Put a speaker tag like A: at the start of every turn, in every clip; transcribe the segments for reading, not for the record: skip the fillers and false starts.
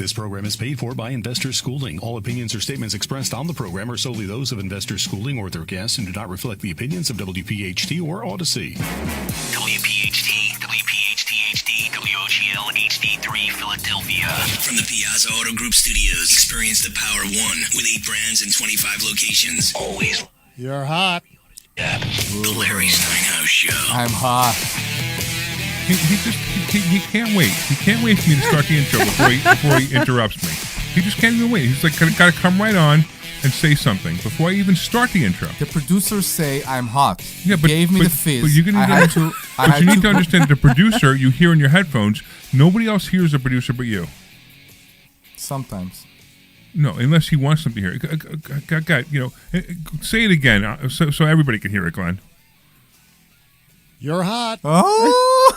A: This program is paid for by Investor Schooling. All opinions or statements expressed on the program are solely those of Investor Schooling or their guests and do not reflect the opinions of WPHT or Odyssey.
B: WPHT, WPHT-HD, WOGL HD3 Philadelphia. From the Piazza Auto Group Studios, experience the power of one with 8 brands and 25 locations. Always.
C: You're hot.
B: The Larry Steinhouse Show.
D: I'm hot.
E: He can't wait. He can't wait for me to start the intro before he interrupts me. He just can't even wait. He's like, got to come right on and say something before I even start the intro.
D: The producers say I'm hot.
E: Yeah,
D: He gave me the fizz.
E: But you need to understand the producer you hear in your headphones. Nobody else hears the producer but you.
D: Sometimes.
E: No, unless he wants them to hear it. Say it again so everybody can hear it, Glenn.
C: You're hot.
D: Oh.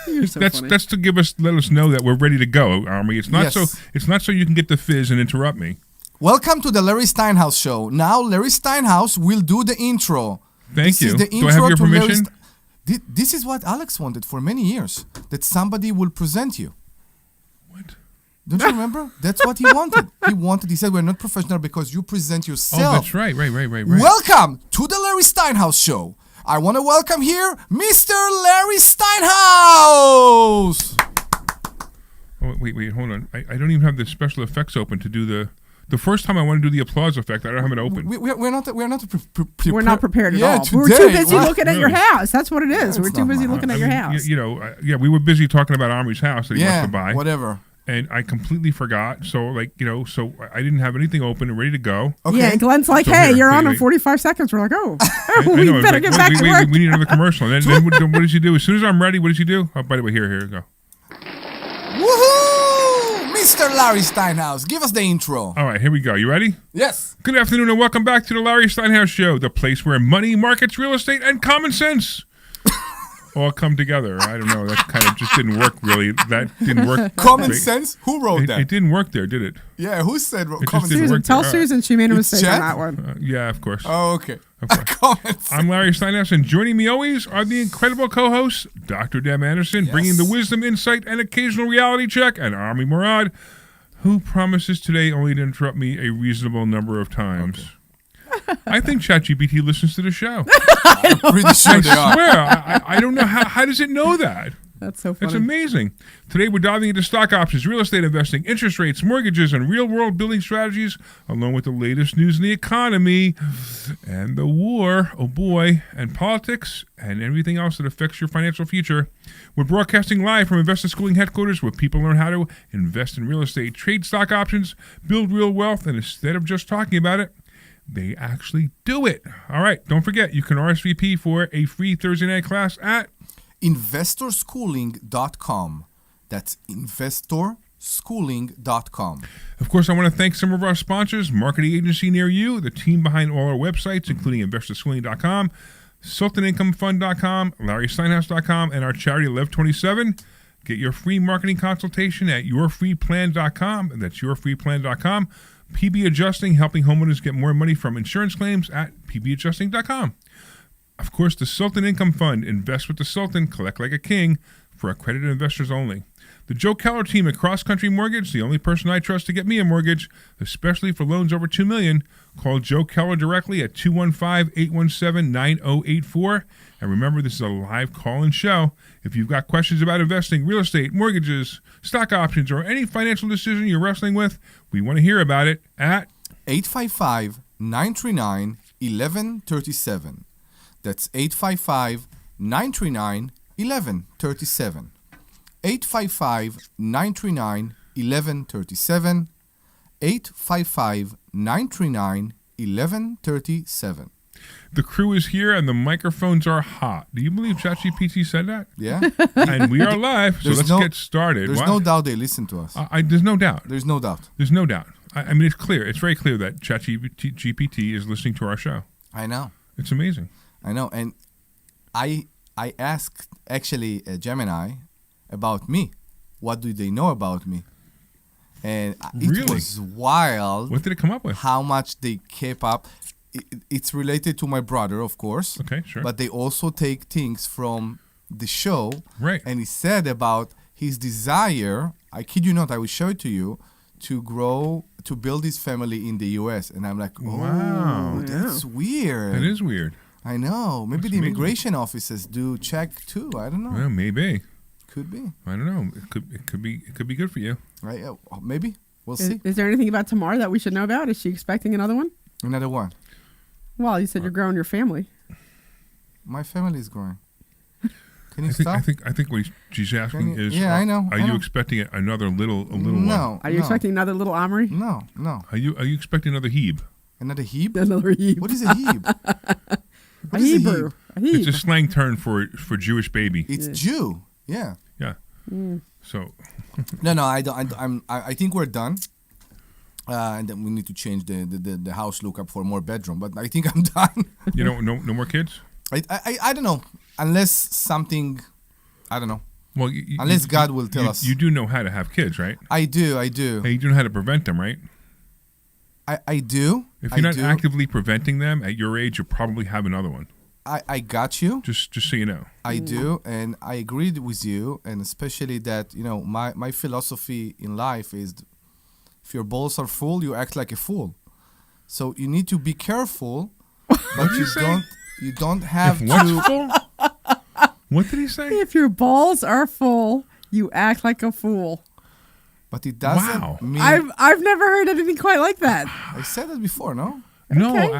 F: You're so funny.
E: That's to let us know that we're ready to go, Omri. It's not
D: Yes.
E: so you can get the fizz and interrupt me.
D: Welcome to the Larry Steinhouse Show. Now Larry Steinhouse will do the intro.
E: Thank you.
D: Is the
E: Do I have your
D: to Larry
E: permission?
D: This is what Alex wanted for many years, that somebody will present you.
E: What?
D: Don't you remember? That's what he wanted. He said, we're not professional because you present yourself.
E: Oh, that's right.
D: Welcome to the Larry Steinhouse Show. I want to welcome here Mr. Larry Steinhouse.
E: Oh, wait, hold on. I don't even have the special effects open to do the first time I want to do the applause effect. I don't have it open.
D: We're not
F: We're not prepared at all.
D: Today,
F: We're too busy looking at your
E: Really?
F: house. That's what it is. We're
D: It's
F: too
D: not
F: busy
D: my
F: looking at your house.
E: We were busy talking about Omri's house that he wants
D: Yeah,
E: to buy.
D: whatever.
E: And I completely forgot. So so I didn't have anything open and ready to go.
D: Okay.
F: Yeah, and Glenn's like,
E: So
F: hey,
E: here,
F: you're on in
E: wait.
F: 45 seconds. We're like,
E: I
F: we
E: know,
F: better
E: like,
F: get back to work.
E: We need another commercial. And then what does he do? As soon as I'm ready, what does he do? Oh, by the way, here you go.
D: Woohoo! Mr. Larry Steinhouse, give us the intro.
E: All right, here we go. You ready?
D: Yes.
E: Good afternoon and welcome back to the Larry Steinhouse Show, the place where money, markets, real estate, and common sense all come together. I don't know. That kind of just didn't work really. That didn't work.
D: Common
E: great.
D: sense? Who wrote that?
E: It didn't work there, did it?
D: Yeah, who said
E: just
D: common
E: didn't
D: sense?
E: work.
F: Tell
E: there.
F: Susan she made a
D: It's
F: mistake
D: Jet?
F: on that one.
E: Yeah, of course.
D: Oh, okay.
E: Okay.
D: Common sense.
E: I'm Larry Steinhouse, and joining me always are the incredible co-hosts, Dr. Deb Anderson, bringing the wisdom, insight, and occasional reality check, and Omri Morad, who promises today only to interrupt me a reasonable number of times. Okay. I think ChatGPT listens to the show.
D: I'm pretty sure they
E: I
D: are.
E: swear. I don't know how does it know that?
F: That's so funny.
E: That's amazing. Today we're diving into stock options, real estate investing, interest rates, mortgages, and real-world building strategies, along with the latest news in the economy and the war, oh boy, and politics, and everything else that affects your financial future. We're broadcasting live from Investor Schooling headquarters where people learn how to invest in real estate, trade stock options, build real wealth, and instead of just talking about it, they actually do it. All right, don't forget, you can RSVP for a free Thursday night class at
D: investorschooling.com. That's investorschooling.com.
E: Of course, I want to thank some of our sponsors, marketing agency near you, the team behind all our websites, including investorschooling.com, SultanIncomeFund.com, LarrySteinhouse.com, and our charity 1127. Get your free marketing consultation at yourfreeplan.com. That's yourfreeplan.com. PB Adjusting, helping homeowners get more money from insurance claims at pbadjusting.com. Of course, the Sultan Income Fund. Invest with the Sultan, collect like a king, for accredited investors only. The Joe Keller team at Cross Country Mortgage, the only person I trust to get me a mortgage, especially for loans over $2 million. Call Joe Keller directly at 215-817-9084. And remember, this is a live call-in show. If you've got questions about investing, real estate, mortgages, stock options, or any financial decision you're wrestling with, we want to hear about it at
D: 855-939-1137. That's 855-939-1137. 855-939-1137. 855-939-1137.
E: The crew is here and the microphones are hot. Do you believe ChatGPT said that?
D: Yeah?
E: And we are live, so let's get started.
D: There's no doubt they listen to us.
E: There's no doubt.
D: There's no doubt.
E: There's no doubt. I mean, it's clear. It's very clear that ChatGPT is listening to our show.
D: I know.
E: It's amazing.
D: I know. And I asked, actually, Gemini about me. What do they know about me? And it was wild.
E: What did it come up with?
D: How much they keep up. It's related to my brother, of course.
E: Okay, sure.
D: But they also take things from the show.
E: Right.
D: And he said about his desire, I kid you not, I will show it to you, to build his family in the U.S. And I'm like,
E: Wow.
D: that's weird.
E: That is weird.
D: I know. Maybe
E: That's
D: the
E: amazing.
D: immigration offices do check too. I don't know.
E: Well, maybe.
D: Could be.
E: I don't know. It could be good for you.
D: Right? Maybe. We'll see.
F: Is there anything about Tamar that we should know about? Is she expecting another one?
D: Another one.
F: Well, you said you're growing your family.
D: My family is growing. Can you
E: I
D: stop?
E: think what she's asking is,
D: I know.
E: Are you expecting another little one?
D: No.
F: Are you expecting another little Omri?
D: No.
E: Are you expecting another Hebe?
D: Another Heb?
F: Another Heb.
D: What is a Heb?
F: A Hebrew. A Heb.
E: It's a slang term for Jewish baby.
D: It's Jew. Yeah.
E: Yeah. So
D: No. I don't. I think we're done. And then we need to change the house look up for more bedroom. But I think I'm done.
E: you know, no more kids.
D: I don't know. Unless something, I don't know.
E: Well,
D: Unless God will tell us.
E: You do know how to have kids, right?
D: I do.
E: And you do know how to prevent them, right?
D: I do.
E: If you're not actively preventing them at your age, you'll probably have another one.
D: I got you.
E: Just so you know.
D: I do, and I agreed with you, and especially that, my philosophy in life is, if your balls are full, you act like a fool. So you need to be careful, but you don't have
E: If what's
D: to.
E: full? What did he say?
F: If your balls are full, you act like a fool.
D: But it doesn't
E: Wow.
D: mean.
F: I've never heard anything quite like that.
D: I said that before, no?
E: No,
F: Okay.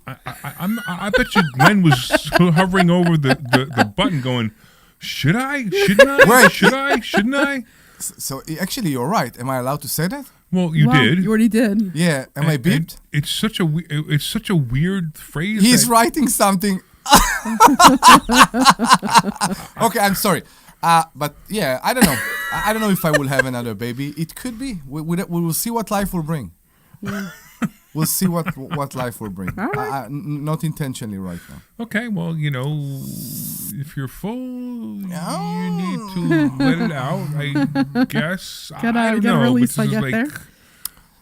E: I bet you Glenn was hovering over the button, going, "Should I? Shouldn't I?
D: Right.
E: Should I? Shouldn't I?"
D: So actually, you're right. Am I allowed to say that?
E: Well, you
F: Well,
E: did.
F: You already did.
D: Yeah. Am I beeped?
E: It's such a weird phrase.
D: He's
E: that-
D: writing something. Okay, I'm sorry. But yeah, I don't know. I don't know if I will have another baby. It could be. We will see what life will bring. We'll see what life will bring.
F: All right.
D: Not intentionally right now.
E: Okay, well, if you're full, you need to let it out. I guess.
F: Gotta
E: I don't
F: get a
E: know.
F: release
E: but this
F: when I
E: is
F: get
E: like,
F: there.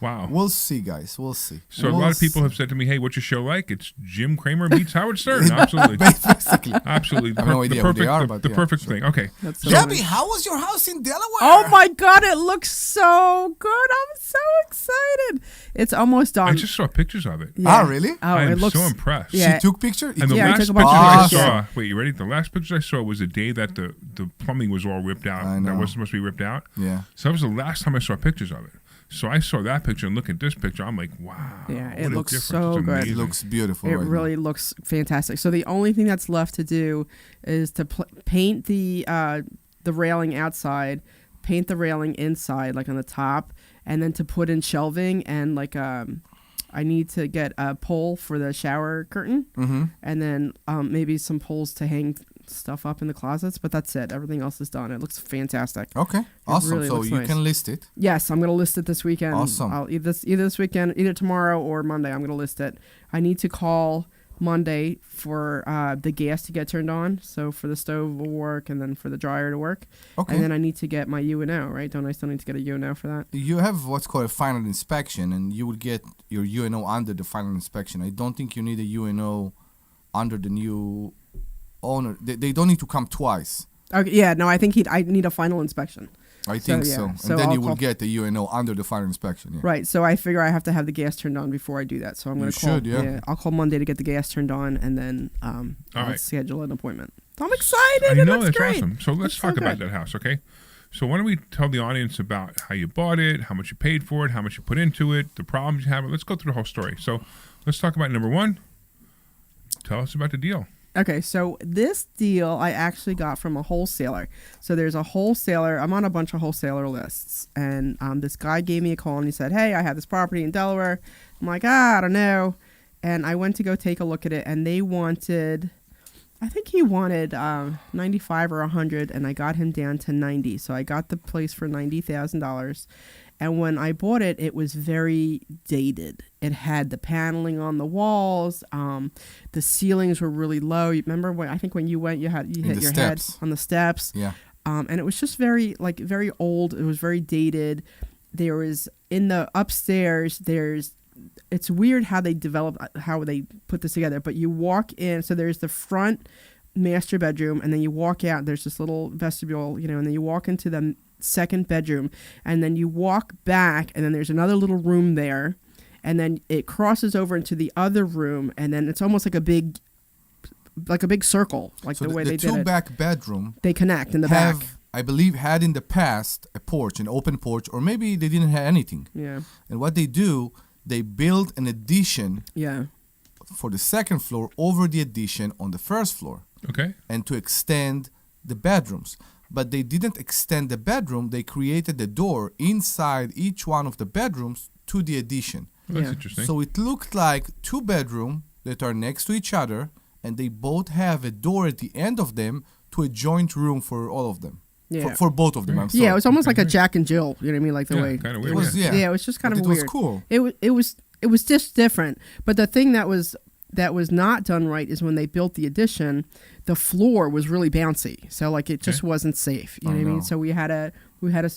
E: wow.
D: We'll see, guys. We'll see.
E: So a lot of people have said to me, "Hey, what's your show like?" It's Jim Cramer meets Howard Stern. Absolutely,
D: Basically.
E: absolutely.
D: I have no idea what they are, but
E: the
D: yeah,
E: perfect
D: sure.
E: thing. Okay,
F: That's so
D: Gabby,
F: funny.
D: how was your house in Delaware?
F: Oh my God, it looks so good. I'm so excited. It's almost done.
E: I just saw pictures of it.
F: Yeah.
D: Ah, really?
F: Oh,
E: I am
F: it looks
E: so impressed.
F: Yeah.
D: She took picture?
E: And the
F: Yeah, I
E: last
F: took a
E: pictures
F: bunch of
E: I
F: pictures.
E: saw, wait, you ready? The last pictures I saw was the day that the plumbing was all ripped out.
D: I know.
E: That was supposed to be ripped out.
D: Yeah.
E: So that was the last time I saw pictures of it. So I saw that picture and look at this picture. I'm like, wow.
F: Yeah, it
E: what a
F: looks
E: difference.
F: so
E: It's
F: good.
D: It
E: amazing.
D: looks beautiful
F: It
D: right
F: really looks fantastic. So the only thing that's left to do is to paint the railing outside, paint the railing inside, like on the top, and then to put in shelving and like I need to get a pole for the shower curtain, and then maybe some poles to hang stuff up in the closets. But that's it. Everything else is done. It looks fantastic.
D: Okay. Awesome.
F: really
D: So
F: looks
D: you
F: nice.
D: can list it.
F: Yes, I'm gonna list it this weekend.
D: Awesome.
F: I'll either this weekend, either tomorrow or Monday. I'm gonna list it. I need to call Monday for the gas to get turned on. So for the stove will work, and then for the dryer to work.
D: Okay.
F: And then I need to get my UNO, right? Don't I still need to get a UNO for that?
D: You have what's called a final inspection, and you will get your UNO under the final inspection. I don't think you need a UNO under the new owner. They don't need to come twice.
F: Okay, yeah, no, I think I need a final inspection.
D: I think
F: yeah.
D: so. And
F: So
D: then
F: I'll
D: you will
F: call-
D: get the UNO under the final inspection. Yeah.
F: Right, so I figure I have to have the gas turned on before I do that. So I'm going to
D: You
F: call.
D: should, yeah.
F: I'll call Monday to get the gas turned on, and then I'll
E: right.
F: schedule an appointment. I'm excited.
E: I
F: It
E: know,
F: looks
E: that's
F: great.
E: awesome. So let's
F: It's
E: talk
F: so
E: about
F: good.
E: that house, okay? So why don't we tell the audience about how you bought it, how much you paid for it, how much you put into it, the problems you have. Let's go through the whole story. So let's talk about number one. Tell us about the deal.
F: Okay, so this deal I actually got from a wholesaler. So there's a wholesaler. I'm on a bunch of wholesaler lists, and this guy gave me a call and he said, "Hey, I have this property in Delaware." I'm like, I don't know. And I went to go take a look at it, and they wanted, I think he wanted 95 or 100, and I got him down to 90. So I got the place for $90,000. And when I bought it, it was very dated. It had the paneling on the walls. The ceilings were really low. You remember when you went, you hit
D: the
F: your
D: steps.
F: head on the steps.
D: Yeah.
F: And it was just very old. It was very dated. There was in the upstairs. It's weird how they put this together. But you walk in, so there's the front master bedroom, and then you walk out. There's this little vestibule, and then you walk into the second bedroom, and then you walk back, and then there's another little room there, and then it crosses over into the other room, and then it's almost like a big circle, like
D: So
F: the way
D: the
F: they did
D: two
F: it.
D: back bedroom
F: They connect in the back.
D: I believe, had in the past a porch, an open porch, or maybe they didn't have anything.
F: Yeah,
D: And what they do, they build an addition
F: yeah,
D: for the second floor over the addition on the first floor,
E: Okay.
D: and to extend the bedrooms. But they didn't extend the bedroom, they created the door inside each one of the bedrooms to the addition.
E: Well, that's
F: Yeah.
E: interesting.
D: So it looked like two bedrooms that are next to each other, and they both have a door at the end of them to a joint room for all of them.
F: yeah.
D: For both of them, I'm sorry.
F: Yeah, it was almost like a Jack and Jill. You know what I mean? Like the
E: Yeah,
F: way
E: kinda
F: it
E: weird,
F: was.
D: yeah.
F: Yeah, it was just kind
D: But
F: of
D: it was
F: weird.
D: cool.
F: It was just different. But the thing that was not done right is when they built the addition, the floor was really bouncy. So like it just
E: Okay.
F: wasn't safe. You know what I
D: no.
F: mean? So we had to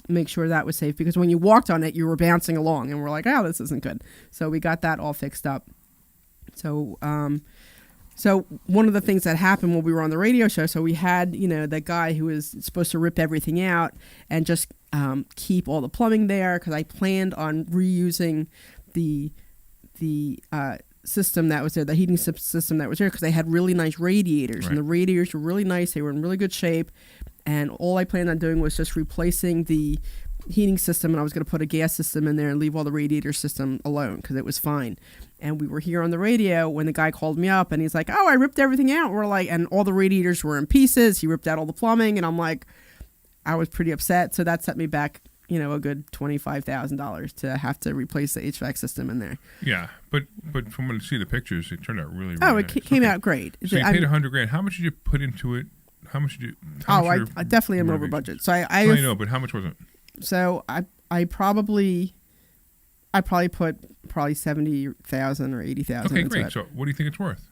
F: make sure that was safe, because when you walked on it, you were bouncing along, and we're like, oh, this isn't good. So we got that all fixed up. So so one of the things that happened when we were on the radio show, so we had, the guy who was supposed to rip everything out and just keep all the plumbing there, because I planned on reusing the system that was there, the heating system that was there, because they had really nice radiators, and
E: Right.
F: the radiators were really nice. They were in really good shape, and all I planned on doing was just replacing the heating system, and I was going to put a gas system in there and leave all the radiator system alone, because it was fine. And we were here on the radio when the guy called me up, and he's like, oh, I ripped everything out. We're like, and all the radiators were in pieces. He ripped out all the plumbing, and I'm like, I was pretty upset. So that set me back, a good $25,000 to have to replace the HVAC system in there.
E: Yeah, but from when I see the pictures, it turned out really, really
F: Oh,
E: nice.
F: it came
E: Okay.
F: out great.
E: So you paid $100,000. How much did you put into it? How much did you? How much your
F: I definitely am over
E: renovation?
F: budget. So
E: I know, but how much was it?
F: So I probably put 70,000 or 80,000
E: Okay,
F: into
E: great.
F: it.
E: So what do you think it's worth?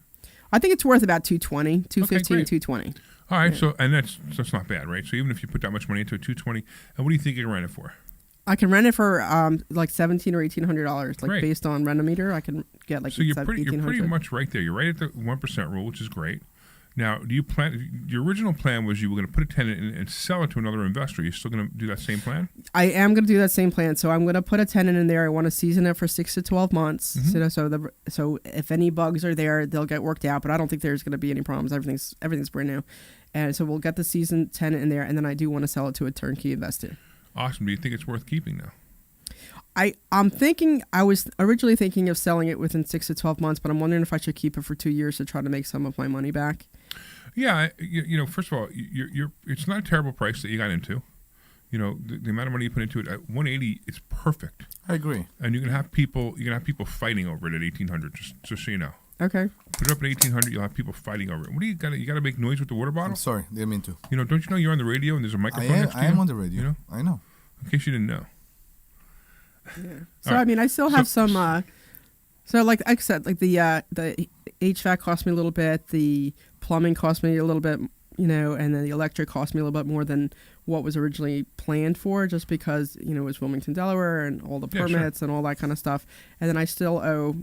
F: I think it's worth about 220, 215,
E: great.
F: 220.
E: All right, so and that's not bad, right? So even if you put that much money into it, 220, and what do you think you can rent it for?
F: I can rent it for like $1,700 or $1,800, like
E: Great.
F: based on Renometer. I can get like
E: So you're pretty
F: $1,800.
E: much right there. You're right at the 1% rule, which is great. Now, do you plan? Your original plan was you were going to put a tenant in and sell it to another investor. Are you still going to do that same plan?
F: I am going to do that same plan. So I'm going to put a tenant in there. I want to season it for 6 to 12 months.
E: Mm-hmm.
F: So if any bugs are there, they'll get worked out. But I don't think there's going to be any problems. Everything's brand new, and so we'll get the seasoned tenant in there, and then I do want to sell it to a turnkey investor.
E: Awesome. Do you think it's worth keeping now?
F: I'm thinking, I was originally thinking of selling it within 6 to 12 months, but I'm wondering if I should keep it for 2 years to try to make some of my money back.
E: Yeah, first of all, it's not a terrible price that you got into. The amount of money you put into it at 180 is perfect.
D: I agree.
E: And you're gonna have people fighting over it at 1800. Just so you know,
F: Okay.
E: put it up at 1800, you'll have people fighting over it. What do you got? You got to make noise with the water
D: I'm
E: bottle.
D: sorry, didn't mean to.
E: Don't you know you're on the radio and there's a microphone next to you?
D: I am on the radio. I know.
E: In case you didn't know.
F: So
E: All right.
F: I mean, I still have some. So like I said, like the HVAC cost me a little bit, the plumbing cost me a little bit, and then the electric cost me a little bit more than what was originally planned for, just because it was Wilmington, Delaware, and all the
E: Yeah, sure.
F: permits and all that kind of stuff. And then I still owe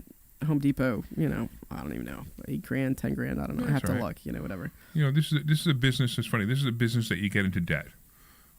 F: Home Depot, I don't even know, $8,000, $10,000, I don't know. I
E: That's
F: have to
E: all right.
F: look, whatever.
E: This is a business. It's funny. This is a business that you get into debt,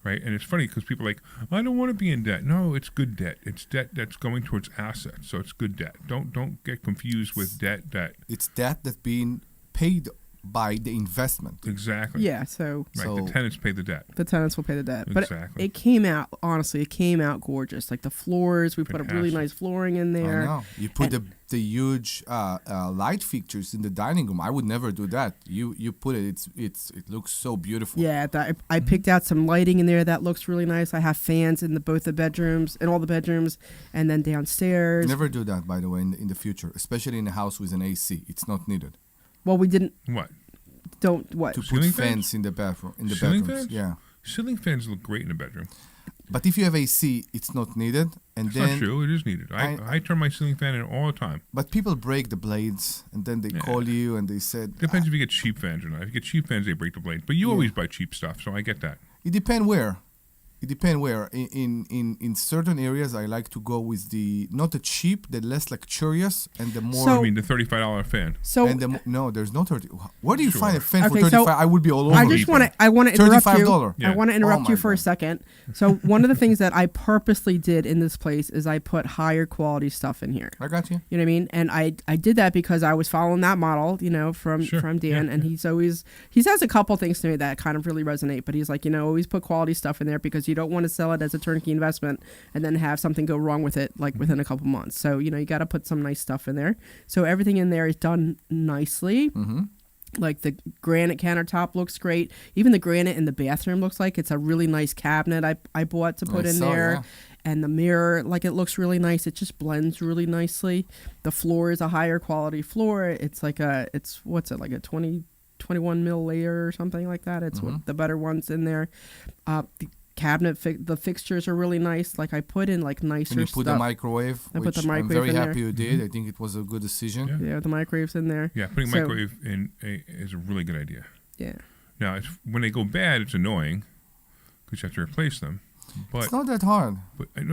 E: right? And it's funny because people are like, I don't want to be in debt. No, it's good debt. It's debt that's going towards assets, so it's good debt. Don't get confused with debt.
D: It's debt that's being paid by the investment.
E: Exactly.
F: Yeah, so
E: Right.
D: So-
E: The tenants pay the debt.
F: the tenants will pay the debt. But
E: Exactly.
F: it came out, honestly, it came out gorgeous. Like the floors, we put a really
E: Fantastic.
F: nice flooring in
D: I
F: there.
D: know. You put the huge light fixtures in the dining room. I would never do that. You put it. It looks so beautiful.
F: Yeah, I picked out some lighting in there that looks really nice. I have fans in both the bedrooms, in all the bedrooms, and then downstairs.
D: Never do that, by the way, in the future, especially in a house with an AC. It's not needed.
F: Well, we didn't.
E: What?
F: Don't what?
D: To put
E: Ceiling
D: fans
E: fans?
D: in the bathroom, in the
E: Ceiling
D: bedrooms.
E: fans?
D: Yeah.
E: Ceiling fans look great in the bedroom.
D: But if you have AC, it's not needed. And
E: It's
D: then,
E: not true. It is needed. I turn my ceiling fan in all the time.
D: but people break the blades, and then they
E: Yeah.
D: call you and they said,
E: Depends if you get cheap fans or not. If you get cheap fans, they break the blade. But you always buy cheap stuff, so I get that.
D: it depends where. It depends where. In certain areas, I like to go with the not the cheap, the less luxurious, and the more.
F: So-
E: I mean, the $35 fan.
F: So
D: and the no, there's no 30. Where do you
E: Sure.
D: find a fan
F: Okay,
D: for
F: so
D: 35? I would be all over.
F: I just want to. I want to interrupt you.
D: $35.
E: Yeah.
F: I want to
D: Oh
F: interrupt
D: my
F: you for a
D: God.
F: second. So one of the things that I purposely did in this place is I put higher quality stuff in here.
D: I got you.
F: You know what I mean? And I did that because I was following that model, from
E: Sure.
F: Dan,
E: Yeah,
F: and he says a couple things to me that kind of really resonate. But he's like, always put quality stuff in there because you don't want to sell it as a turnkey investment and then have something go wrong with it like within a couple months. So you got to put some nice stuff in there. So everything in there is done nicely.
D: Mm-hmm.
F: Like the granite countertop looks great. Even the granite in the bathroom looks like it's a really nice cabinet I bought to put
D: I
F: in
D: saw,
F: there.
D: yeah.
F: And the mirror, like it looks really nice. It just blends really nicely. The floor is a higher quality floor. It's like what's it, like a 21 mil layer or something like that. It's
D: Mm-hmm.
F: one the better ones in there. The cabinet, the fixtures are really nice. Like I put in like nicer
D: And you
F: stuff.
D: put the microwave,
F: I put
D: which
F: the
D: I'm
F: microwave
D: very
F: in there.
D: happy you did. I think it was a good decision.
E: Yeah.
F: Yeah, the microwave's in there.
E: Yeah, putting
F: So-
E: microwave in is a really good idea.
F: Yeah.
E: Now, when they go bad, it's annoying because you have to replace them. But
D: It's not that hard.
E: I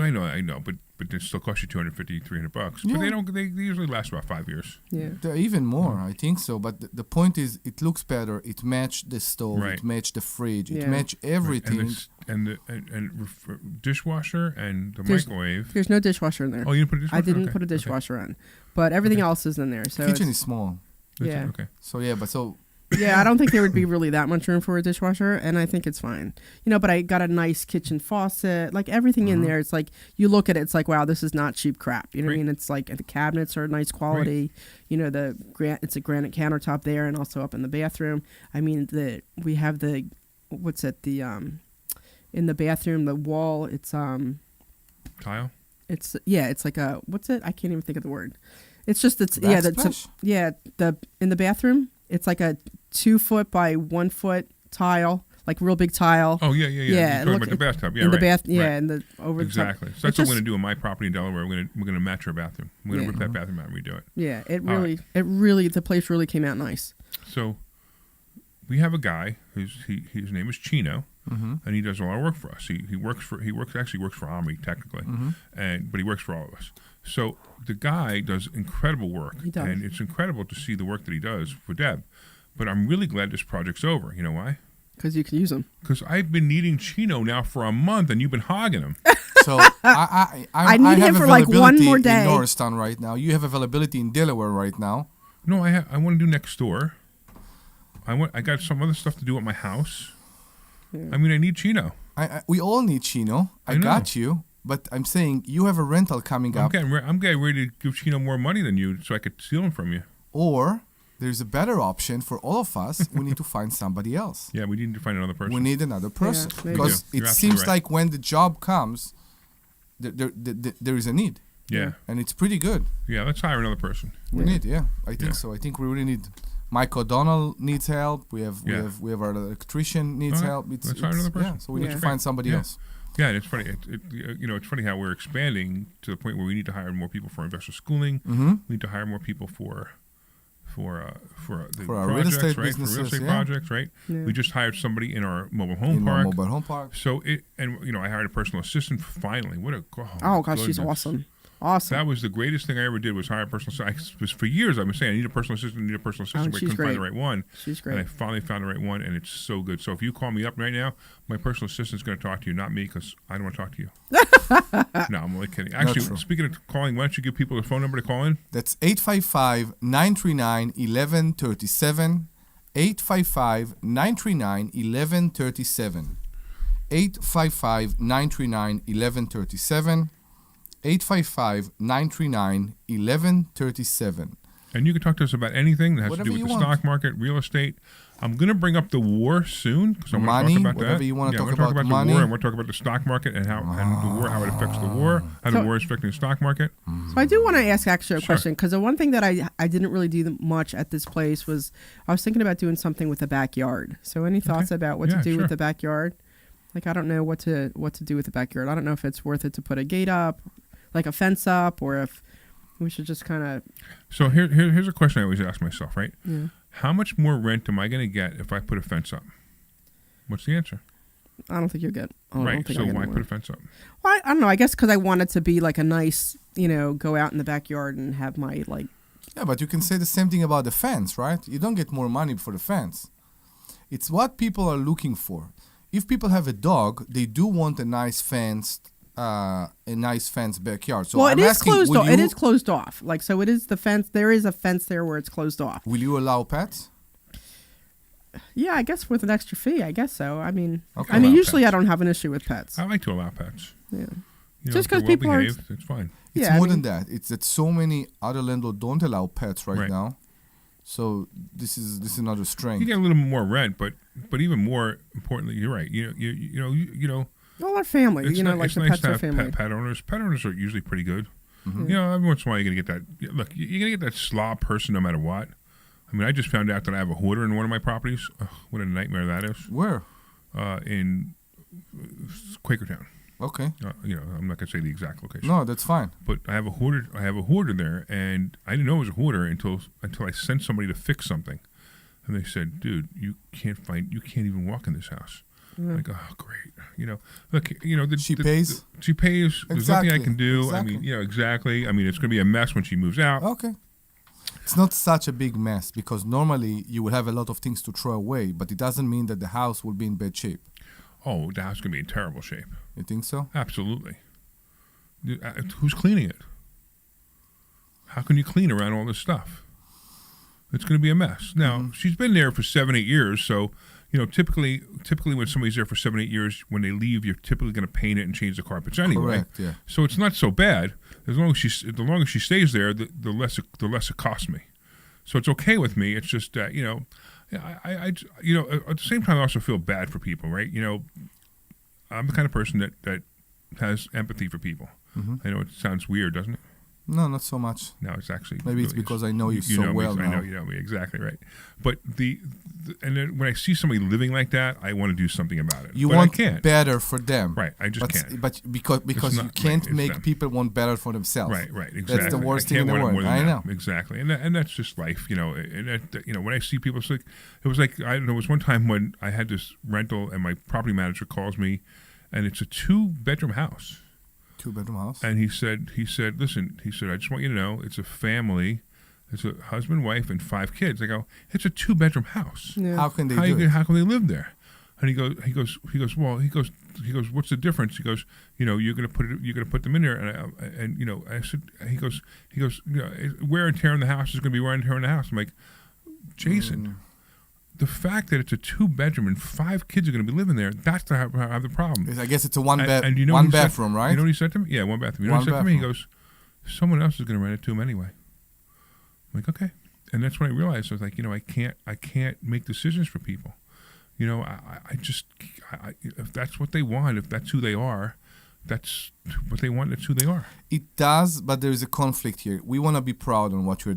E: know, but they still cost you $250, $300. But
D: Yeah.
E: they usually last about 5 years.
F: Yeah.
D: They're even more,
E: Mm-hmm.
D: I think so. But the point is, it looks better. It matched the stove.
E: Right.
D: It matched the fridge. It
F: Yeah.
D: matched everything.
E: And the dishwasher and the
F: There's-
E: microwave.
F: There's no dishwasher in there.
E: Oh, you didn't put a dishwasher?
F: I didn't
E: Okay,
F: put a
E: okay.
F: dishwasher in, but everything else is in there. So
D: Kitchen
F: it's-
D: is small.
F: yeah.
E: Okay.
D: So yeah, but so
F: Yeah, I don't think there would be really that much room for a dishwasher, and I think it's fine. But I got a nice kitchen faucet, like everything in there. It's like you look at it, it's like, wow, this is not cheap crap. You know what I
E: Right.
F: mean? It's like the cabinets are nice quality. It's a granite countertop there, and also up in the bathroom. I mean, we have the in the bathroom, the wall. It's
E: Tile?
F: it's like a what's it? I can't even think of the word. It's just
D: backsplash?
F: in the bathroom. It's like a 2 foot by 1 foot tile, like real big tile.
E: Oh, yeah.
F: Yeah,
E: You're talking
F: look,
E: about the bathtub. Yeah,
F: in the
E: right.
F: bath, yeah,
E: Right.
F: and the over
E: Exactly.
F: the top.
E: So that's
F: It
E: what we're going to do in my property in Delaware. We're going to match our bathroom. We're going to
F: Yeah.
E: rip that bathroom out and redo it.
F: Yeah, it
E: All
F: really, the place really came out nice.
E: So we have a guy his name is Chino, and he does a lot of work for us. He works for Omri technically, but he works for all of us. So the guy does incredible work,
F: He does.
E: and it's incredible to see the work that he does for Deb. But I'm really glad this project's over. You know why?
F: Because you can use them.
E: Because I've been needing Chino now for a month, and you've been hogging him.
D: So I
F: need
D: have
F: him for, like, one
D: availability
F: more day.
D: in Norristown right now. You have availability in Delaware right now.
E: No, I want to do next door. I got some other stuff to do at my house. I mean, I need Chino.
D: We all need Chino. I
E: know.
D: got you. But I'm saying you have a rental coming
E: I'm
D: up,
E: getting ready to give Chino more money than you, so I could steal him from you.
D: or there's a better option for all of us. We need to find somebody else.
E: Yeah, we need to find another person.
D: We need another person
F: maybe.
D: because
E: You're
D: it
E: absolutely
D: seems
E: right.
D: like when the job comes, there is a need,
E: Yeah,
D: and it's pretty good.
E: yeah. Let's hire another person.
D: We need, I think
E: Yeah.
D: so. I think we really need. Mike O'Donnell needs help. We have
E: Yeah.
D: we have our electrician needs
E: Okay.
D: help.
E: Let's hire another person.
D: Yeah, so we need
F: Yeah.
D: to find somebody
E: Yeah.
D: else.
E: Yeah, and it's funny. It's funny how we're expanding to the point where we need to hire more people for investor schooling.
D: Mm-hmm.
E: We need to hire more people for the
D: For our
E: projects,
D: real estate
E: right? For real
D: businesses,
E: estate
D: yeah.
E: projects, right?
F: Yeah.
E: We just hired somebody in our mobile home
D: In
E: park.
D: our mobile home park.
E: So I hired a personal assistant finally. What a
F: Oh gosh, she's
E: goodness.
F: awesome. Awesome.
E: That was the greatest thing I ever did was hire a personal assistant. For years I've been saying I need a personal assistant, but I
F: she's
E: couldn't find the
F: great.
E: right one.
F: She's
E: And I
F: great.
E: finally found the right one, and it's so good. So if you call me up right now, my personal assistant's going to talk to you, not me, because I don't want to talk to you. No, I'm only kidding. Actually,
D: true.
E: speaking of calling, why don't you give people the phone number to call in?
D: That's 855-939-1137. 855-939-1137. 855-939-1137. 855-939-1137.
E: And you can talk to us about anything that has
D: Whatever
E: to do
D: you
E: with the
D: want.
E: stock market, real estate. I'm going to bring up the war soon because I want to
D: Money,
E: talk about
D: whatever
E: that.
D: you wanna
E: Yeah,
D: talk
E: I'm gonna
D: about
E: the
D: money.
E: war. I want to talk about the stock market and how and the war, how it affects the war, how the
F: So-
E: war is affecting the stock market.
F: So I do want to ask actually a
E: Sure.
F: question because the one thing that I didn't really do much at this place was I was thinking about doing something with the backyard. So any thoughts about what
E: Yeah,
F: to do
E: sure.
F: with the backyard? Like I don't know what to do with the backyard. I don't know if it's worth it to put a gate up, like a fence up, or if we should just kind of
E: So here's a question I always ask myself, right?
F: yeah.
E: How much more rent am I going to get if I put a fence up? What's the answer?
F: I don't think you'll get. I don't
E: Right.
F: think
E: So
F: I'll get
E: why
F: more.
E: put a fence up?
F: Well, I don't know. I guess because I wanted to be like a nice, go out in the backyard and have my like.
D: Yeah, but you can say the same thing about the fence, right? You don't get more money for the fence. It's what people are looking for. If people have a dog, they do want a nice fenced backyard. So
F: Well,
D: I'm
F: it is
D: asking,
F: closed
D: will
F: off. It
D: you-
F: is closed off. Like, so it is the fence. There is a fence there where it's closed off.
D: Will you allow pets?
F: Yeah, I guess with an extra fee. I guess so. I mean,
D: Okay.
E: Allow
F: usually
E: pets.
F: I don't have an issue with pets.
E: I like to allow pets.
F: Yeah.
E: You
F: Just
E: if they're
F: 'cause people are-
E: well-behaved, it's fine.
D: It's
F: Yeah, I
D: more
F: mean-
D: than that. It's that so many other landlords don't allow pets right now. So this is another
E: You
D: strength.
E: get a little more rent, but even more importantly, you're right. You know,
F: Well, our family,
E: it's
F: like
E: it's
F: the
E: nice
F: pets
E: to
F: are
E: have
F: family.
E: pet owners. Pet owners are usually pretty good.
D: Mm-hmm.
E: You know, every once in a while you're gonna get that. Look, you're gonna get that slob person no matter what. I mean, I just found out that I have a hoarder in one of my properties. Ugh, what a nightmare that is.
D: Where?
E: In Quakertown.
D: Okay.
E: I'm not gonna say the exact location.
D: No, that's fine.
E: But I have a hoarder there, and I didn't know it was a hoarder until I sent somebody to fix something, and they said, "Dude, you can't even walk in this house." Like, oh, great. Look,
D: She pays?
E: She pays. There's nothing I
D: Exactly.
E: can do.
D: Exactly.
E: I mean, exactly. I mean, it's going to be a mess when she moves out.
D: Okay. It's not such a big mess because normally you will have a lot of things to throw away, but it doesn't mean that the house will be in bad shape.
E: Oh, the house is going to be in terrible shape.
D: You think so?
E: Absolutely. Who's cleaning it? How can you clean around all this stuff? It's going to be a mess. Now, she's been there for 7-8 years, so typically when somebody's there for 7-8 years, when they leave, you're typically going to paint it and change the carpets anyway.
D: Correct, yeah.
E: So it's not so bad. As long as the longer she stays there, the less it costs me. So it's okay with me. It's just that I at the same time I also feel bad for people, right? I'm the kind of person that has empathy for people.
D: Mm-hmm.
E: I know it sounds weird, doesn't it?
D: No, not so much.
E: No, it's actually
D: Maybe it's
E: really
D: because I know you
E: know
D: so
E: me,
D: well
E: I
D: now.
E: know you know me exactly right. But and then when I see somebody living like that, I want to do something about it.
D: You
E: but
D: want
E: I can't.
D: better for them.
E: Right, I just
D: but,
E: can't.
D: But because you
E: not-
D: can't
E: right, it's
D: make
E: them.
D: people want better for themselves.
E: Right, exactly.
D: That's the worst
E: I
D: thing in
E: can't
D: the
E: want it
D: world.
E: more than
D: I know.
E: that. Exactly, and that's just life, And that, when I see people, it was like I don't know. It was one time when I had this rental, and my property manager calls me, and it's a 2-bedroom house.
D: 2-bedroom house.
E: And he said, listen, I just want you to know, it's a family, it's a husband, wife, and 5 kids. I go, it's a 2-bedroom house.
F: Yeah.
D: How can they do it?
E: How can they live there? And he goes, what's the difference? He goes, you're gonna put them in there, and I said, he goes, wear and tear in the house is gonna be wear and tear in the house. I'm like, Jason. The fact that it's a 2-bedroom and 5 kids are going to be living there, that's the problem.
D: I guess it's a one
E: And you know
D: one
E: what he said-
D: bathroom, right?
E: You know what he said to me? Yeah, one bathroom. You know what he
D: One
E: said to me? He
D: bathroom.
E: goes, someone else is going to rent it to him anyway. I'm like, okay. And that's when I realized, I was like, I can't make decisions for people. If that's what they want, if that's who they are, that's what they want, that's who they are.
D: It does, but there is a conflict here. We want to be proud on what we're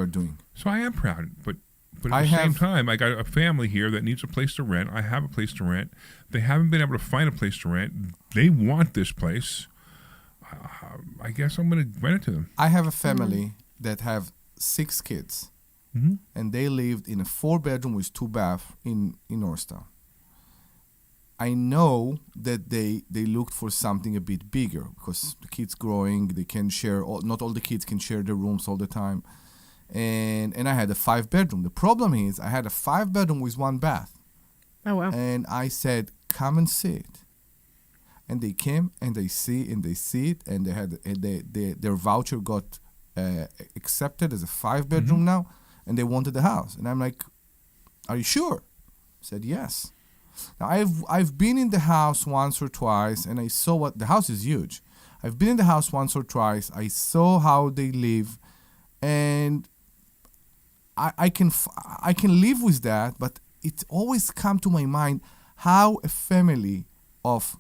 D: doing.
E: So I am proud, but at
D: I
E: the same
D: have-
E: time, I got a family here that needs a place to rent. I have a place to rent. They haven't been able to find a place to rent. They want this place. I guess I'm going to rent it to them.
D: I have a family that have 6 kids,
E: Mhm.
D: and they lived in a 4-bedroom with 2 bath in Norristown. I know that they looked for something a bit bigger because the kids growing, they can share. Not all the kids can share their rooms all the time, and I had a 5-bedroom. The problem is I had a 5-bedroom with 1 bath,
F: Oh wow.
D: and I said, "Come and see it." And they came and they see it, and they had their voucher got accepted as a 5-bedroom now, and they wanted the house. And I'm like, "Are you sure?" I said, "Yes." Now I've been in the house once or twice, and I saw what the house is huge. I've been in the house once or twice. I saw how they live, and I can live with that. But it always come to my mind how a family of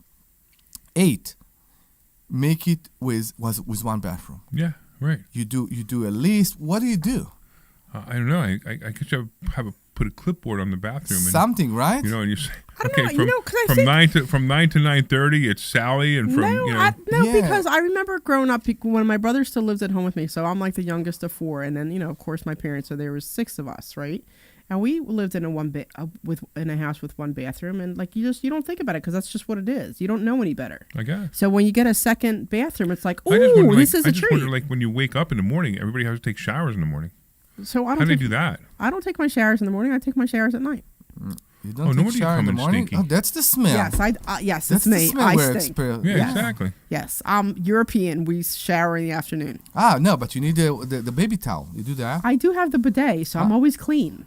D: 8 make it with 1 bathroom.
E: Yeah, right.
D: You do a list. What do you do?
E: I don't know. I could put a clipboard on the bathroom and
D: Something, right?
E: and you say,
F: I don't
E: okay,
F: know, 'cause I
E: from
F: think-
E: 9 to 9:30, it's Sally, and from
F: No,
D: Yeah.
F: because I remember growing up when my brother still lives at home with me. So I'm like the youngest of 4, and then of course my parents. So there was 6 of us, right? And we lived in in a house with one bathroom, and like you don't think about it because that's just what it is. You don't know any better.
E: I guess.
F: So when you get a second bathroom, it's like,
E: I just
F: ooh,
E: wonder,
F: this is
E: I
F: a
E: just
F: treat.
E: wonder, like when you wake up in the morning, everybody has to take showers in the morning.
F: So
E: How do they do that?
F: I don't take my showers in the morning. I take my showers at night.
D: You don't take shower in the morning?
E: stinky.
D: Oh, that's the smell.
F: Yes,
D: That's
F: it's
D: the
F: me.
D: smell
F: I
D: where
F: stink.
E: Yeah, exactly.
F: Yes, I'm European. We shower in the afternoon.
D: Ah, no, but you need the baby towel. You do that?
F: I do have the bidet, so I'm always clean.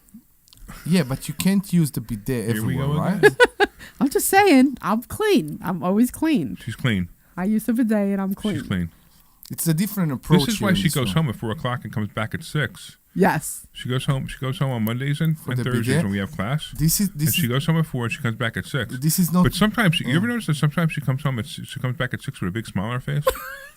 D: Yeah, but you can't use the bidet
E: Here we
D: everywhere,
E: go
D: right?
E: again.
F: I'm just saying, I'm clean. I'm always clean.
E: She's clean.
F: I use the bidet and I'm clean.
E: She's clean.
D: It's a different approach.
E: This is why
D: here
E: she
D: in this
E: goes
D: room.
E: home at 4 o'clock and comes back at 6.
F: Yes.
E: She goes home on Mondays and
D: the
E: Thursdays
D: bidet?
E: when we have class.
D: This
E: She goes home at 4 and she comes back at 6.
D: This is not.
E: But sometimes, you ever notice that sometimes she comes back at 6 with a big smile on her face?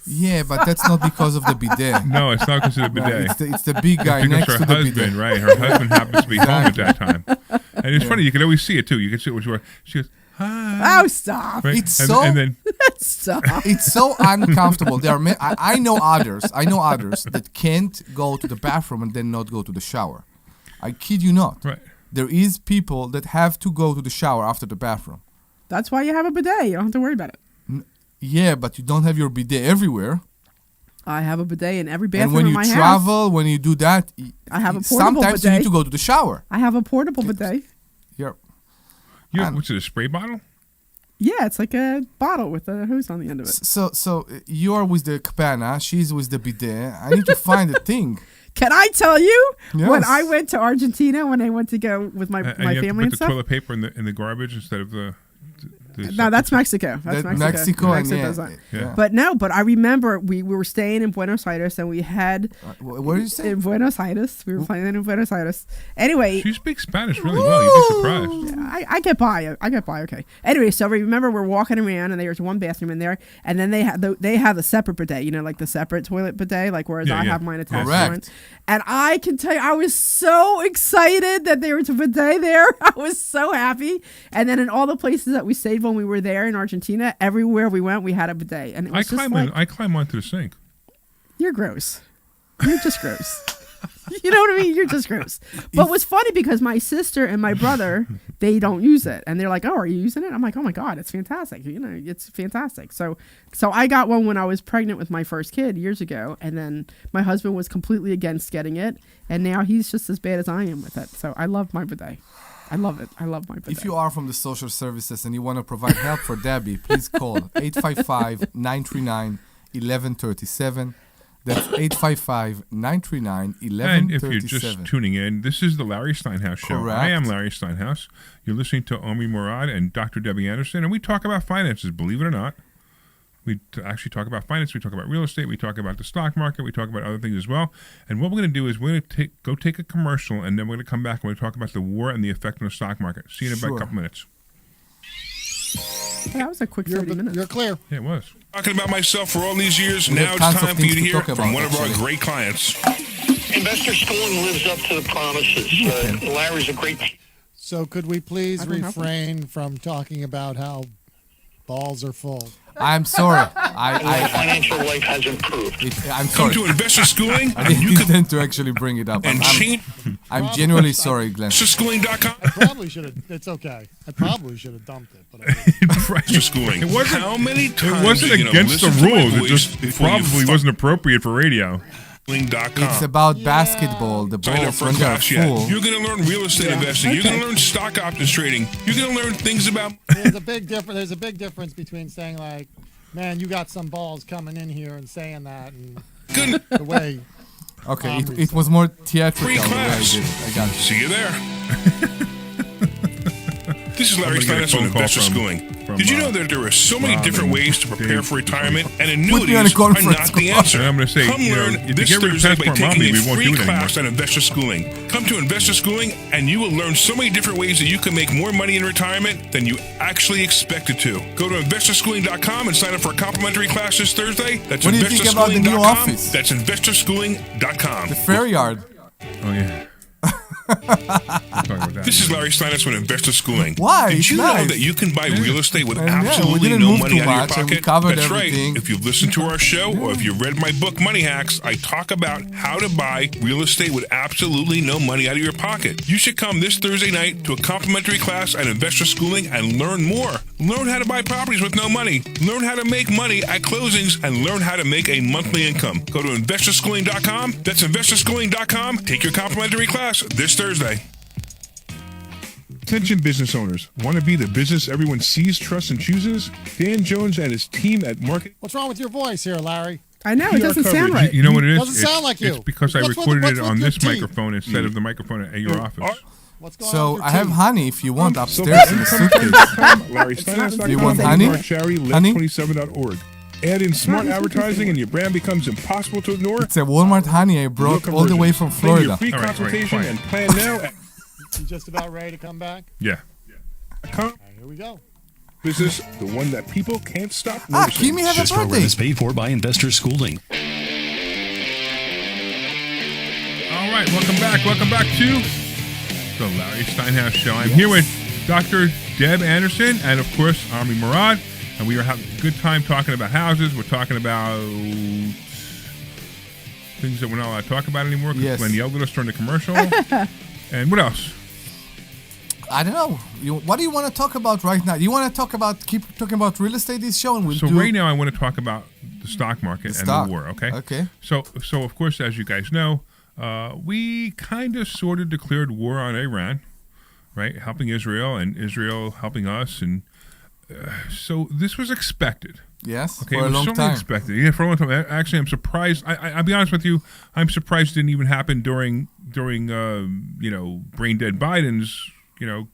D: Yeah, but that's not because of the bidet.
E: No, it's not because of the
D: No,
E: bidet.
D: it's the big guy
E: Because
D: next
E: her
D: to the
E: husband,
D: bidet.
E: right? Her husband happens to be home at that time. And it's funny, you can always see it too. You can see it. She goes, hi.
F: Oh, stop.
E: Right?
D: It's
E: and,
D: so-
E: and then
F: Stop.
D: It's so uncomfortable. There are I know others. I know others that can't go to the bathroom and then not go to the shower. I kid you not.
E: right.
D: There is people that have to go to the shower after the bathroom.
F: That's why you have a bidet. You don't have to worry about it.
D: Yeah, but you don't have your bidet everywhere.
F: I have a bidet in every
D: And
F: bathroom
D: when
F: in
D: you
F: my house.
D: travel, when you do that,
F: I have a portable
D: sometimes you
F: bidet.
D: need to go to the shower.
F: I have a portable bidet.
D: You're,
E: What's it, a spray bottle?
F: Yeah, it's like a bottle with a hose on the end of it.
D: so you're with the cabana, she's with the bidet. I need to find a thing.
F: Can I tell you when
D: Yes.
F: I went to Argentina when I went to go with my
E: And
F: my
E: you have to
F: family
E: put
F: and
E: the
F: stuff?
E: toilet paper in the garbage instead of the
F: No, that's Mexico. That's
D: That-
F: Mexico.
D: Mexico and
F: does that.
E: Yeah.
F: But I remember we were staying in Buenos Aires and we had
D: Where did you say?
F: in Buenos Aires. We were playing in Buenos Aires. Anyway,
E: She speaks Spanish really well. You'd be surprised.
F: I get by. I get by. Okay. Anyway, so remember we're walking around and there's one bathroom in there, and then they have a separate bidet. You know, like the separate toilet bidet, like whereas
E: Yeah,
F: I
E: yeah.
F: have mine attached
D: Correct.
F: to mine. And I can tell you, I was so excited that there was a bidet there. I was so happy. And then in all the places that we stayed when we were there in Argentina, everywhere we went, we had a bidet, and it was
E: I climb onto the sink.
F: You're gross. You're just gross. You know what I mean? You're just gross. But what's funny because my sister and my brother, they don't use it, and they're like, "Oh, are you using it?" I'm like, "Oh my god, it's fantastic! You know, it's fantastic." So I got one when I was pregnant with my first kid years ago, and then my husband was completely against getting it, and now he's just as bad as I am with it. So I love my bidet. I love it. I love my bidet.
D: If you are from the social services and you want to provide help for Debbie, please call 855-939-1137. That's 855-939-1137.
E: And if you're just tuning in, this is the Larry Steinhouse Show.
D: Correct.
E: I am Larry Steinhouse. You're listening to Omri Morad and Dr. Debbie Anderson, and we talk about finances, believe it or not. We actually talk about finance. We talk about real estate. We talk about the stock market. We talk about other things as well. And what we're going to do is we're going to go take a commercial, and then we're going to come back and we're going to talk about the war and the effect on the stock market. See you in about a
D: Sure.
E: couple minutes.
F: That was a quick 30 minutes.
C: You're clear.
E: Yeah, it was.
A: Talking about myself for all these years,
D: We
A: now
D: have
A: it's
D: tons of
A: time for you
D: things
A: to
D: to
A: hear
D: talk
A: from
D: about,
A: one of our
D: actually.
A: great clients.
G: Investor Schooling lives up to the promises. Larry's a great.
C: So could we please
F: I don't have
C: refrain from talking about how balls are full?
D: I'm sorry.
G: My financial life has improved.
D: I'm
A: Come
D: sorry.
A: to Investor Schooling,
D: I
A: and
D: didn't
A: you can
D: intend to actually bring it up.
A: and change
D: I'm genuinely sorry, Glenn.
A: investorschooling.com.
C: Probably should have. It's okay. I probably should have dumped it, but I didn't.
A: Investor Schooling.
E: It wasn't-
A: How many times
E: It wasn't
A: are you gonna
E: against the
A: listen to my
E: rules. It
A: voice
E: just
A: before you
E: probably wasn't appropriate for radio.
A: Schooling.com.
D: It's about basketball. The
A: Sign up
D: balls,
A: for a
D: when they're
A: class yet.
D: full.
A: You're going to learn real estate investing. You're going to learn stock options trading. You're going to learn things about
C: There's a big difference. There's a big difference between saying like, "Man, you got some balls," coming in here and saying that, and
A: good
C: the way.
D: Okay, it was more theatrical
A: free
D: the way I
A: class.
D: did it. I got it.
A: See you there. This is Larry
E: I'm gonna get a
A: Steinhouse on
E: phone call
A: Investor
E: from-
A: Schooling.
E: from,
A: Did you know that there are so many
E: Rob
A: different
E: and
A: ways to prepare
E: Dave.
A: for retirement, and
D: Put me on a
A: annuities are
D: conference
A: not the
D: call.
A: answer?
E: And I'm gonna say,
A: come
E: you know,
A: learn
E: if you
A: this
E: get rid of
A: Thursday by
E: Passport
A: taking
E: Mommy,
A: a
E: we won't
A: free
E: do it anymore.
A: class on Investor Schooling. Come to Investor Schooling, and you will learn so many different ways that you can make more money in retirement than you actually expected to. Go to investorschooling.com and sign up for a complimentary class this Thursday. That's
D: What do you think about the new
A: investorschooling.com.
D: office?
A: That's investorschooling.com.
D: The fair yard.
E: Oh, yeah. We'll talk about that.
A: This is Larry Steinhouse with Investor Schooling.
D: Why?
A: Did
D: It's
A: you know
D: nice.
A: that you can buy real estate with
D: And yeah, we
A: absolutely
D: didn't
A: no
D: move
A: money
D: too
A: out of your
D: much, and we
A: pocket?
D: covered
A: That's
D: everything.
A: right. If you've listened to our show or if you read my book, Money Hacks, I talk about how to buy real estate with absolutely no money out of your pocket. You should come this Thursday night to a complimentary class at Investor Schooling and learn more. Learn how to buy properties with no money. Learn how to make money at closings and learn how to make a monthly income. Go to investorschooling.com. That's investorschooling.com. Take your complimentary class this Thursday.
E: Attention business owners. Want to be the business everyone sees, trusts, and chooses? Dan Jones and his team at Market
C: What's wrong with your voice here, Larry?
F: I know, it
E: PR
F: doesn't sound
E: coverage.
F: right.
E: You know what it is?
C: Doesn't sound like you.
E: It's because I
C: What's with
E: recorded
C: what's
E: it
C: with
E: on
C: your
E: this
C: teeth?
E: microphone instead of the microphone at your office.
C: What's going on
D: So
C: with your
D: I have
C: teeth?
D: honey if you want upstairs in the suitcase.
E: Larry Steinhouse.com.
D: You want honey?
E: Charity
D: Honey?
E: Left27.org. Add in smart advertising and your brand becomes impossible to ignore.
D: It's a Walmart honey I brought all the way from
E: Claim your
D: Florida.
E: free All right, consultation right, and plan now at
C: You just about ready to come back?
E: Yeah.
C: All right, here we go.
E: Business, the one that people can't stop
D: Ah,
E: noticing.
D: Kimi have a
H: This program
D: birthday.
H: is paid for by Investor Schooling.
E: All right, welcome back. Welcome back to the Larry Steinhouse Show. I'm here with Dr. Deb Anderson and, of course, Omri Morad. And we are having a good time talking about houses. We're talking about things that we're not allowed to talk about anymore because
D: Yes.
E: Glenn yelled at us during the commercial. And what else?
D: I don't know. What do you want to talk about right now? You want to keep talking about real estate this show, and we'll
E: So
D: do
E: right now I want to talk about the stock market and
D: stock.
E: the war, okay?
D: Okay.
E: So of course, as you guys know, we kind of sort of declared war on Iran, right? Helping Israel and Israel helping us. And so this was expected.
D: Yes,
E: Okay,
D: for a
E: it was
D: long
E: certainly
D: time.
E: expected. Yeah, for a long time. Actually, I'm surprised. I'll be honest with you. I'm surprised it didn't even happen during brain dead Biden's.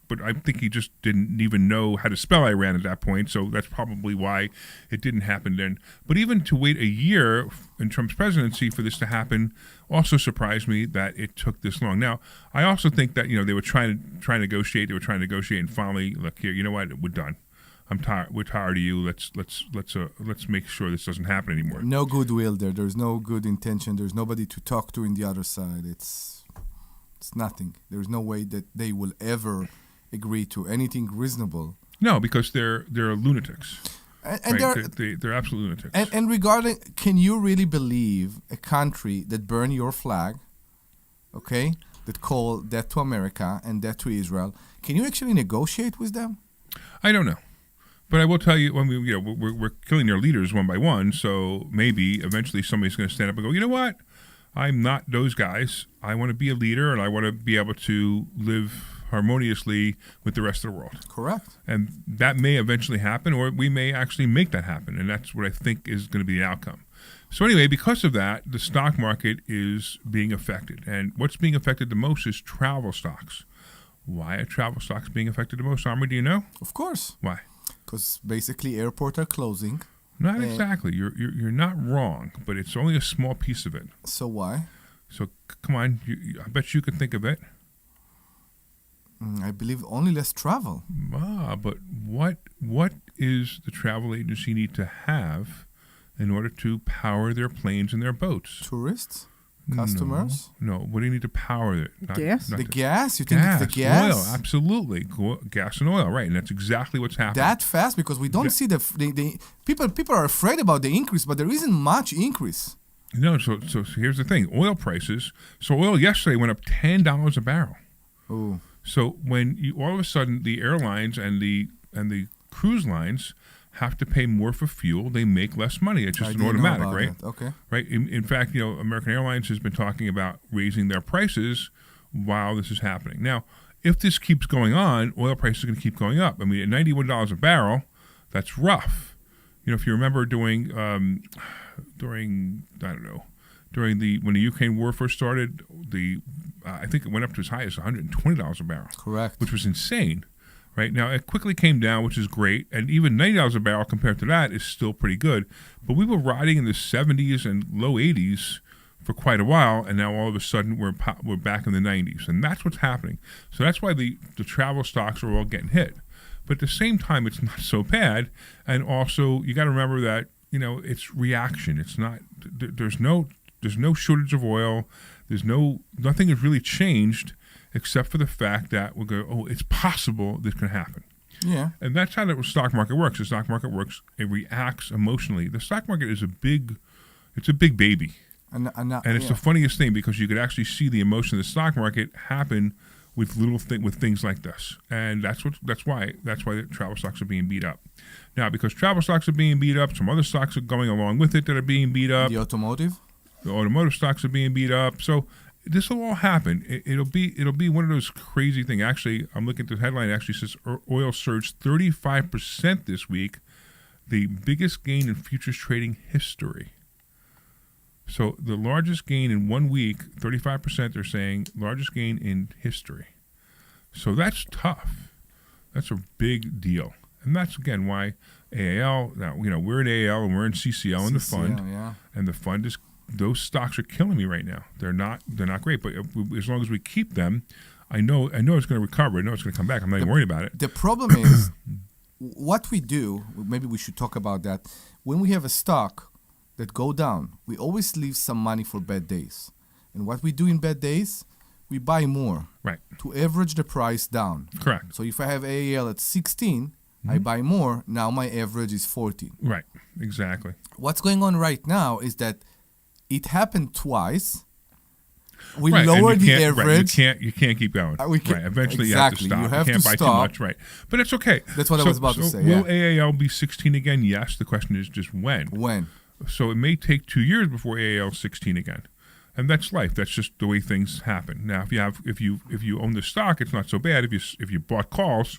E: But I think he just didn't even know how to spell Iran at that point. So that's probably why it didn't happen then. But even to wait a year in Trump's presidency for this to happen also surprised me that it took this long. Now, I also think that they were trying to negotiate. They were trying to negotiate, and finally, look here. You know what? We're done. I'm tired. We're tired of you. Let's make sure this doesn't happen anymore.
D: No goodwill there. There's no good intention. There's nobody to talk to in the other side. It's nothing. There's no way that they will ever agree to anything reasonable.
E: No, because they're lunatics.
D: And
E: Right? They're absolute lunatics.
D: and regarding, can you really believe a country that burn your flag, okay, that call that to America and that to Israel, can you actually negotiate with them?
E: I don't know, but I will tell you. We're killing their leaders one by one. So maybe eventually somebody's going to stand up and go, you know what? I'm not those guys. I want to be a leader, and I want to be able to live harmoniously with the rest of the world.
D: Correct.
E: And that may eventually happen, or we may actually make that happen. And that's what I think is going to be the outcome. So anyway, because of that, the stock market is being affected. And what's being affected the most is travel stocks. Why are travel stocks being affected the most? Omri, do you know?
D: Of course.
E: Why?
D: Because basically airports are closing.
E: Not exactly. You're not wrong, but it's only a small piece of it.
D: So why?
E: So come on, I bet you could think of it.
D: I believe only less travel.
E: But what is the travel agency need to have in order to power their planes and their boats?
D: Tourists? Customers?
E: No. What do you need to power it?
F: Gas?
D: The gas? You think it's the gas?
E: Oil, absolutely. Gas and oil, right? And that's exactly what's happening.
D: That fast? Because we don't see the people are afraid about the increase, but there isn't much increase.
E: No, so here's the thing: oil prices. So oil yesterday went up $10 a barrel.
D: Oh,
E: So when you all of a sudden the airlines and the cruise lines have to pay more for fuel, they make less money. It's just
D: I
E: an
D: didn't know
E: automatic,
D: about
E: right?
D: that. Okay.
E: Right. In fact, American Airlines has been talking about raising their prices while this is happening. Now, if this keeps going on, oil prices are going to keep going up. I mean, at $91 a barrel, that's rough. If you remember during when the Ukraine war first started, I think it went up to as high as $120 a barrel.
D: Correct.
E: Which was insane. Right now, it quickly came down, which is great, and even $90 a barrel compared to that is still pretty good. But we were riding in the 70s and low 80s for quite a while, and now all of a sudden we're back in the 90s, and that's what's happening. So that's why the travel stocks are all getting hit. But at the same time, it's not so bad, and also you got to remember that it's reaction. It's not there's no shortage of oil. Nothing has really changed. except for the fact that we'll go, oh, it's possible this can happen.
D: Yeah.
E: And that's how the stock market works. The stock market works, it reacts emotionally. The stock market is it's a big baby.
D: And
E: It's the funniest thing because you could actually see the emotion of the stock market happen with with things like this. And that's why the travel stocks are being beat up. Now, because travel stocks are being beat up, some other stocks are going along with it that are being beat up.
D: The automotive
E: stocks are being beat up. So this will all happen. It'll be one of those crazy things. Actually, I'm looking at the headline. It actually says oil surged 35% this week, the biggest gain in futures trading history. So the largest gain in 1 week, 35%. They're saying largest gain in history. So that's tough. That's a big deal, and that's again why AAL. Now we're in AAL and we're in CCL in the fund, and the fund is. Those stocks are killing me right now. They're not great, but as long as we keep them, I know it's going to recover. I know it's going to come back. I'm not even worried about it.
D: The problem is what we do. Maybe we should talk about that. When we have a stock that go down, we always leave some money for bad days. And what we do in bad days, we buy more,
E: right,
D: to average the price down.
E: Correct.
D: So if I have AAL at 16, I buy more. Now my average is 14.
E: Right. Exactly.
D: What's going on right now is that it happened twice. We
E: right,
D: lowered the average.
E: Right, you can't keep going.
D: Right.
E: Eventually
D: Exactly.
E: you have to stop.
D: You have
E: can't
D: to
E: buy
D: stop.
E: too much. Right. But it's okay.
D: That's what I was about to say.
E: Will AAL be 16 again? Yes. The question is just when.
D: When?
E: So it may take 2 years before AAL is 16 again. And that's life. That's just the way things happen. Now, if you own the stock, it's not so bad. If you bought calls,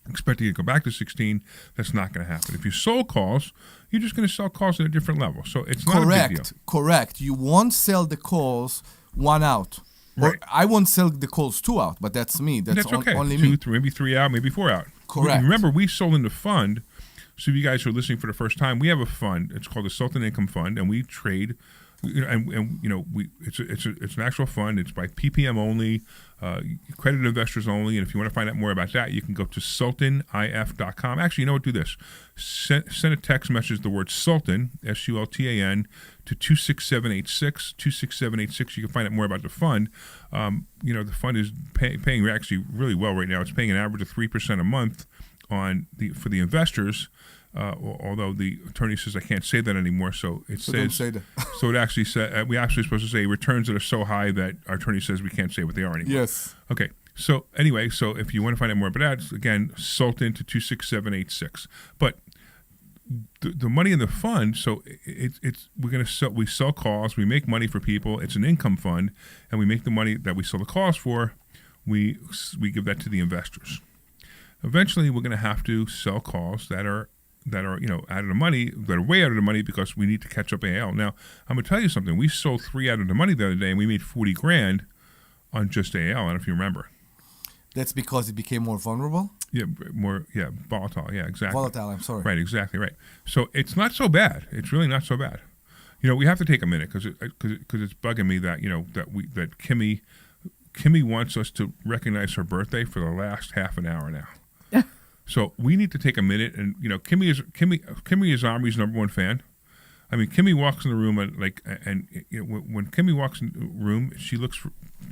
E: expecting it to go back to 16, that's not going to happen. If you sold calls, you're just going to sell calls at a different level. So it's not a big deal.
D: Correct. You won't sell the calls 1 out.
E: Right.
D: Or I won't sell the calls 2 out, but that's me. That's
E: okay.
D: Only
E: 2,
D: me.
E: 3, maybe 3 out, maybe 4 out.
D: Correct.
E: Remember, we sold in the fund. So if you guys are listening for the first time, we have a fund. It's called the Sultan Income Fund, and we trade. It's an actual fund. It's by PPM only, accredited investors only. And if you want to find out more about that, you can go to sultanif.com. Actually, you know what? Do this. Send a text message, the word Sultan, SULTAN, to 26786. 26786. You can find out more about the fund. The fund is paying actually really well right now. It's paying an average of 3% a month for the investors. Although the attorney says I can't say that anymore, so says.
D: Don't say that.
E: So it actually said we actually supposed to say returns that are so high that our attorney says we can't say what they are anymore.
D: Yes.
E: Okay. So anyway, if you want to find out more about that, again, Sultan to 26786. But the money in the fund, so we sell calls, we make money for people. It's an income fund, and we make the money that we sell the calls for, we give that to the investors. Eventually, we're going to have to sell calls that are out of the money, that are way out of the money because we need to catch up AAL. Now, I'm going to tell you something. We sold 3 out of the money the other day, and we made $40,000 on just AAL. I don't know if you remember.
D: That's because it became more vulnerable?
E: Volatile. Yeah, exactly.
D: Volatile, I'm sorry.
E: Right, exactly, right. So it's not so bad. It's really not so bad. We have to take a minute because it's bugging me that Kimmy wants us to recognize her birthday for the last half an hour now. So we need to take a minute, and Kimmy is Omri's #1 fan. I mean, Kimmy walks in the room when Kimmy walks in the room,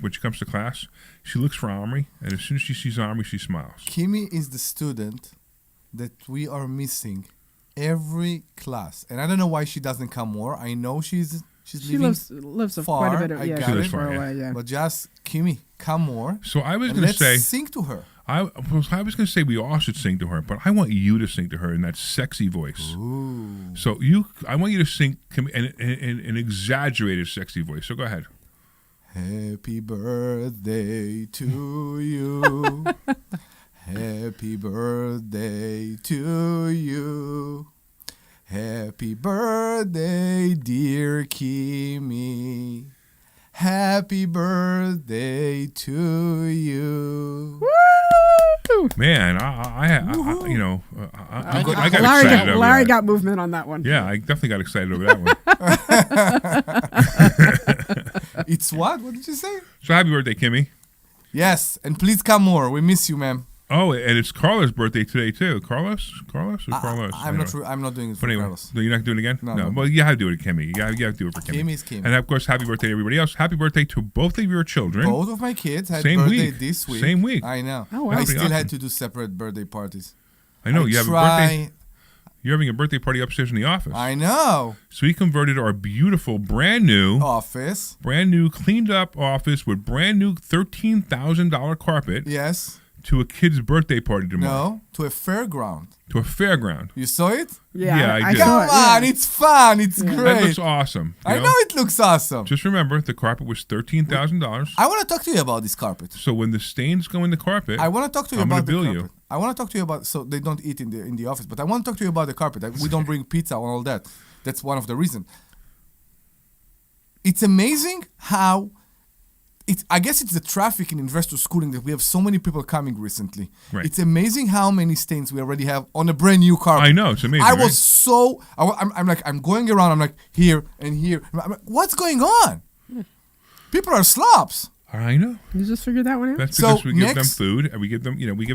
E: when she comes to class, she looks for Omri, and as soon as she sees Omri, she smiles.
D: Kimmy is the student that we are missing every class, and I don't know why she doesn't come more. I know she
F: lives
D: far,
F: quite a bit of
D: I got
E: it.
F: far away. Yeah.
D: But just Kimmy, come more.
E: So I was
D: and
E: going to say,
D: let's sing to her.
E: I was going to say we all should sing to her, but I want you to sing to her in that sexy voice.
D: Ooh.
E: So I want you to sing in an exaggerated sexy voice. So go ahead.
D: Happy birthday to you. Happy birthday to you. Happy birthday, dear Kimmy. Happy birthday to you.
F: Woo!
E: Man, I got
F: Larry
E: excited over
F: Larry
E: that.
F: got movement on that one.
E: Yeah, I definitely got excited over that one.
D: It's what? What did you say?
E: So happy birthday, Kimmy.
D: Yes, and please come more. We miss you, ma'am.
E: Oh, and it's Carlos' birthday today too. Carlos or Carlos?
D: I'm not sure. I'm not doing it for
E: But anyway,
D: Carlos.
E: no, you're not doing it again?
D: No.
E: Well, you have to do it, Kimmy. You have to do it for Kimmy.
D: Kimmy's Kimmy.
E: And of course, happy birthday to everybody else. Happy birthday to both of your children.
D: Both of my kids had
E: Same
D: birthday
E: week.
D: this week.
E: Same week.
D: I know.
F: Oh, wow.
D: I
E: Pretty
D: still
E: awesome.
D: had to do separate birthday parties.
E: I know. You have a birthday.
D: try.
E: You're having a birthday party upstairs in the office.
D: I know.
E: So we converted our beautiful, brand new,
D: Office.
E: cleaned up office with brand new $13,000 carpet
D: Yes.
E: to a kid's birthday party tomorrow.
D: No. To a fairground.
E: To a fairground.
D: You saw it?
E: Yeah, I did.
F: saw
D: Come
F: it, yeah.
D: on, it's fun. It's
E: That
D: great.
E: looks awesome. you
D: I know it looks awesome.
E: Just remember, the carpet was $13,000.
D: I want to talk to you about this carpet.
E: So when the stains go in the carpet,
D: I want to talk to you
E: I'm gonna
D: about the
E: bill
D: carpet.
E: you.
D: I want to talk to you about so they don't eat in the office, but I want to talk to you about the carpet. We don't bring pizza and all that. That's one of the reasons. It's amazing how I guess it's the traffic in investor schooling that we have so many people coming recently.
E: Right.
D: It's amazing how many stains we already have on a brand new carpet.
E: I know, it's amazing,
D: I
E: right?
D: was so I'm like I'm going around. I'm like here and here. I'm like, what's going on? People are slobs.
E: I know.
F: You just figured that one out?
E: That's
D: So
E: because we give them
D: next-
E: food and we give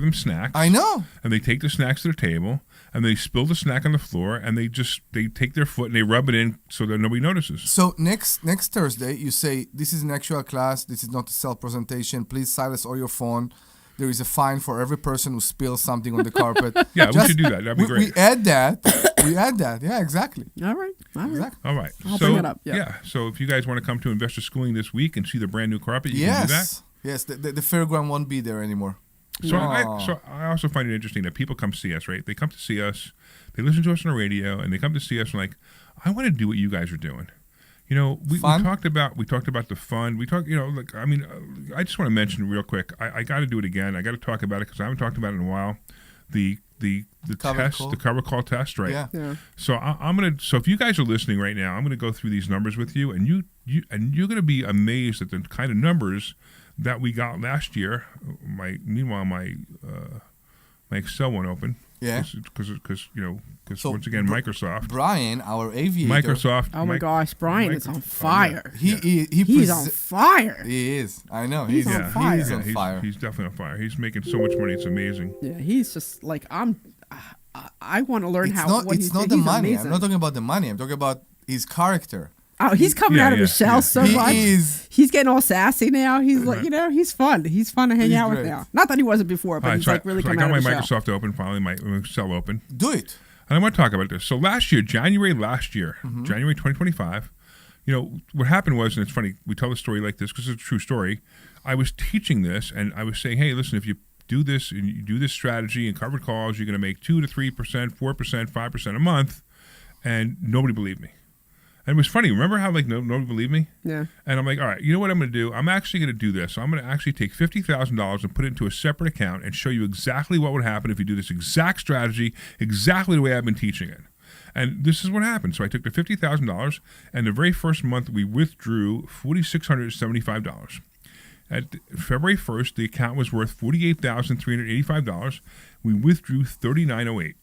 E: them snacks.
D: I know.
E: And they take the snacks to the table and they spill the snack on the floor and they take their foot and they rub it in so that nobody notices.
D: So next Thursday, you say, this is an actual class. This is not a self-presentation. Please silence all your phone. There is a fine for every person who spills something on the carpet.
E: Yeah, we should do that. That'd be great.
D: We add that. Yeah, exactly.
F: All right.
D: Exactly.
E: All right.
F: I'll
E: so,
F: bring it up, yeah.
E: So if you guys want to come to Investor Schooling this week and see the brand new carpet, you can do that.
D: Yes. The fairground won't be there anymore.
E: So
D: Aw.
E: I also find it interesting that people come see us, right? They come to see us, they listen to us on the radio, and they come to see us and like, I want to do what you guys are doing. You know, we talked about the fun. We talked, I just want to mention real quick. I got to do it again. I got to talk about it because I haven't talked about it in a while. The
D: cover
E: test,
D: call.
E: the cover call test, right?
D: Yeah.
E: So I'm gonna. So if you guys are listening right now, I'm gonna go through these numbers with you, and you're gonna be amazed at the kind of numbers that we got last year. Meanwhile, my Excel won't open.
D: Yeah.
E: Because
D: So,
E: once again, Microsoft.
D: Brian, our aviator.
E: Microsoft.
F: Oh my gosh, Brian is on fire.
D: He's
F: on fire.
D: He is. I know.
F: He's on fire.
D: He's on fire.
E: He's definitely on fire. He's making so much money. It's amazing.
F: Yeah, he's just like I want to learn
D: It's
F: how.
D: not.
F: What
D: It's
F: he's
D: not
F: doing.
D: the
F: He's
D: money.
F: amazing.
D: I'm not talking about the money. I'm talking about his character.
F: Oh, he's coming out of his shell so
D: He
F: much.
D: is.
F: He's getting all sassy now. He's like, he's fun. He's fun to hang
D: He's
F: out with
D: great.
F: now. Not that he wasn't before, but
E: All right,
F: he's
E: so
F: like really
E: I
F: coming
E: got
F: out
E: my
F: of his shell.
E: Microsoft open, finally, my Excel open.
D: Do it.
E: And I want to talk about this. So January last year,
D: Mm-hmm.
E: January 2025, what happened was, and it's funny, we tell the story like this because it's a true story. I was teaching this, and I was saying, hey, listen, if you do this and you do this strategy and covered calls, you're going to make 2 to 3%, 4%, 5% a month, and nobody believed me. And it was funny. Remember how nobody believed me?
F: Yeah.
E: And I'm like, all right, you know what I'm going to do? I'm actually going to do this. So I'm going to actually take $50,000 and put it into a separate account and show you exactly what would happen if you do this exact strategy, exactly the way I've been teaching it. And this is what happened. So I took the $50,000, and the very first month we withdrew $4,675. At February 1st, the account was worth $48,385. We withdrew $3,908.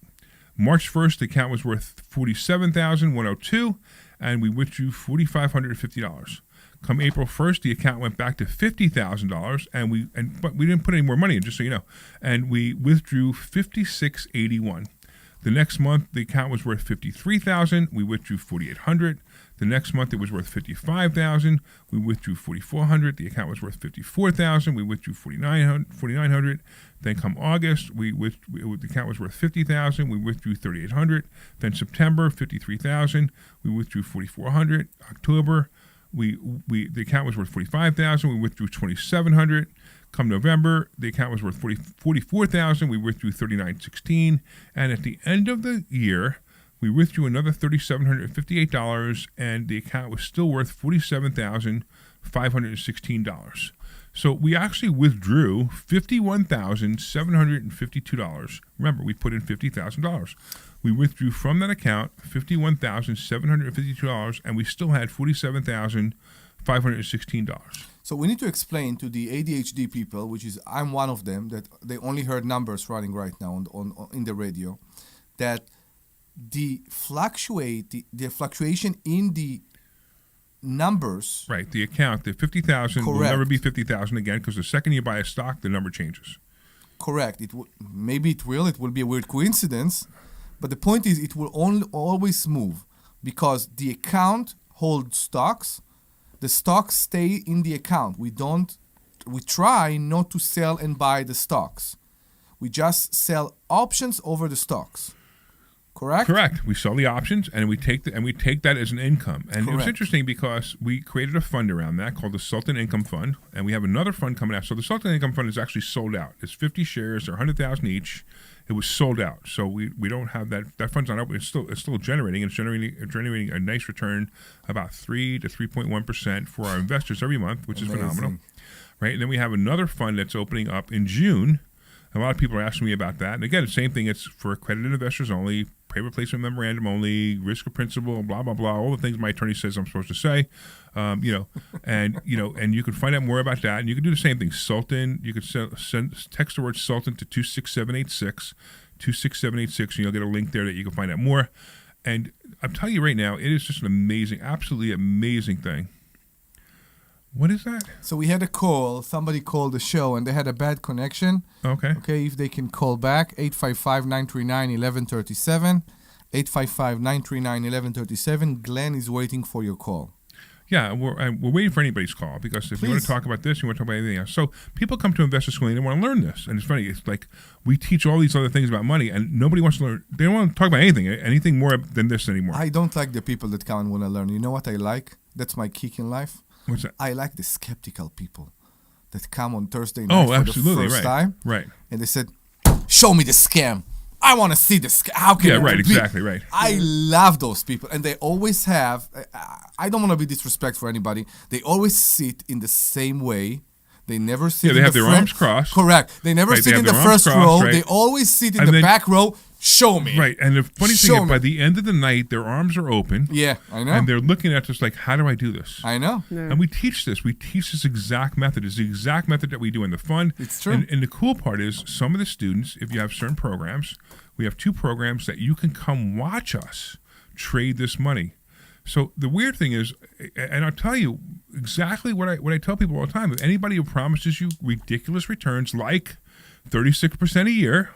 E: March 1st, the account was worth $47,102, and we withdrew $4,550. Come April 1st, the account went back to $50,000, but we didn't put any more money in, just so you know, and we withdrew $56.81. The next month, the account was worth $53,000. We withdrew $4,800. The next month, it was worth $55,000. We withdrew $4,400. The account was worth $54,000. We withdrew $4,900. Then come August, the account was worth $50,000. We withdrew $3,800. Then September, $53,000. We withdrew $4,400. October, the account was worth $45,000. We withdrew $2,700. Come November, the account was worth $44,000. We withdrew $39.16, and at the end of the year, we withdrew another $3,758, and the account was still worth $47,516. So we actually withdrew $51,752. Remember, we put in $50,000. We withdrew from that account $51,752, and we still had $47,516.
D: So we need to explain to the ADHD people, which is I'm one of them, that they only heard numbers running right now on in the radio, that the fluctuation in the numbers.
E: Right, the account, the 50,000 will
D: Correct.
E: never be 50,000 again because the second you buy a stock, the number changes.
D: correct. Maybe it will be a weird coincidence, but the point is it will always move because the account holds stocks. The stocks stay in the account. We try not to sell and buy the stocks. We just sell options over the stocks. Correct?
E: Correct. We sell the options and we take that as an income. And it was interesting because we created a fund around that called the Sultan Income Fund, and we have another fund coming out. So the Sultan Income Fund is actually sold out. It's 50 shares, they're 100,000 each. It was sold out. So we don't have that. That fund's not open. It's still generating. It's generating a nice return, about 3 to 3.1% for our investors every month, which is phenomenal. Right? And then we have another fund that's opening up in June. A lot of people are asking me about that. And again, the same thing. It's for accredited investors only, private placement memorandum only, risk of principal, blah, blah, blah, all the things my attorney says I'm supposed to say. And you can find out more about that. And you can do the same thing. Sultan, you can text the word Sultan to 26786, 26786, and you'll get a link there that you can find out more. And I'm telling you right now, it is just an amazing, absolutely amazing thing. What is that?
D: So we had a call. Somebody called the show, and they had a bad connection.
E: Okay.
D: Okay, if they can call back, 855-939-1137. 855-939-1137. Glenn is waiting for your call.
E: Yeah, we're waiting for anybody's call because if you want to talk about this, you want to talk about anything else. So people come to Investor School and they want to learn this. And it's funny. It's like we teach all these other things about money, and nobody wants to learn. They don't want to talk about anything more than this anymore.
D: I don't like the people that come and want to learn. You know what I like? That's my kick in life.
E: What's that?
D: I like the skeptical people that come on Thursday night for the first time.
E: Right.
D: And they said, show me the scam. I want to see the scam. How can it be?
E: Exactly, right.
D: I love those people. And they always have, I don't want to be disrespectful for anybody. They always sit in the same way. They never sit in
E: they
D: the
E: have their arms crossed.
D: Correct. They never sit in the first row. Right. They always sit in the back row. Show me.
E: Right. And the funny thing is, by the end of the night, their arms are open.
D: Yeah, I know.
E: And they're looking at us like, how do I do this?
D: I know.
F: Yeah.
E: And we teach this. We teach this exact method. It's the exact method that we do in the fund.
D: It's true.
E: And the cool part is some of the students, if you have certain programs, we have 2 programs that you can come watch us trade this money. So the weird thing is, and I'll tell you exactly what I tell people all the time, if anybody who promises you ridiculous returns like 36% a year,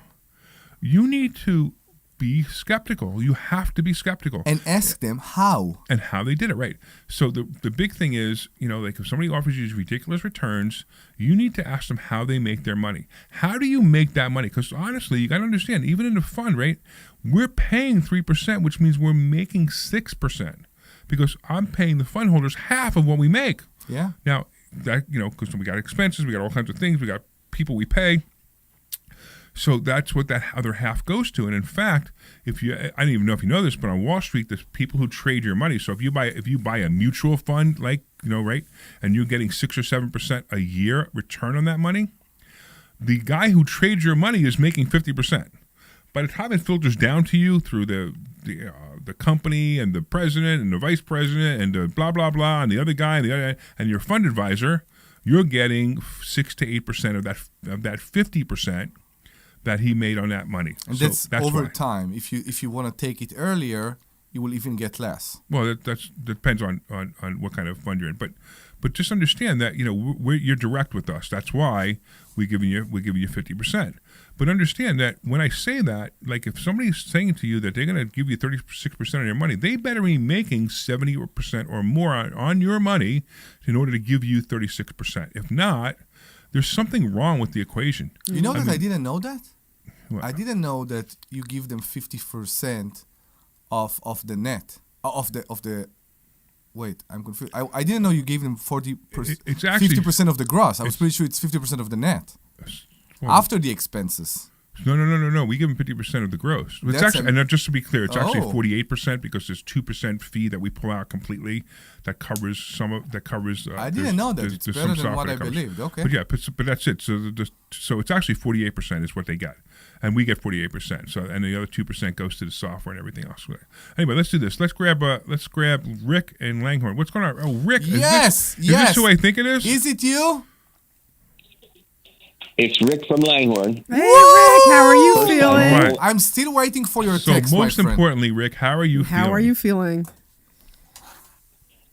E: you need to be skeptical. You have to be skeptical.
D: And ask them how.
E: And how they did it, right. So the big thing is, like if somebody offers you these ridiculous returns, you need to ask them how they make their money. How do you make that money? Because honestly, you got to understand, even in the fund, right, we're paying 3%, which means we're making 6%. Because I'm paying the fund holders half of what we make.
D: Yeah.
E: Now, that because we got expenses, we got all kinds of things, we got people we pay. So that's what that other half goes to. And in fact, I don't even know if you know this, but on Wall Street, there's people who trade your money. So if you buy a mutual fund, right, and you're getting 6 or 7% a year return on that money, the guy who trades your money is making 50%. By the time it filters down to you through the company and the president and the vice president and the blah blah blah and the other guy and your fund advisor, you're getting 6 to 8% of that 50% that he made on that money.
D: And that's over time. If you want to take it earlier, you will even get less.
E: Well, that depends on what kind of fund you're in. But just understand that you're direct with us. That's why we give you 50%. But understand that when I say that, like if somebody's saying to you that they're going to give you 36% of your money, they better be making 70% or more on your money in order to give you 36%. If not, there's something wrong with the equation.
D: You know I didn't know that?
E: What?
D: I didn't know that you give them 50% of the net of the. Wait, I'm confused. I didn't know you gave them 40%.
E: It's actually
D: 50% of the gross. I was pretty sure it's 50% of the net after the expenses.
E: No. We give them 50% of the gross. It's actually, and just to be clear, it's actually 48% because there's 2% fee that we pull out completely that covers some of that covers.
D: I didn't know that. It's better than what I believed. Okay,
E: but that's it. So it's actually 48% is what they get, and we get 48%. So and the other 2% goes to the software and everything else. Anyway, let's do this. Let's grab Rick and Langhorne. What's going on? Oh, Rick.
D: Yes.
E: Is this who I think it is?
D: Is it you?
I: It's Rick from Langhorne.
F: Hey, Rick, how are you feeling?
E: Right.
D: I'm still waiting for your text,
E: So
D: my
E: most
D: friend.
E: importantly, Rick, how are you feeling?
F: How are you feeling?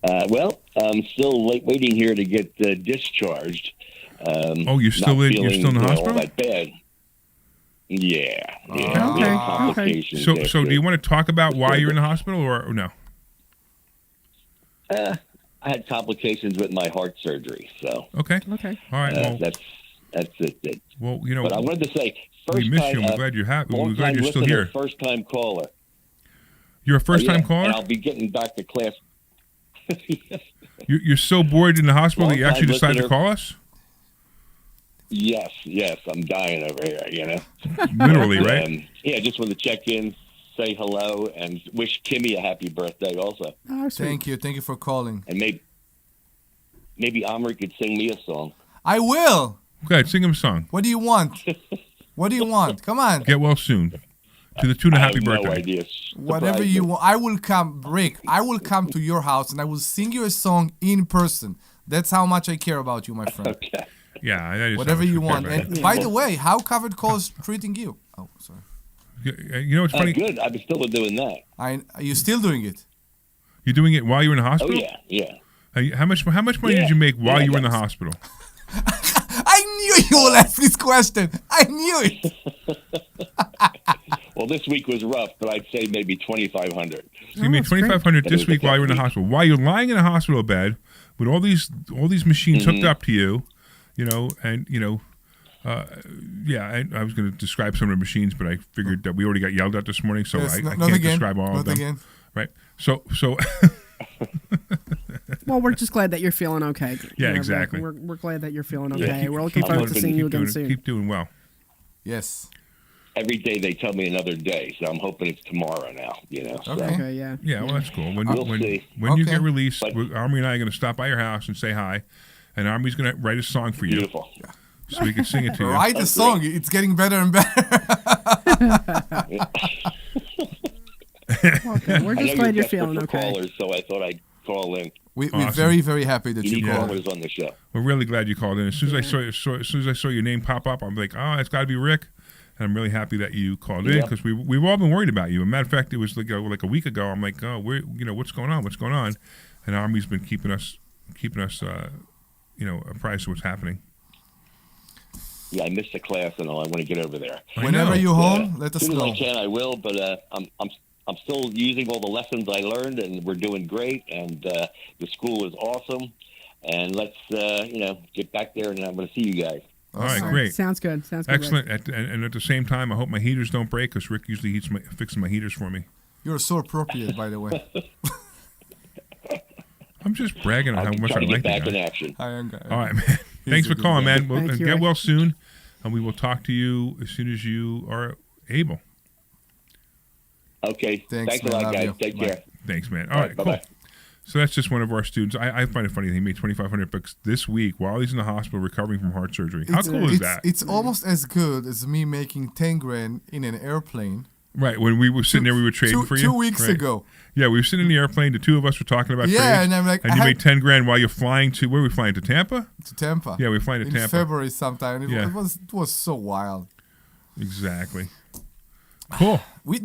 I: Well, I'm still waiting here to get discharged.
E: You're still in the hospital?
I: All that bad. Yeah.
F: Okay,
I: We had
F: okay.
I: complications.
E: So
I: after.
E: do you want to talk about why you're in the hospital or no?
I: I had complications with my heart surgery, so
E: Okay.
F: Okay.
E: All right. Well,
I: that's it.
E: well,
I: But I wanted to say, first
E: we miss
I: time,
E: you. We're glad you're happy. We're
I: long
E: glad
I: time
E: you're still
I: listener,
E: here.
I: first time caller.
E: You're a first time
I: Yeah,
E: caller.
I: and I'll be getting back to class.
E: You're so bored in the hospital that you actually
I: Long-time
E: decided to
I: listener.
E: call us.
I: Yes, I'm dying over here.
E: Literally, right?
I: Yeah, just wanted to check in, say hello, and wish Kimmy a happy birthday also.
F: Oh, sweet.
D: Thank you for calling.
I: And maybe Omri could sing me a song.
D: I will.
E: Go ahead, sing him a song.
D: What do you want? What do you want? Come on.
E: Get well soon. To the tune of
I: I
E: Happy
I: have
E: Birthday.
I: no idea.
D: Whatever
I: Surprise
D: you
I: me.
D: want. I will come, Rick. I will come to your house and I will sing you a song in person. That's how much I care about you, my friend.
I: Okay.
E: Yeah, that is
D: Whatever
E: how much
D: you
E: we care
D: want.
E: about
D: And
E: it.
D: by the way, how covered calls treating you? Oh, sorry.
E: You know what's funny?
I: Good. I've been still doing that.
D: Are you still doing it?
E: You're doing it while you're in the
I: Oh
E: hospital.
I: yeah.
E: How much money
I: Yeah.
E: did you make while
I: Yeah,
E: you were in the
I: that's-
E: hospital?
D: I knew you will ask this question. I knew it.
I: Well, this week was rough, but I'd say maybe 2,500.
E: So you made
F: that's great.
E: $2,500 this
I: That was
E: week
I: the
E: while you were in the
I: best
E: hospital. While you're lying in a hospital bed with all these machines hooked up to you, and yeah, I was going to describe some of the machines, but I figured that we already got yelled at this morning, so
D: Yes,
E: I
D: not
E: can't
D: again.
E: describe all
D: Not
E: of them.
D: again.
E: Right. So
F: Well, we're just glad that you're feeling okay.
E: Yeah,
F: Rick.
E: exactly.
F: We're glad that you're feeling
I: Yeah,
F: okay.
I: keep-
F: We're looking
I: keep
F: forward to
I: moving,
F: seeing you again
E: doing,
F: soon.
E: keep doing well.
D: Yes.
I: Every day they tell me another day, so I'm hoping it's tomorrow now. So.
D: Okay.
F: Okay, yeah.
E: Yeah, well, that's cool. When
I: We'll see.
E: when you
D: Okay.
E: get released,
I: But-
E: Army and I are going to stop by your house and say hi, and Army's going to write a song for you,
I: Beautiful.
E: so we can sing it to you.
D: Write the song. It's getting better and better.
F: Okay, we're
I: I know
F: just glad you're
I: desperate
F: feeling
I: for
F: okay.
I: callers, so I thought I'd call in.
D: We're
E: Awesome.
D: very, very happy that
I: You
D: you
I: need
D: called.
I: callers on the show.
E: We're really glad you called in. As soon as I saw your name pop up, I'm like, oh, it's got to be Rick. And I'm really happy that you called in
I: Yeah.
E: because we've all been worried about you. As a matter of fact, it was like a week ago. I'm like, oh, what's going on? What's going on? And Army's been keeping us apprised of what's happening.
I: Yeah, I missed the class and all. I want to get over there.
E: I
D: Whenever
E: know.
D: you're home, let
I: As
D: us
I: soon as
D: know.
I: I can, I will. But I'm still using all the lessons I learned, and we're doing great. And the school is awesome. And let's get back there, and I'm going to see you guys.
E: All right,
D: Awesome.
E: great.
F: Sounds good. Sounds good. Rick.
E: Excellent. And at the same time, I hope my heaters don't break because Rick usually fixes my heaters for me.
D: You're so appropriate, by the way.
E: I'm just bragging on
I: I'll
E: how much I
I: try to
E: like
I: get back
E: that
I: in
E: guy.
I: action.
E: All right, man. Thanks
D: a
E: for
D: good
E: calling,
D: guy.
E: man. We'll
F: Thank you,
E: get
F: Rick.
E: well soon, and we will talk to you as soon as you are able.
I: Okay.
D: Thanks,
I: a
D: man.
I: lot,
D: Love
I: guys.
D: you.
I: Take
D: Bye.
I: care.
E: Thanks, man. All right, cool.
I: bye-bye.
E: So that's just one of our students. I find it funny that he made $2,500 this week while he's in the hospital recovering from heart surgery. How cool is that?
D: It's almost as good as me making 10 grand in an airplane.
E: Right, when we were sitting there, we were trading for you.
D: 2 weeks
E: Right.
D: ago.
E: Yeah, we were sitting in the airplane. The two of us were talking about
D: Yeah,
E: trades,
D: and I'm like,
E: and
D: I
E: you
D: had-
E: made 10 grand while you're flying to, where were we flying, to Tampa?
D: To Tampa.
E: Yeah, we were flying to
D: in
E: Tampa.
D: February sometime.
E: Yeah.
D: It was so wild.
E: Exactly. Cool.
D: We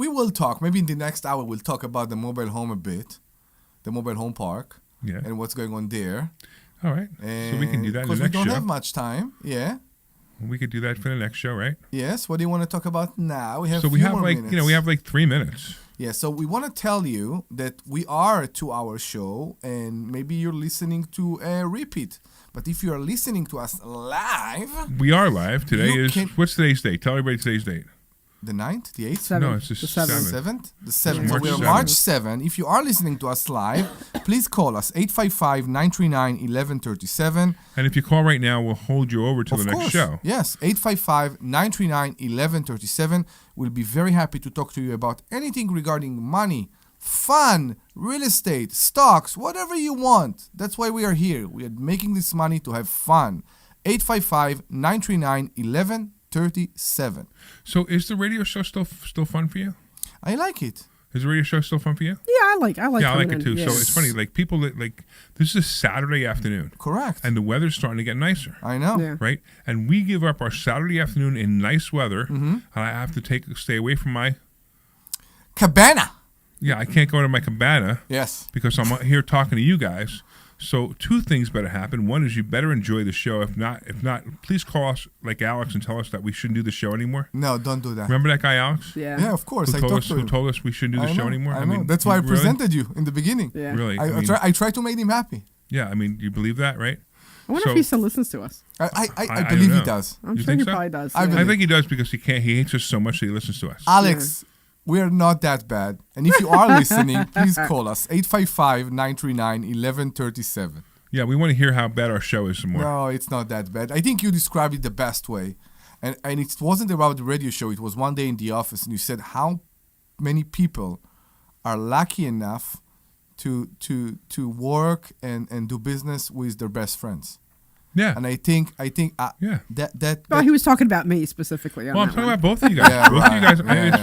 D: will talk. Maybe in the next hour we'll talk about the mobile home a bit, the mobile home park,
E: Yeah.
D: and what's going on there.
E: All right. So we can do that in the
D: Because we
E: next
D: don't
E: show.
D: have much time. Yeah.
E: We could do that for the next show, right?
D: Yes. What do you want to talk about now? We have.
E: So we
D: few
E: have
D: more
E: like
D: minutes.
E: we have like 3 minutes.
D: Yeah, so we want to tell you that we are a 2-hour show, and maybe you're listening to a repeat. But if you are listening to us live,
E: We are live. Today
D: You
E: is
D: can-
E: what's today's date? Tell everybody today's date.
D: the 9th, the 8th,
F: Seven.
E: No, it's just
F: the seventh.
E: 7th.
D: the 7th. So
E: March
D: we are
E: 7th.
D: March 7. If you are listening to us live, please call us 855-939-1137.
E: And if you call right now, we'll hold you over to the
D: Of
E: next
D: course.
E: show.
D: Yes, 855-939-1137. We'll be very happy to talk to you about anything regarding money, fun, real estate, stocks, whatever you want. That's why we are here. We are making this money to have fun. 855-939-1137.
E: So is the radio show still fun for you?
D: I like it.
E: Is the radio show still fun for you?
F: Yeah, I like.
E: Yeah, I
F: coming
E: like it
F: in.
E: too.
F: Yeah.
E: So it's funny, like people that like this is Saturday afternoon,
D: Correct.
E: and the weather's starting to get nicer.
D: I know.
F: Yeah.
E: Right, and we give up our Saturday afternoon in nice weather,
D: Mm-hmm.
E: and I have to stay away from my.
D: Cabana.
E: Yeah, I can't go to my cabana
D: Yes.
E: because I'm here talking to you guys. So two things better happen. One is you better enjoy the show. If not, please call us like Alex and tell us that we shouldn't do the show anymore.
D: No, don't do that.
E: Remember that guy, Alex?
F: Yeah.
D: Yeah, of course.
E: Who told us we shouldn't do the show anymore?
D: I know. That's why I
E: really?
D: presented you in the beginning.
F: Yeah.
E: Really?
D: I tried to make him happy.
E: Yeah, I mean, you believe that, right?
F: I wonder if he still listens to us.
D: I believe he does.
F: I'm
E: You
F: sure
E: think
F: he
E: so?
F: probably does.
D: I
F: yeah.
E: I think he does because he hates us so much that he listens to us.
D: Alex, we're not that bad. And if you are listening, please call us 855-939-1137.
E: Yeah, we want to hear how bad our show is some more.
D: No, it's not that bad. I think you described it the best way. And it wasn't about the radio show. It was one day in the office, and you said how many people are lucky enough to work and do business with their best friends.
E: Yeah.
D: And I think
E: Yeah.
D: that
F: Well, he was talking about me specifically. On
E: Well, I'm
F: that
E: talking
F: one.
E: about both of you guys.
D: Yeah,
E: both of you guys.
D: right.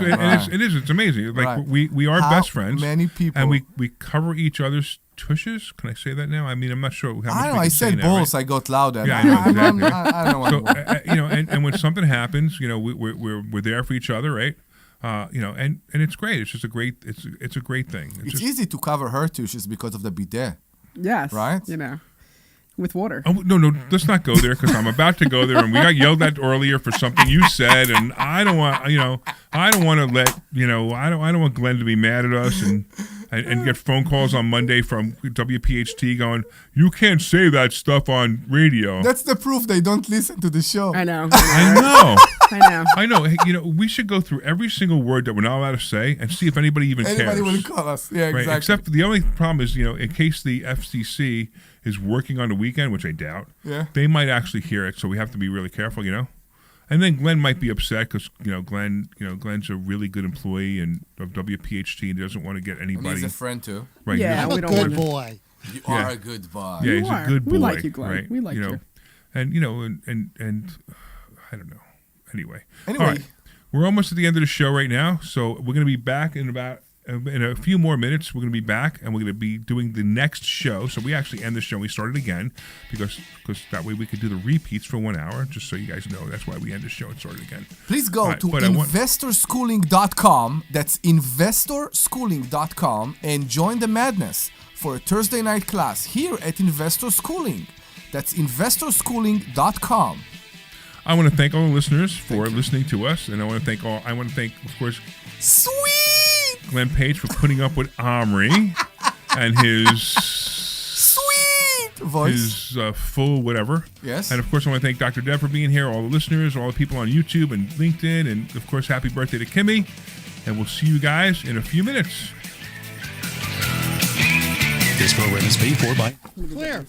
E: And
D: Yeah,
E: it's amazing. Like
D: Right.
E: we are
D: How
E: best friends.
D: many people-
E: And we cover each other's tushes. Can I say that now? I mean, I'm not sure how much
D: I
E: we
D: don't know.
E: can
D: I
E: say
D: said
E: now,
D: balls.
E: right?
D: I got louder.
E: Yeah, I know, exactly.
D: I don't want
E: So
D: to.
E: and when something happens, we're there for each other, right? And it's great. It's just a great it's a great thing.
D: It's easy to cover her tushes because of the bidet.
F: Yes.
D: Right?
F: With water.
E: Oh, no, let's not go there because I'm about to go there, and we got yelled at earlier for something you said, and I don't want to I don't want Glenn to be mad at us and get phone calls on Monday from WPHT going, you can't say that stuff on radio.
D: That's the proof they don't listen to the show.
F: I know.
E: I know. Hey, we should go through every single word that we're not allowed to say and see if anybody even cares.
D: Anybody will call us. Yeah,
E: Right?
D: exactly.
E: Except the only problem is, in case the FCC is working on the weekend, which I doubt, they might actually hear it. So we have to be really careful, And then Glenn might be upset because Glenn's a really good employee and of WPHT and doesn't want to get anybody.
D: And he's a friend too.
E: Right?
F: Yeah,
C: I'm a good boy.
D: You are a good boy.
E: Yeah, he's a good boy.
F: We like you, Glenn.
E: Right?
F: We like you.
E: And and I don't know. Anyway,
D: Anyway.
E: all right. We're almost at the end of the show right now, so we're going to be back in a few more minutes. We're going to be back, and we're going to be doing the next show. So we actually end the show. We started again because that way we could do the repeats for 1 hour. Just so you guys know, that's why we end the show and started again.
D: Please go
E: Right,
D: to
E: but I want-
D: investorschooling.com. That's investorschooling.com and join the madness for a Thursday night class here at Investor Schooling. That's investorschooling.com.
E: I want to thank all the listeners for listening to us, and I want to thank, of course,
D: Sweet!
E: Glenn Page for putting up with Omri and his
D: Sweet voice.
E: his full whatever.
D: Yes.
E: And of course, I want to thank Dr. Deb for being here, all the listeners, all the people on YouTube and LinkedIn, and of course, happy birthday to Kimmy. And we'll see you guys in a few minutes.
H: This program is paid for by
C: Clear.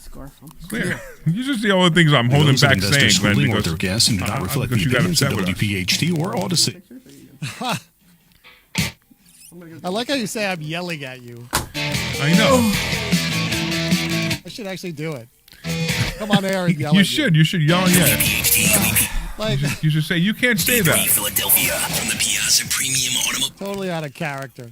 E: Clear. You just see all the things I'm holding
H: those of
E: back
H: Investor
E: saying, Glenn,
H: Schooling or
E: because
H: their guests and do not reflect the
E: because you got
H: opinions of
E: upset with us.
H: WPHT or Odyssey.
C: I like how you say I'm yelling at you.
E: I know.
C: I should actually do it. Come on air and yell
E: You
C: at
E: should. You should yell, yeah.
C: Like,
E: You should say, you can't say that.
B: Philadelphia from the Piazza Premium Automobile.
C: totally out of character.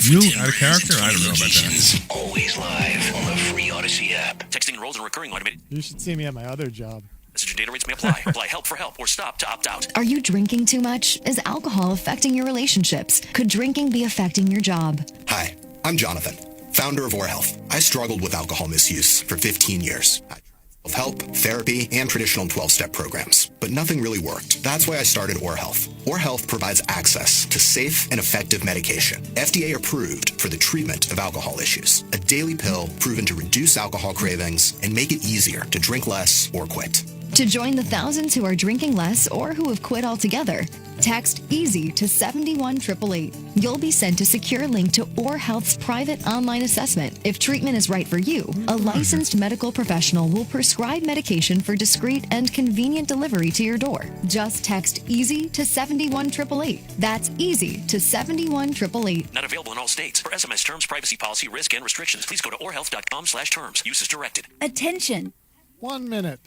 E: You out of character? I don't know about that.
B: Always live on the free Odyssey app. Texting enrolls in recurring automated.
C: You should see me at my other job.
B: Message and data rates may apply. Apply help for help or stop to opt out.
J: Are you drinking too much? Is alcohol affecting your relationships? Could drinking be affecting your job?
K: Hi, I'm Jonathan, founder of Or Health. I struggled with alcohol misuse for 15 years. I tried self-help, therapy, and traditional 12-step programs, but nothing really worked. That's why I started Or Health. Or Health provides access to safe and effective medication, FDA approved for the treatment of alcohol issues. A daily pill proven to reduce alcohol cravings and make it easier to drink less or quit.
J: To join the thousands who are drinking less or who have quit altogether, text EASY to 71888. You'll be sent a secure link to Or Health's private online assessment. If treatment is right for you, a licensed medical professional will prescribe medication for discreet and convenient delivery to your door. Just text EASY to 71888. That's EASY to 71888.
B: Not available in all states. For SMS terms, privacy policy, risk, and restrictions, please go to orhealth.com/terms. Use as directed.
L: Attention.
C: 1 minute.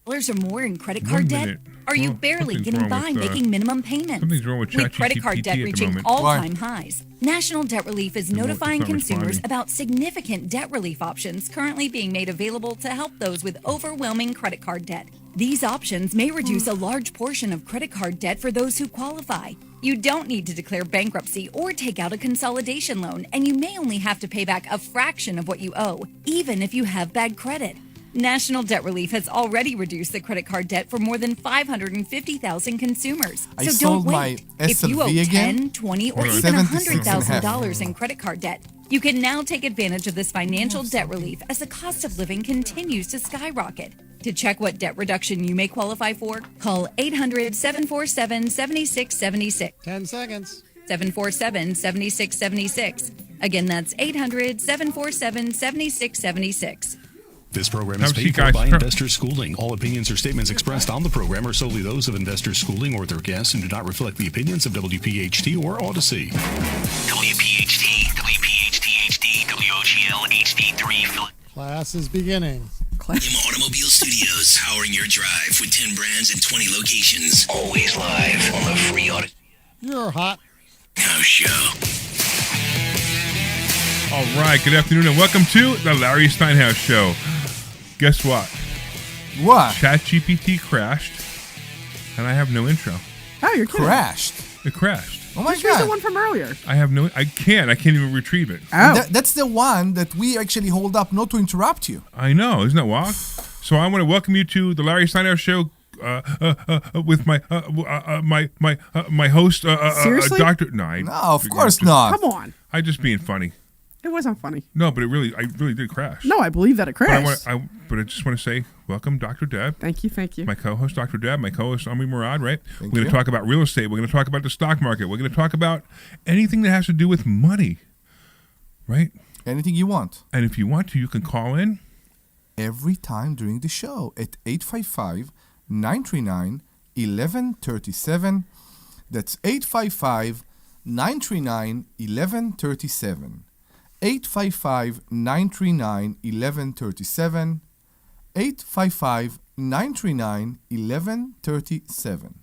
L: Dollars or more in credit
E: 1
L: card debt?
E: minute.
L: Are you
E: Well,
L: barely
E: something's
L: getting
E: wrong
L: by
E: with,
L: making minimum payments?
E: something's wrong with
L: With credit card
E: ChatGPT
L: debt
E: at the
L: reaching
E: moment.
L: all-time highs, National Debt Relief is
E: No, it's
L: notifying
E: not
L: consumers
E: responding.
L: about significant debt relief options currently being made available to help those with overwhelming credit card debt. These options may reduce a large portion of credit card debt for those who qualify. You don't need to declare bankruptcy or take out a consolidation loan, and you may only have to pay back a fraction of what you owe, even if you have bad credit. National Debt Relief has already reduced the credit card debt for more than 550,000 consumers.
D: I
L: So
D: sold
L: don't
D: my
L: wait. If you owe
D: SLV again.
L: $10, $20, or even $100,000 in credit card debt, you can now take advantage of this financial debt relief as the cost of living continues to skyrocket. To check what debt reduction you may qualify for, call 800-747-7676.
C: 10 seconds.
L: 747-7676. Again, that's 800-747-7676.
H: This program is
E: Have a
H: paid
E: seat,
H: for
E: guys.
H: by Investor Schooling. All opinions or statements expressed on the program are solely those of Investor Schooling or their guests and do not reflect the opinions of WPHT or Odyssey.
B: WPHT, WPHT-HD, WOGL HD3 Philadelphia.
C: Class is beginning.
B: Automobile Studios, powering your drive with 10 brands and 20 locations. Always live on the free Odyssey
C: You're hot.
B: House Show.
E: All right, good afternoon and welcome to the Larry Steinhouse Show. Guess what?
D: What?
E: ChatGPT crashed, and I have no intro.
F: Oh, you're kidding.
D: Crashed.
E: It crashed.
D: Oh my
F: Just use the
D: God.
F: one from earlier.
E: I can't even retrieve it.
F: Oh.
D: That's the one that we actually hold up not to interrupt you.
E: I know, isn't that wild? So I want to welcome you to the Larry Steinhouse Show with my host,
F: Seriously?
E: Dr.
D: No, of course
E: just,
D: not.
F: Come on.
E: I just being funny.
F: It wasn't funny.
E: No, but I really did crash.
F: No, I believe that it crashed.
E: But I just want to say, welcome, Dr. Deb.
F: Thank you.
E: My co-host, Dr. Deb. My co-host, Omri Morad, right?
D: Thank
E: We're going
D: you.
E: to talk about real estate. We're going to talk about the stock market. We're going to talk about anything that has to do with money, right?
D: Anything you want.
E: And if you want to, you can call in.
D: Every time during the show at 855-939-1137. That's 855-939-1137. 855-939-1137. 855-939-1137.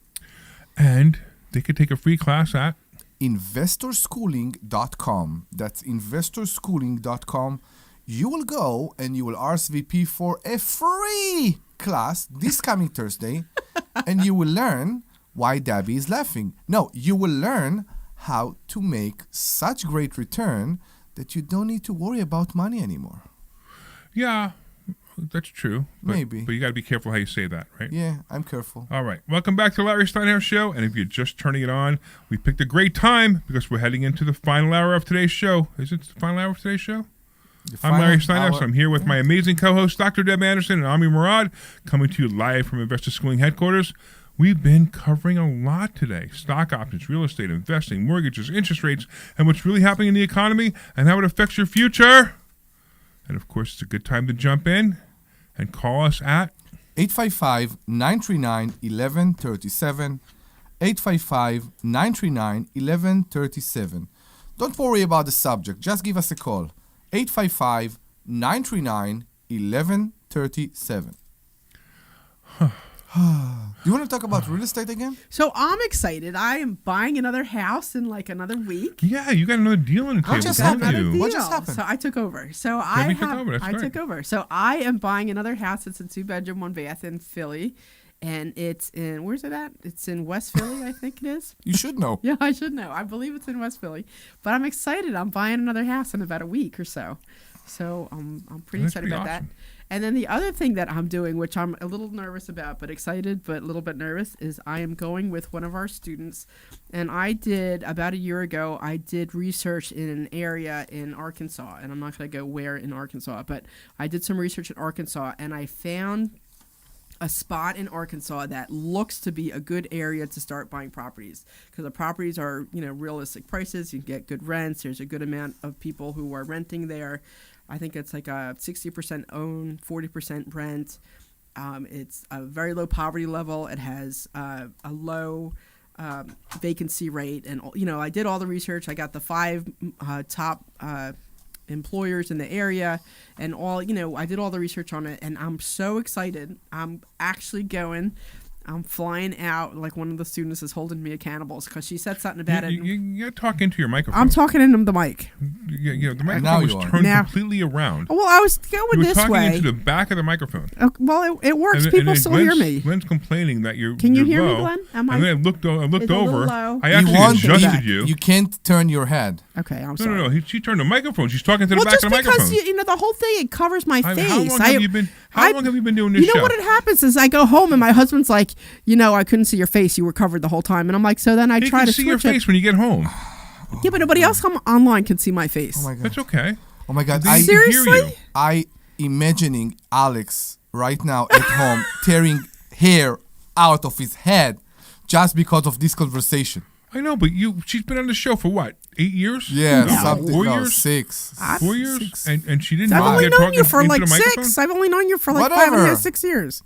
E: And they could take a free class at
D: investorschooling.com. That's investorschooling.com. You will go and you will RSVP for a free class this coming Thursday, and you will learn why Dabby is laughing. No, you will learn how to make such great return that you don't need to worry about money anymore.
E: Yeah, that's true. But,
D: Maybe.
E: But you got to be careful how you say that, right?
D: Yeah, I'm careful.
E: All right. Welcome back to the Larry Steinhouse Show. And if you're just turning it on, we picked a great time because we're heading into the final hour of today's show. Is it the final hour of today's show? I'm Larry Steinhouse. I'm here with my amazing co-host, Dr. Deb Anderson and Omri Morad, coming to you live from Investor Schooling headquarters. We've been covering a lot today. Stock options, real estate, investing, mortgages, interest rates, and what's really happening in the economy and how it affects your future. And, of course, it's a good time to jump in and call us at
D: 855-939-1137. 855-939-1137. Don't worry about the subject. Just give us a call. 855-939-1137. Do you want to talk about real estate again?
F: So I'm excited. I am buying another house in like another week.
E: Yeah, you got another deal on the table.
D: just
E: don't
D: happened?
E: you?
D: What just happened?
F: So I took over. So
E: Debbie took over, that's
F: I
E: right.
F: took over. So I am buying another house. It's a 2-bedroom, 1-bath in Philly. And it's in, where's it at? It's in West Philly, I think it is.
D: You should know.
F: Yeah, I should know. I believe it's in West Philly. But I'm excited. I'm buying another house in about a week or so. So I'm pretty
E: That's
F: excited
E: pretty
F: about
E: awesome.
F: that. And then the other thing that I'm doing, which I'm a little nervous about, but excited, but a little bit nervous, is I am going with one of our students. And I did, about a year ago, I did research in an area in Arkansas. And I'm not going to go where in Arkansas, but I did some research in Arkansas, and I found a spot in Arkansas that looks to be a good area to start buying properties, because the properties are, realistic prices. You can get good rents. There's a good amount of people who are renting there. I think it's like a 60% own, 40% rent. It's a very low poverty level. It has a low vacancy rate. And, I did all the research. I got the 5 top employers in the area and all, I did all the research on it, and I'm so excited. I'm actually going I'm flying out like one of the students is holding me at cannibals because she said something about it.
E: You got to talk into your microphone.
F: I'm talking into the mic.
E: The microphone was turned completely around.
F: Well, I was going this way.
E: You were talking into the back of the microphone.
F: Well, it works. People still hear me.
E: Glenn's complaining that you're
F: Can you
E: you're
F: hear
E: low.
F: me, Glenn?
E: And then I looked over.
F: Low.
E: I actually adjusted you.
D: You can't turn your head.
F: Okay, I'm sorry.
E: No. She turned the microphone. She's talking to the back of the microphone.
F: Well, just because the whole thing, it covers my face.
E: How long have you been doing this show?
F: You know what it happens is I go home and my husband's like, I couldn't see your face. You were covered the whole time. And I'm like, so then I try to
E: see your face when you get home.
F: Yeah, but nobody else online can see my face.
D: Oh my God.
E: That's okay.
D: Oh my God.
F: Seriously?
D: I imagining Alex right now at home tearing hair out of his head just because of this conversation.
E: I know, but she's been on the show for what, 8 years?
D: Yeah,
E: no. 4 years?
D: 6.
E: 4 years? 6. And she didn't
F: I've
E: mind
F: only known
E: talking
F: you for
E: into
F: like
E: the microphone?
F: 6. I've only known you for like
D: Whatever.
F: 5 6 years.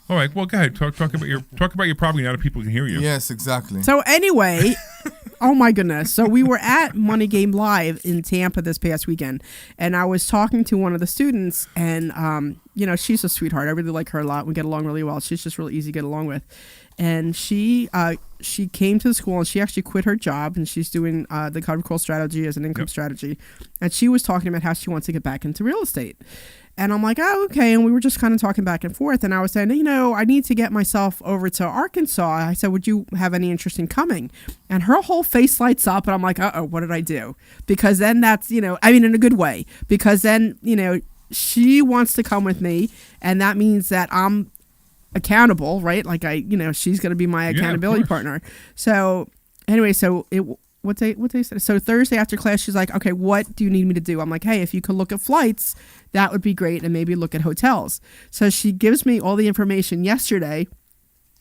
E: All right, well, go ahead. Talk about your property now that people can hear you.
D: Yes, exactly.
F: So anyway, oh my goodness. So we were at Money Game Live in Tampa this past weekend, and I was talking to one of the students, and she's a sweetheart. I really like her a lot. We get along really well. She's just really easy to get along with. And she came to the school, and she actually quit her job, and she's doing the agricultural strategy as an income strategy. And she was talking about how she wants to get back into real estate. And I'm like, oh, okay. And we were just kind of talking back and forth. And I was saying, I need to get myself over to Arkansas. I said, would you have any interest in coming? And her whole face lights up. And I'm like, uh-oh, what did I do? Because then that's, in a good way. Because then, she wants to come with me. And that means that I'm accountable, right? Like she's going to be my accountability partner. So anyway, what day said? So Thursday after class, she's like, okay, what do you need me to do? I'm like, hey, if you could look at flights, that would be great. And maybe look at hotels. So she gives me all the information yesterday.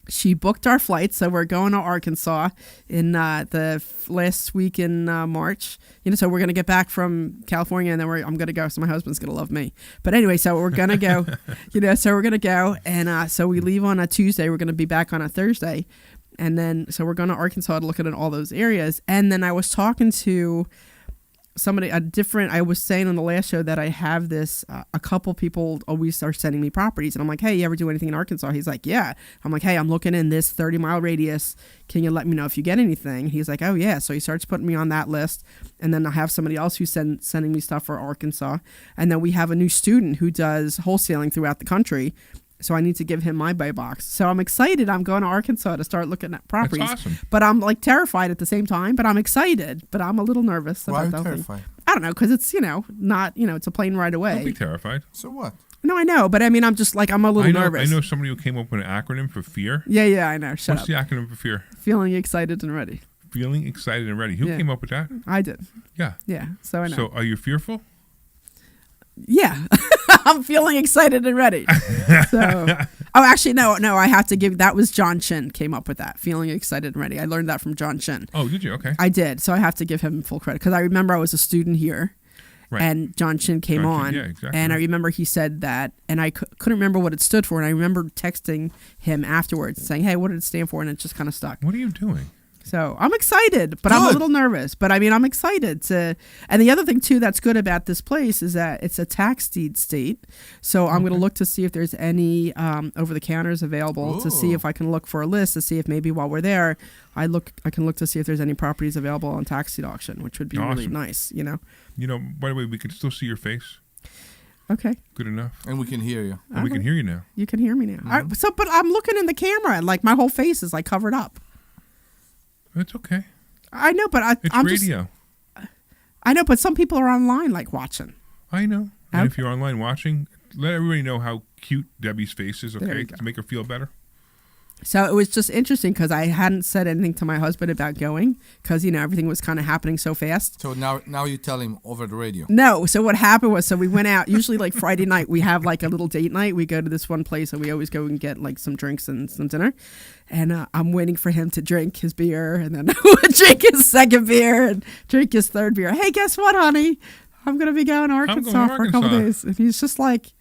F: She booked our flights. So we're going to Arkansas in the last week in March. So we're going to get back from California, and then I'm going to go. So my husband's going to love me. But anyway, so we're going to go, so we're going to go. And so we leave on a Tuesday. We're going to be back on a Thursday. And then, so we're going to Arkansas to look at all those areas. And then I was talking to somebody, I was saying on the last show that I have this, a couple people always are sending me properties. And I'm like, hey, you ever do anything in Arkansas? He's like, yeah. I'm like, hey, I'm looking in this 30-mile radius. Can you let me know if you get anything? He's like, oh, yeah. So he starts putting me on that list. And then I have somebody else who's sending me stuff for Arkansas. And then we have a new student who does wholesaling throughout the country. So I need to give him my buy box. So I'm excited. I'm going to Arkansas to start looking at properties.
E: That's awesome.
F: But I'm like terrified at the same time. But I'm excited. But I'm a little nervous.
D: Why are
F: about
D: you
F: that
D: terrified?
F: I don't know, because it's not it's a plane right away.
E: Don't be terrified.
D: So what?
F: No, I know, but I mean, I'm just like I'm a little nervous.
E: I know somebody who came up with an acronym for fear.
F: Yeah, I know. Shut
E: What's the acronym for fear?
F: Feeling excited and ready.
E: Feeling excited and ready. Who came up with that?
F: I did.
E: Yeah.
F: Yeah. So I know.
E: So are you fearful?
F: Yeah. I'm feeling excited and ready. Actually, no. I have to give. That was John Chin came up with that. Feeling excited and ready. I learned that from John Chin.
E: Oh, did you? Okay.
F: I did. So I have to give him full credit because I remember I was a student here.
E: Right.
F: And John Chin came on.
E: Yeah, exactly.
F: And I remember he said that, and I couldn't remember what it stood for. And I remember texting him afterwards saying, hey, what did it stand for? And it just kind of stuck.
E: What are you doing?
F: So I'm excited, but I'm a little nervous. But I mean, I'm excited to. And the other thing too that's good about this place is that it's a tax deed state. So I'm going to look to see if there's any over the counters available. To see if I can look for a list to see if maybe while we're there, I can look to see if there's any properties available on tax deed auction, which would be really nice.
E: By the way, we can still see your face.
F: Okay.
E: Good enough.
D: And we can hear you.
E: And we can hear you now.
F: You can hear me now. But I'm looking in the camera and like my whole face is like covered up.
E: It's okay.
F: I know, but
E: it's
F: I'm
E: radio.
F: I know, but some people are online like watching.
E: I know. And if you're online watching, let everybody know how cute Debbie's face is, okay? To make her feel better.
F: So it was just interesting because I hadn't said anything to my husband about going because, everything was kind of happening so fast.
D: So now you tell him over the radio.
F: No. So what happened was, we went out, usually like Friday night, we have like a little date night. We go to this one place and we always go and get like some drinks and some dinner. And I'm waiting for him to drink his beer and then drink his second beer and drink his third beer. Hey, guess what, honey? I'm going to be going to Arkansas for a couple days. And he's just like,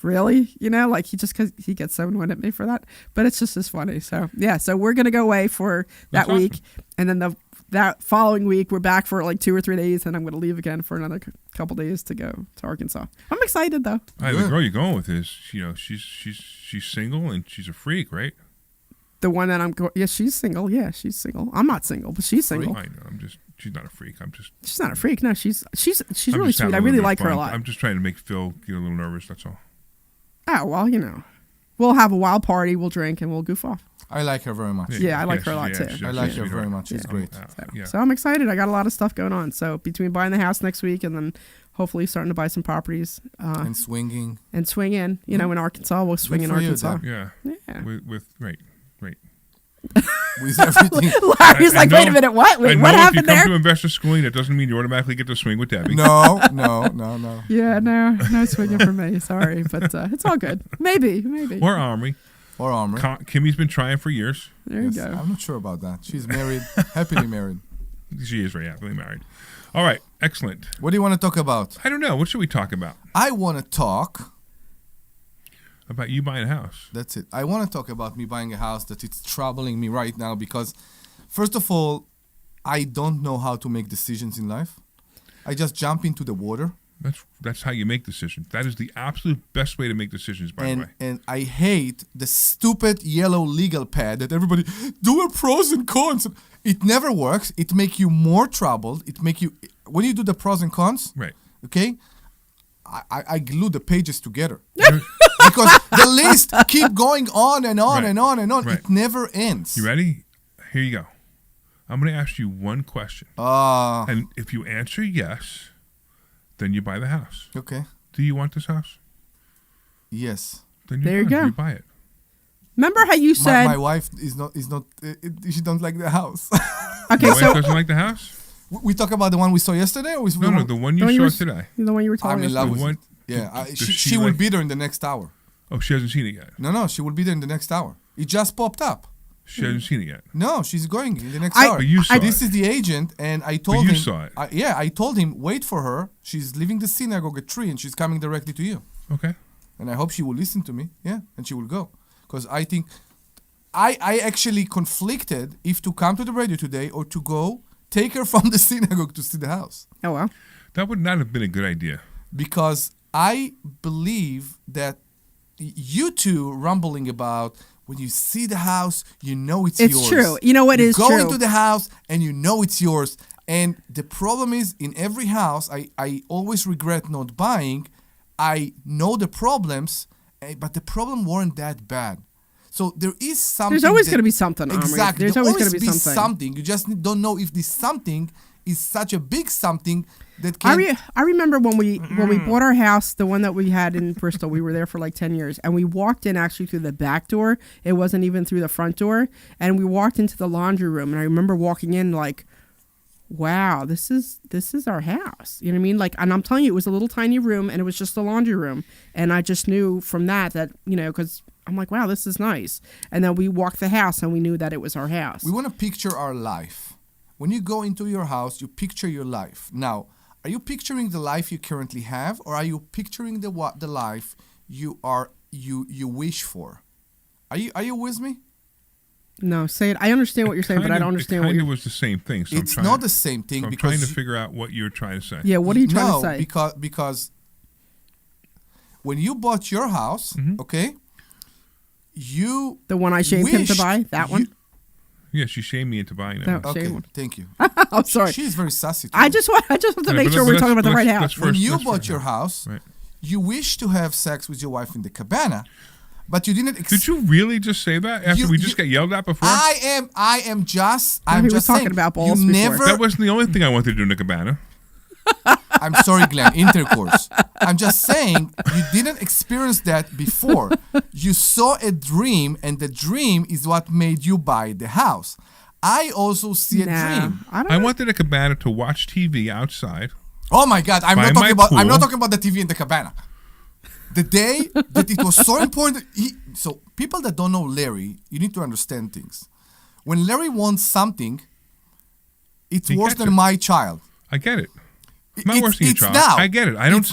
F: really? Like because he gets so annoyed at me for that. But it's just as funny. So, yeah. So we're going to go away for that week. And then that following week, we're back for like 2 or 3 days. And I'm going to leave again for another couple days to go to Arkansas. I'm excited, though.
E: The girl you're going with is, she's single and she's a freak, right?
F: The one that I'm going. Yeah, she's single. Yeah, she's single. I'm not single, but she's single.
E: I know. She's not a freak.
F: She's not a freak. No, she's
E: I'm
F: really
E: just having
F: sweet. I
E: a little
F: really
E: bit of
F: like her a
E: fun.
F: lot.
E: I'm just trying to make Phil get a little nervous. That's all.
F: Oh well, we'll have a wild party. We'll drink and we'll goof off.
D: I like her very much.
F: Yeah, I like her a lot too.
D: I like her very much. She's great.
F: So I'm excited. I got a lot of stuff going on. So between buying the house next week and then hopefully starting to buy some properties
D: and swinging
F: in Arkansas, we'll swing in Arkansas.
E: Yeah. With right.
D: With everything.
F: Larry's like, wait a minute, what? Wait, what happened there?
E: If you come to investor schooling, that doesn't mean you automatically get to swing with Debbie.
D: No.
F: Yeah, no swinging for me. Sorry, but it's all good. Maybe.
E: Or Omri. Kimmy's been trying for years.
F: There you go.
D: I'm not sure about that. She's married, happily married.
E: She is very happily married. All right, excellent.
D: What do you want to talk about?
E: I don't know. What should we talk about?
D: I want to talk
E: about you buying a house.
D: That's it. I want to talk about me buying a house that it's troubling me right now because, first of all, I don't know how to make decisions in life. I just jump into the water.
E: That's how you make decisions. That is the absolute best way to make decisions, by the way.
D: And I hate the stupid yellow legal pad that everybody do a pros and cons. It never works. It makes you more troubled. It make you when you do the pros and cons.
E: Right.
D: Okay. I glue the pages together because the list keep going on and on and on and on. Right. It never ends.
E: You ready? Here you go. I'm going to ask you one question. And if you answer yes, then you buy the house.
D: Okay.
E: Do you want this house?
D: Yes.
E: Then
F: there you go.
E: You buy it.
F: Remember how you said
D: my wife is not she don't like the house.
F: Okay,
E: Your wife doesn't like the house?
D: We talk about the one we saw yesterday, or
E: no, the one you saw today.
F: The one you were talking about.
D: I'm in love with it. Yeah, she will be there in the next hour.
E: Oh, she hasn't seen it yet.
D: No, she will be there in the next hour. It just popped up.
E: She hasn't seen it yet.
D: No, she's going in the next hour.
E: But you saw
D: this is the agent, and I told him.
E: You saw it.
D: I told him wait for her. She's leaving the synagogue at 3, and she's coming directly to you.
E: Okay.
D: And I hope she will listen to me. Yeah, and she will go, because I think I actually conflicted if to come to the radio today or to go take her from the synagogue to see the house.
F: Oh well.
E: That would not have been a good idea.
D: Because I believe that you two rumbling about when you see the house, you know it's yours.
F: It's true. You know what is true.
D: You go into the house and you know it's yours. And the problem is, in every house, I always regret not buying. I know the problems, but the problem weren't that bad. So there is something.
F: There's always going to be something, Omri.
D: Exactly.
F: There's always going to be
D: something. You just don't know if this something is such a big something that can.
F: I remember when we bought our house, the one that we had in Bristol. We were there for like 10 years, and we walked in actually through the back door. It wasn't even through the front door, and we walked into the laundry room, and I remember walking in like, wow, this is our house. You know what I mean? Like, and I'm telling you, it was a little tiny room, and it was just a laundry room, and I just knew from that because I'm like, wow, this is nice. And then we walked the house, and we knew that it was our house.
D: We want to picture our life. When you go into your house, you picture your life. Now, are you picturing the life you currently have, or are you picturing the life you wish for? Are you with me?
F: No, say it. I understand what you're saying, but I don't understand what
E: you're saying. It was the same thing. So
D: it's not the same thing.
E: So I'm
D: because
E: trying to figure out what you're trying to say.
F: Yeah, what are you trying to say?
D: Because when you bought your house, okay, you
F: the one I shamed him to buy, that one.
E: Yeah, she shamed me into buying that.
D: Okay, thank you.
F: I'm sorry.
D: She's very sassy.
F: I just want to make sure we're talking about the right house.
D: When you bought your house, you wish to have sex with your wife in the cabana, but you didn't.
E: Did you really just say that after we just got yelled at before?
D: I'm just
F: talking about balls.
D: You never.
E: That wasn't the only thing I wanted to do in the cabana.
D: I'm sorry, Glenn. Intercourse. I'm just saying you didn't experience that before. You saw a dream, and the dream is what made you buy the house. I also see a dream.
E: I wanted a cabana to watch TV outside.
D: Oh my God! I'm not talking about the TV in the cabana. The day that it was so important. So people that don't know Larry, you need to understand things. When Larry wants something, it's worse than my child.
E: I get it. Not worse than your child.
D: Now.
E: I get it. I don't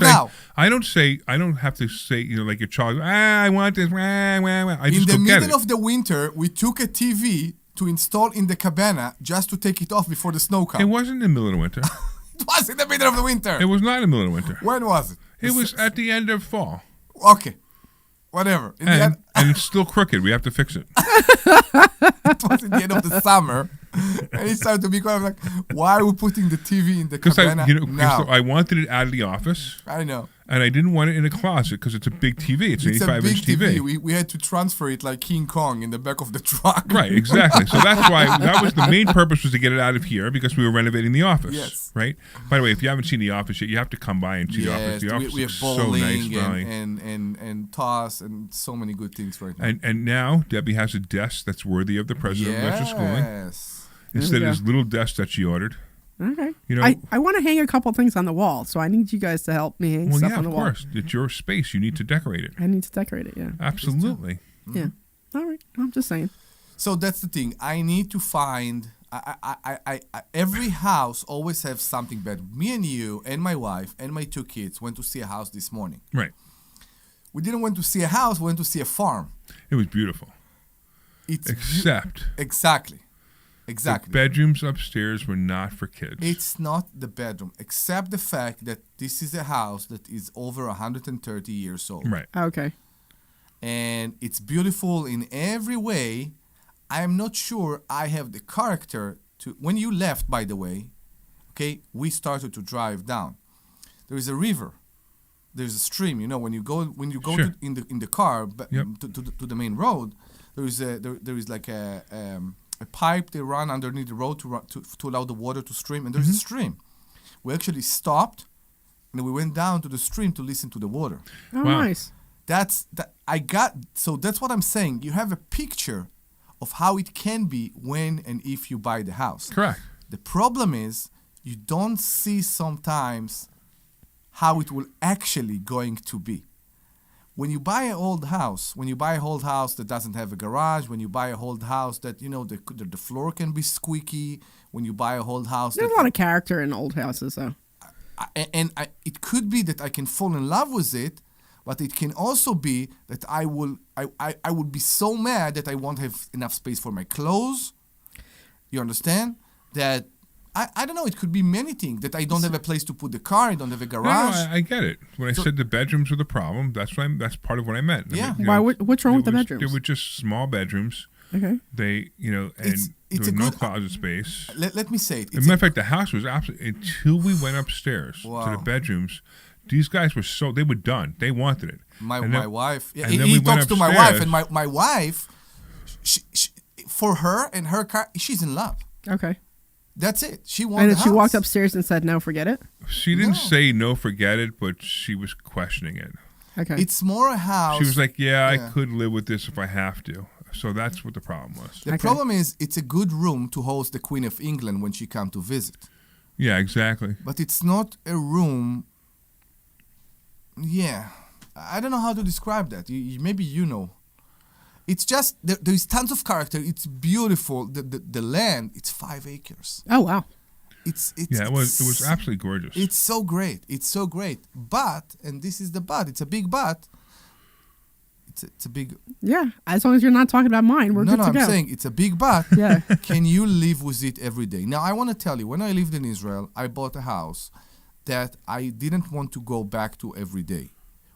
E: have to say, like your child, I want this. I just go get it.
D: In the middle of the winter, we took a TV to install in the cabana just to take it off before the snow comes.
E: It wasn't in the middle of winter.
D: It was in the middle of the winter.
E: It was not in the middle of winter.
D: When was it?
E: It was at the end of fall.
D: Okay. Whatever.
E: And and it's still crooked. We have to fix it.
D: It was at the end of the summer, and it started to be kind of like, why are we putting the TV in the cabana now?
E: I wanted it out of the office.
D: I know.
E: And I didn't want it in a closet because it's a big TV. It's an 85-inch TV.
D: We had to transfer it like King Kong in the back of the truck.
E: Right, exactly. So that's why that was the main purpose, was to get it out of here because we were renovating the office.
D: Yes.
E: Right. By the way, if you haven't seen the office yet, you have to come by and see the office. The office
D: we have
E: is
D: bowling
E: so nice,
D: and toss and so many good things right now.
E: And now Debbie has a desk that's worthy of the president of Investor Schooling.
D: Yes.
E: Instead of this little desk that she ordered.
F: Okay.
E: You know,
F: I want to hang a couple things on the wall, so I need you guys to help me hang stuff on the wall.
E: Well, yeah, of course. It's your space. You need to decorate it.
F: I need to decorate it, yeah.
E: Absolutely.
F: Yeah. All right. I'm just saying.
D: So that's the thing. I need to find. Every house always has something bad. Me and you and my wife and my 2 kids went to see a house this morning.
E: Right.
D: We didn't want to see a house. We went to see a farm.
E: It was beautiful. Exactly. The bedrooms upstairs were not for kids.
D: It's not the bedroom, except the fact that this is a house that is over 130 years old.
E: Right.
F: Okay.
D: And it's beautiful in every way. I am not sure I have the character to. When you left, by the way, okay, we started to drive down. There is a river. There's a stream. You know, when you go
E: Sure.
D: in the car
E: Yep.
D: to the main road, there is like a pipe they run underneath the road to allow the water to stream, and there's a stream. We actually stopped, and we went down to the stream to listen to the water.
F: Oh, nice.
D: That's what I'm saying. You have a picture of how it can be when and if you buy the house.
E: Correct.
D: The problem is you don't see sometimes how it will actually going to be. When you buy an old house, that doesn't have a garage, when you buy a old house that, you know, the floor can be squeaky, when you buy a old house...
F: There's a lot of character in old houses, though.
D: It could be that I can fall in love with it, but it can also be that I will be so mad that I won't have enough space for my clothes. You understand? That... I don't know. It could be many things. That I don't have a place to put the car. I don't have a garage.
E: No, I get it. When I said the bedrooms were the problem, that's part of what I meant.
D: Yeah.
E: I mean,
F: Why? What's wrong with the bedrooms?
E: They were just small bedrooms.
F: Okay.
E: They, you know, and there was no closet space.
D: Let me say it.
E: As a matter of fact, the house was absolutely, until we went upstairs to the bedrooms, these guys were they were done. They wanted it.
D: My wife. Yeah,
E: and then
D: he
E: we
D: talks
E: went
D: to my wife,
E: upstairs.
D: and my wife, she, for her and her car, she's in love.
F: Okay.
D: That's it. She wanted.
F: And then she walked upstairs and said, "No, forget it."
E: She didn't say no, forget it, but she was questioning it.
F: Okay.
D: It's more a house.
E: She was like, "Yeah, I could live with this if I have to." So that's what the problem was.
D: The problem is, it's a good room to host the Queen of England when she come to visit.
E: Yeah, exactly.
D: But it's not a room. Yeah, I don't know how to describe that. Maybe you know. It's just there is tons of character. It's beautiful. The land. It's 5 acres.
F: Oh wow.
E: It was absolutely gorgeous.
D: It's so great. It's so great. But, and this is the but. It's a big but. It's a big.
F: Yeah, as long as you're not talking about mine, we're good to go.
D: I'm saying it's a big but.
F: Yeah.
D: Can you live with it every day? Now, I want to tell you, when I lived in Israel, I bought a house that I didn't want to go back to every day.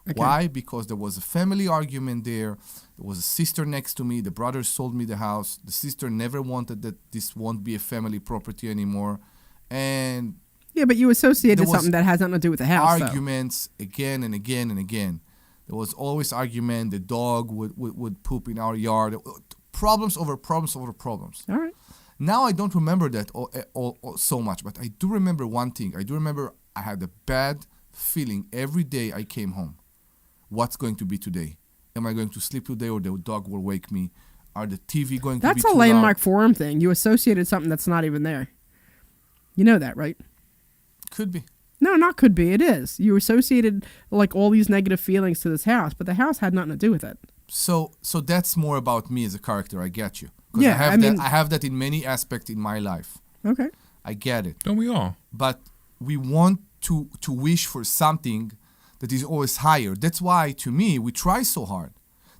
D: Okay. Why? Because there was a family argument there. There was a sister next to me. The brother sold me the house. The sister never wanted that this won't be a family property anymore. And
F: yeah, but you associated something that has nothing to do with the house.
D: Arguments again and again and again. There was always argument. The dog would poop in our yard. Problems over problems over problems.
F: All right.
D: Now I don't remember that all so much, but I do remember one thing. I do remember I had a bad feeling every day I came home. What's going to be today? Am I going to sleep today, or the dog will wake me? Are the TV going to be too loud?
F: That's a landmark forum thing. You associated something that's not even there. You know that, right?
D: Could be.
F: No, not could be. It is. You associated like all these negative feelings to this house, but the house had nothing to do with it.
D: So that's more about me as a character. I get you.
F: Yeah,
D: I have that in many aspects in my life.
F: Okay.
D: I get it.
E: Don't we all?
D: But we want to wish for something that is always higher. That's why, to me, we try so hard.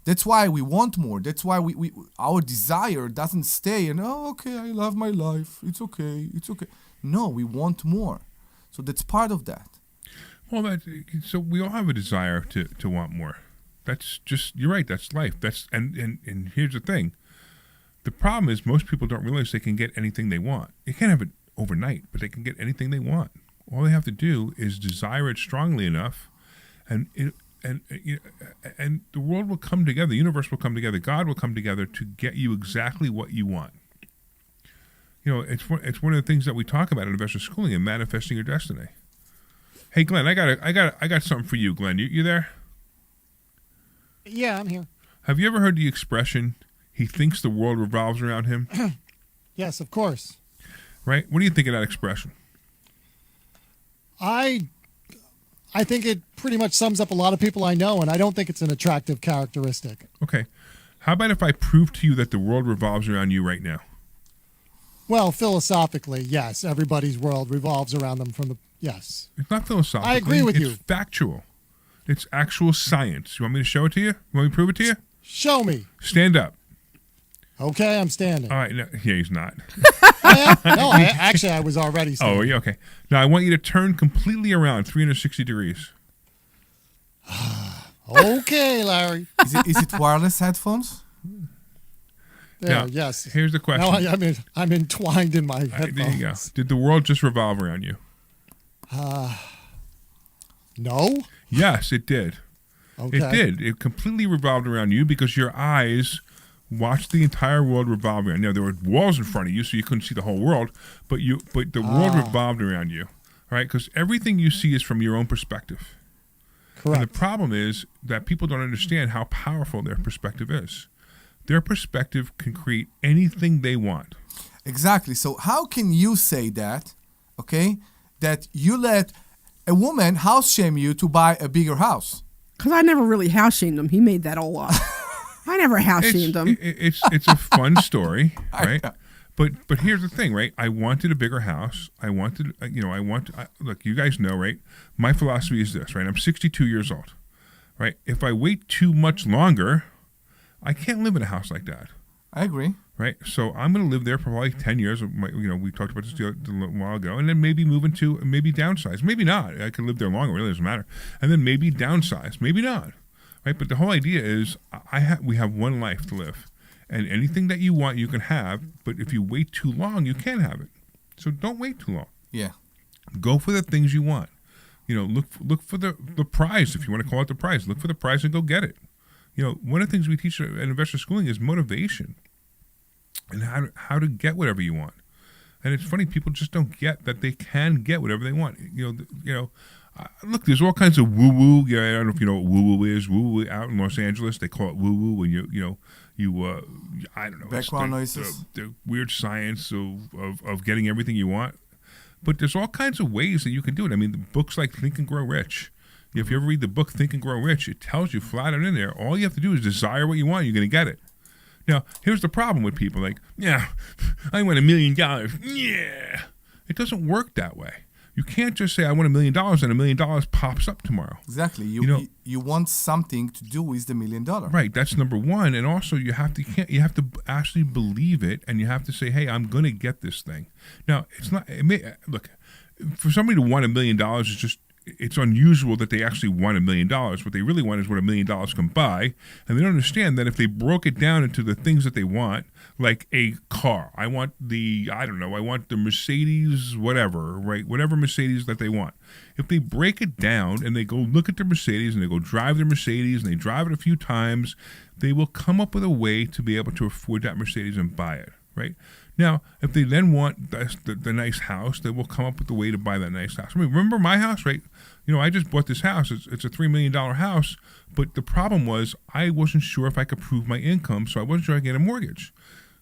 D: That's why we want more. That's why we our desire doesn't stay and, oh, okay, I love my life. It's okay. It's okay. No, we want more. So that's part of that.
E: Well, so we all have a desire to want more. That's just, you're right. That's life. And here's the thing. The problem is most people don't realize they can get anything they want. They can't have it overnight, but they can get anything they want. All they have to do is desire it strongly enough, and the world will come together. The universe will come together. God will come together to get you exactly what you want. It's one of the things that we talk about in investor schooling and manifesting your destiny. Hey, Glenn, I got something for you, Glenn. You there?
C: Yeah, I'm here.
E: Have you ever heard the expression, he thinks the world revolves around him?
C: Yes, of course.
E: Right? What do you think of that expression?
C: I think it pretty much sums up a lot of people I know, and I don't think it's an attractive characteristic.
E: Okay. How about if I prove to you that the world revolves around you right now?
C: Well, philosophically, yes. Everybody's world revolves around them yes.
E: It's not philosophical.
C: I agree with you.
E: It's factual. It's actual science. You want me to show it to you? You want me to prove it to you?
C: Show me.
E: Stand up.
C: Okay, I'm standing.
E: All right. No, yeah, he's not.
C: I am? No, I was already standing.
E: Oh, yeah, okay. Now, I want you to turn completely around 360 degrees.
C: Okay, Larry.
D: Is it wireless headphones?
C: There,
E: now,
C: yes.
E: Here's the question.
C: No, I'm entwined in my headphones.
E: There you go. Did the world just revolve around you?
C: No.
E: Yes, it did.
C: Okay.
E: It did. It completely revolved around you because your eyes watched the entire world revolve around you. Now, there were walls in front of you, so you couldn't see the whole world, but the world revolved around you, right? Because everything you see is from your own perspective.
C: Correct.
E: And the problem is that people don't understand how powerful their perspective is. Their perspective can create anything they want.
D: Exactly. So how can you say that, okay, that you let a woman house shame you to buy a bigger house?
F: Because I never really house shamed him. He made that all up. I never house shamed him.
E: It's a fun story, right? But here's the thing, right? I wanted a bigger house. I wanted, look, you guys know, right? My philosophy is this, right? I'm 62 years old, right? If I wait too much longer, I can't live in a house like that.
D: I agree.
E: Right? So I'm going to live there for probably 10 years. We talked about this a little while ago. And then maybe maybe downsize. Maybe not. I could live there longer. It really doesn't matter. And then maybe downsize. Maybe not. Right? But the whole idea is we have one life to live. And anything that you want, you can have. But if you wait too long, you can't have it. So don't wait too long.
D: Yeah.
E: Go for the things you want. Look for the prize, if you want to call it the prize. Look for the prize and go get it. One of the things we teach at investor schooling is motivation and how to get whatever you want. And it's funny, people just don't get that they can get whatever they want. Look, there's all kinds of woo-woo. I don't know if you know what woo-woo is. Woo-woo out in Los Angeles, they call it woo-woo when I don't know.
D: Background noises.
E: The weird science of getting everything you want. But there's all kinds of ways that you can do it. I mean, the books like Think and Grow Rich. If you ever read the book Think and Grow Rich, it tells you flat out in there, all you have to do is desire what you want, you're going to get it. Now, here's the problem with people like, yeah, I want $1 million. Yeah. It doesn't work that way. You can't just say, I want $1 million, and $1 million pops up tomorrow.
D: Exactly. You want something to do with the $1 million.
E: Right. That's number one. And also, you have to actually believe it, and you have to say, hey, I'm going to get this thing. Now, look, for somebody to want $1 million is just, it's unusual that they actually want $1 million. What they really want is what $1 million can buy. And they don't understand that if they broke it down into the things that they want, like a car, I want the Mercedes, whatever, right? Whatever Mercedes that they want. If they break it down and they go look at the Mercedes and they go drive their Mercedes and they drive it a few times, they will come up with a way to be able to afford that Mercedes and buy it, right? Now, if they then want the nice house, they will come up with a way to buy that nice house. I mean, remember my house, right? I just bought this house. It's a $3 million house, but the problem was I wasn't sure if I could prove my income, so I wasn't sure I could get a mortgage.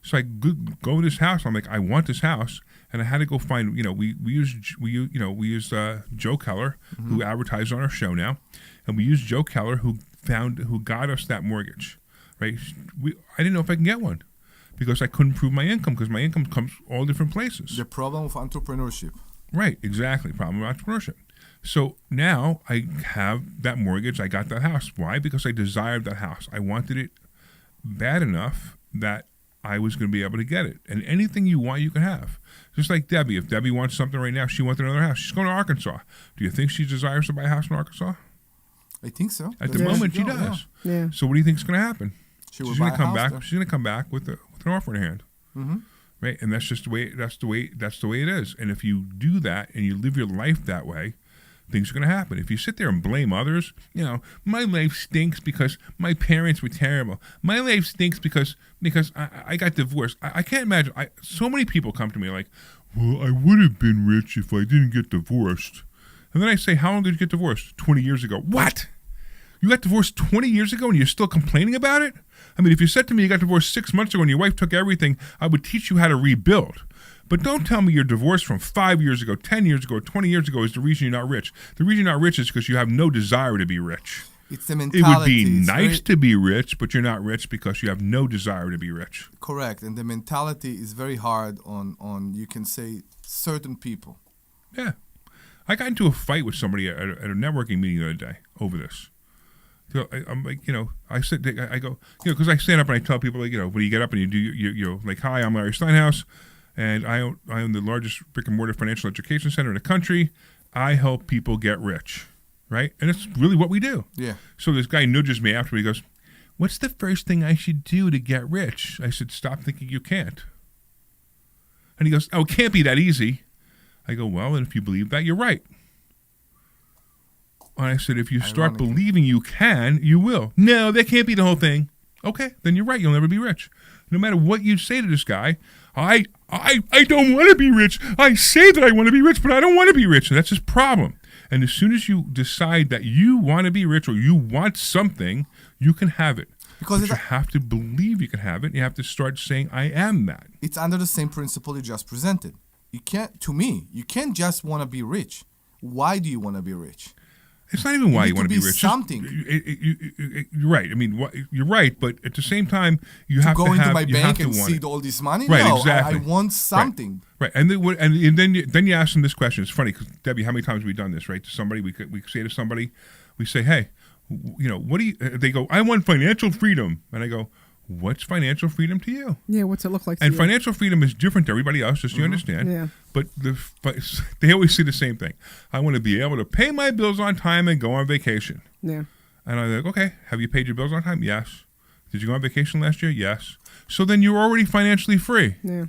E: So I go to this house. I'm like, I want this house, and I had to go find. We use Joe Keller, who advertised on our show now, and we used Joe Keller, who got us that mortgage, right? I didn't know if I can get one, because I couldn't prove my income, because my income comes all different places.
D: The problem of entrepreneurship.
E: Right, exactly. Problem of entrepreneurship. So now I have that mortgage. I got that house. Why? Because I desired that house. I wanted it bad enough that I was going to be able to get it. And anything you want, you can have. Just like Debbie. If Debbie wants something right now, she wants another house. She's going to Arkansas. Do you think she desires to buy a house in Arkansas?
D: I think so.
E: At the
F: Yeah.
E: moment, she
D: Yeah.
E: does.
F: Yeah.
E: So what do you think is going to happen?
D: She will
E: She's
D: buy
E: going to
D: a
E: come
D: house
E: back.
D: there.
E: She's going to come back with an offer in her hand.
D: Mm-hmm.
E: Right, and that's just the way. That's the way it is. And if you do that and you live your life that way, things are going to happen. If you sit there and blame others, my life stinks because my parents were terrible. My life stinks because I got divorced. I can't imagine. So many people come to me like, well, I would have been rich if I didn't get divorced. And then I say, how long did you get divorced? 20 years ago. What? You got divorced 20 years ago and you're still complaining about it? I mean, if you said to me you got divorced 6 months ago and your wife took everything, I would teach you how to rebuild. But don't tell me you're divorced from 5 years ago, 10 years ago, 20 years ago is the reason you're not rich. The reason you're not rich is because you have no desire to be rich.
D: It's the mentality.
E: It would be
D: It's
E: nice to be rich, but you're not rich because you have no desire to be rich.
D: Correct. And the mentality is very hard on you can say, certain people.
E: Yeah. I got into a fight with somebody at a networking meeting the other day over this. So I'm like, I go, because I stand up and I tell people, like, when you get up and you do, you're like, hi, I'm Larry Steinhouse, and I own the largest brick and mortar financial education center in the country. I help people get rich, right? And it's really what we do.
D: Yeah.
E: So this guy nudges me after. He goes, what's the first thing I should do to get rich? I said, stop thinking you can't. And he goes, oh, it can't be that easy. I go, well, and if you believe that, you're right. And I said, if you start believing you can, you will. No, that can't be the whole thing. Okay, then you're right. You'll never be rich. No matter what you say to this guy, I don't want to be rich. I say that I want to be rich, but I don't want to be rich. And that's his problem. And as soon as you decide that you want to be rich or you want something, you can have it. Because you have to believe you can have it. And you have to start saying, I am that.
D: It's under the same principle you just presented. You can't just want to be rich. Why do you want to be rich?
E: It's not even why you want to be rich.
D: Something.
E: You're right. I mean, you're right, but at the same time, you have to have.
D: To go into my bank and
E: see
D: all this money.
E: Right,
D: no,
E: exactly.
D: I want something.
E: Right. And then you ask them this question. It's funny because Debbie, how many times have we done this? Right, to somebody, we say to somebody, we say, hey, what do you? They go, I want financial freedom, and I go, what's financial freedom to you?
F: Yeah, what's it look like to
E: and
F: you?
E: financial freedom is different to everybody else, just so you understand.
F: Yeah.
E: But they always say the same thing. I want to be able to pay my bills on time and go on vacation.
F: Yeah.
E: And I'm like, okay, have you paid your bills on time? Yes. Did you go on vacation last year? Yes. So then you're already financially free.
F: Yeah.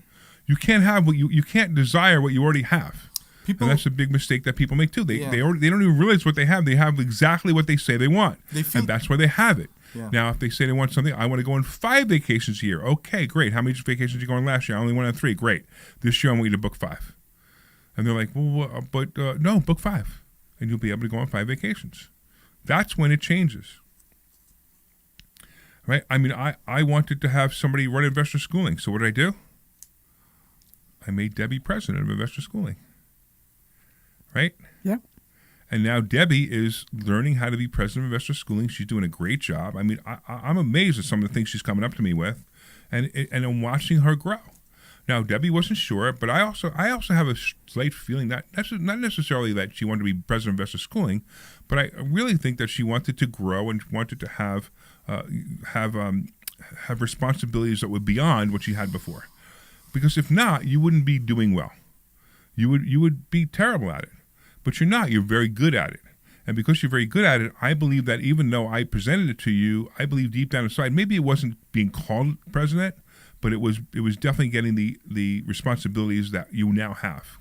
E: You can't have you can't desire what you already have. And that's a big mistake that people make too. They don't even realize what they have. They have exactly what they say they want. And that's why they have it.
D: Yeah.
E: Now, if they say they want something, I want to go on 5 vacations a year. Okay, great. How many vacations did you go on last year? I only went on 3. Great. This year I want you to book 5. And they're like, well, no, book 5. And you'll be able to go on 5 vacations. That's when it changes. Right? I mean, I wanted to have somebody run investor schooling. So what did I do? I made Debbie president of investor schooling. Right?
F: Yeah.
E: And now Debbie is learning how to be president of investor schooling. She's doing a great job. I mean, I'm amazed at some of the things she's coming up to me with, and I'm watching her grow. Now, Debbie wasn't sure, but I also have a slight feeling that that's not necessarily that she wanted to be president of investor schooling, but I really think that she wanted to grow and wanted to have responsibilities that were beyond what she had before. Because if not, you wouldn't be doing well. You would be terrible at it. But you're not. You're very good at it. And because you're very good at it, I believe that even though I presented it to you, I believe deep down inside, maybe it wasn't being called president, but it was definitely getting the responsibilities that you now have.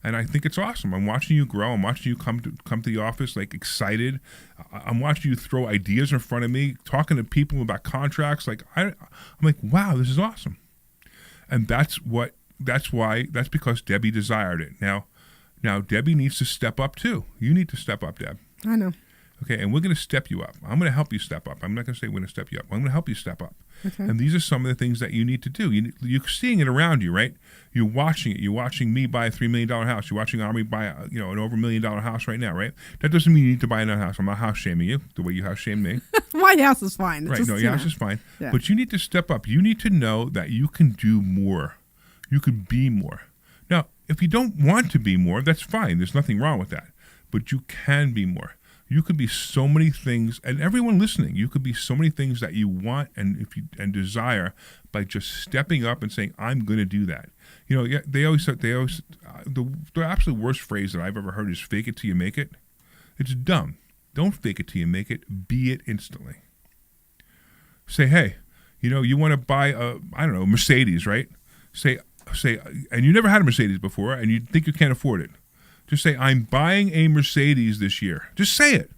E: And I think it's awesome. I'm watching you grow. I'm watching you come to the office like excited. I'm watching you throw ideas in front of me, talking to people about contracts. Like I'm like, wow, this is awesome. And that's because Debbie desired it. Now, Debbie needs to step up, too. You need to step up, Deb.
F: I know.
E: Okay, and we're going to step you up. I'm going to help you step up. I'm not going to say we're going to step you up. I'm going to help you step up.
F: Okay.
E: And these are some of the things that you need to do. You're seeing it around you, right? You're watching it. You're watching me buy a $3 million house. You're watching Omri buy an over $1 million house right now, right? That doesn't mean you need to buy another house. I'm not house shaming you the way you house shamed me.
F: My house is fine.
E: Right, your house is fine.
F: Yeah.
E: But you need to step up. You need to know that you can do more. You can be more. Now, if you don't want to be more, that's fine. There's nothing wrong with that. But you can be more. You could be so many things, and everyone listening, you could be so many things that you want and desire by just stepping up and saying, "I'm going to do that." The absolute worst phrase that I've ever heard is "fake it till you make it." It's dumb. Don't fake it till you make it. Be it instantly. Say, hey, you want to buy a Mercedes, right? Say, and you never had a Mercedes before, and you think you can't afford it. Just say, I'm buying a Mercedes this year. Just say it.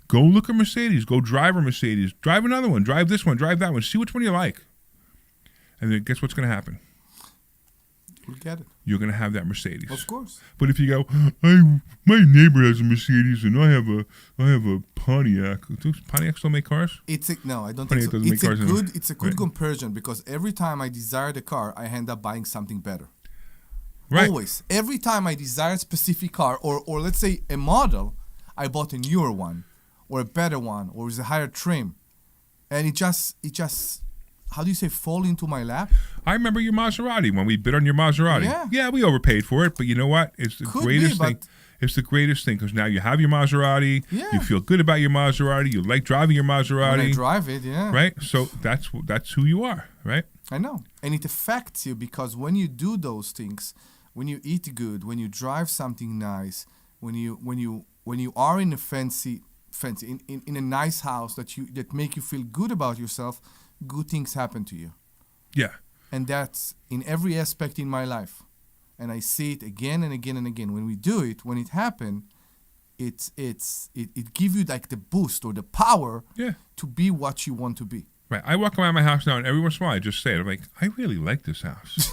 E: Go look at Mercedes. Go drive a Mercedes. Drive another one. Drive this one. Drive that one. See which one you like. And then guess what's going to happen?
D: We'll get it.
E: You're going to have that Mercedes.
D: Of course.
E: But if you go, my neighbor has a Mercedes and I have a Pontiac. Do Pontiacs still make cars?
D: No, I don't
E: Pontiac
D: think so.
E: doesn't make cars anymore.
D: It's a good comparison because every time I desire the car, I end up buying something better.
E: Right.
D: Always. Every time I desire a specific car or let's say a model, I bought a newer one or a better one or with a higher trim. And it just how do you say, fall into my lap?
E: I remember your Maserati when we bid on your Maserati. Yeah, we overpaid for it, but you know what? It's the greatest thing. It's the greatest thing because now you have your Maserati.
D: Yeah.
E: You feel good about your Maserati. You like driving your Maserati.
D: When I drive it, yeah.
E: Right? So that's who you are, right?
D: I know. And it affects you because when you do those things, when you eat good, when you drive something nice, when you are in a fancy in a nice house that make you feel good about yourself, good things happen to you.
E: Yeah.
D: And that's in every aspect in my life. And I see it again and again and again. When we do it, when it happens, it gives you like the boost or the power to be what you want to be.
E: Right. I walk around my house now and every once in a while I just say it. I'm like, I really like this house.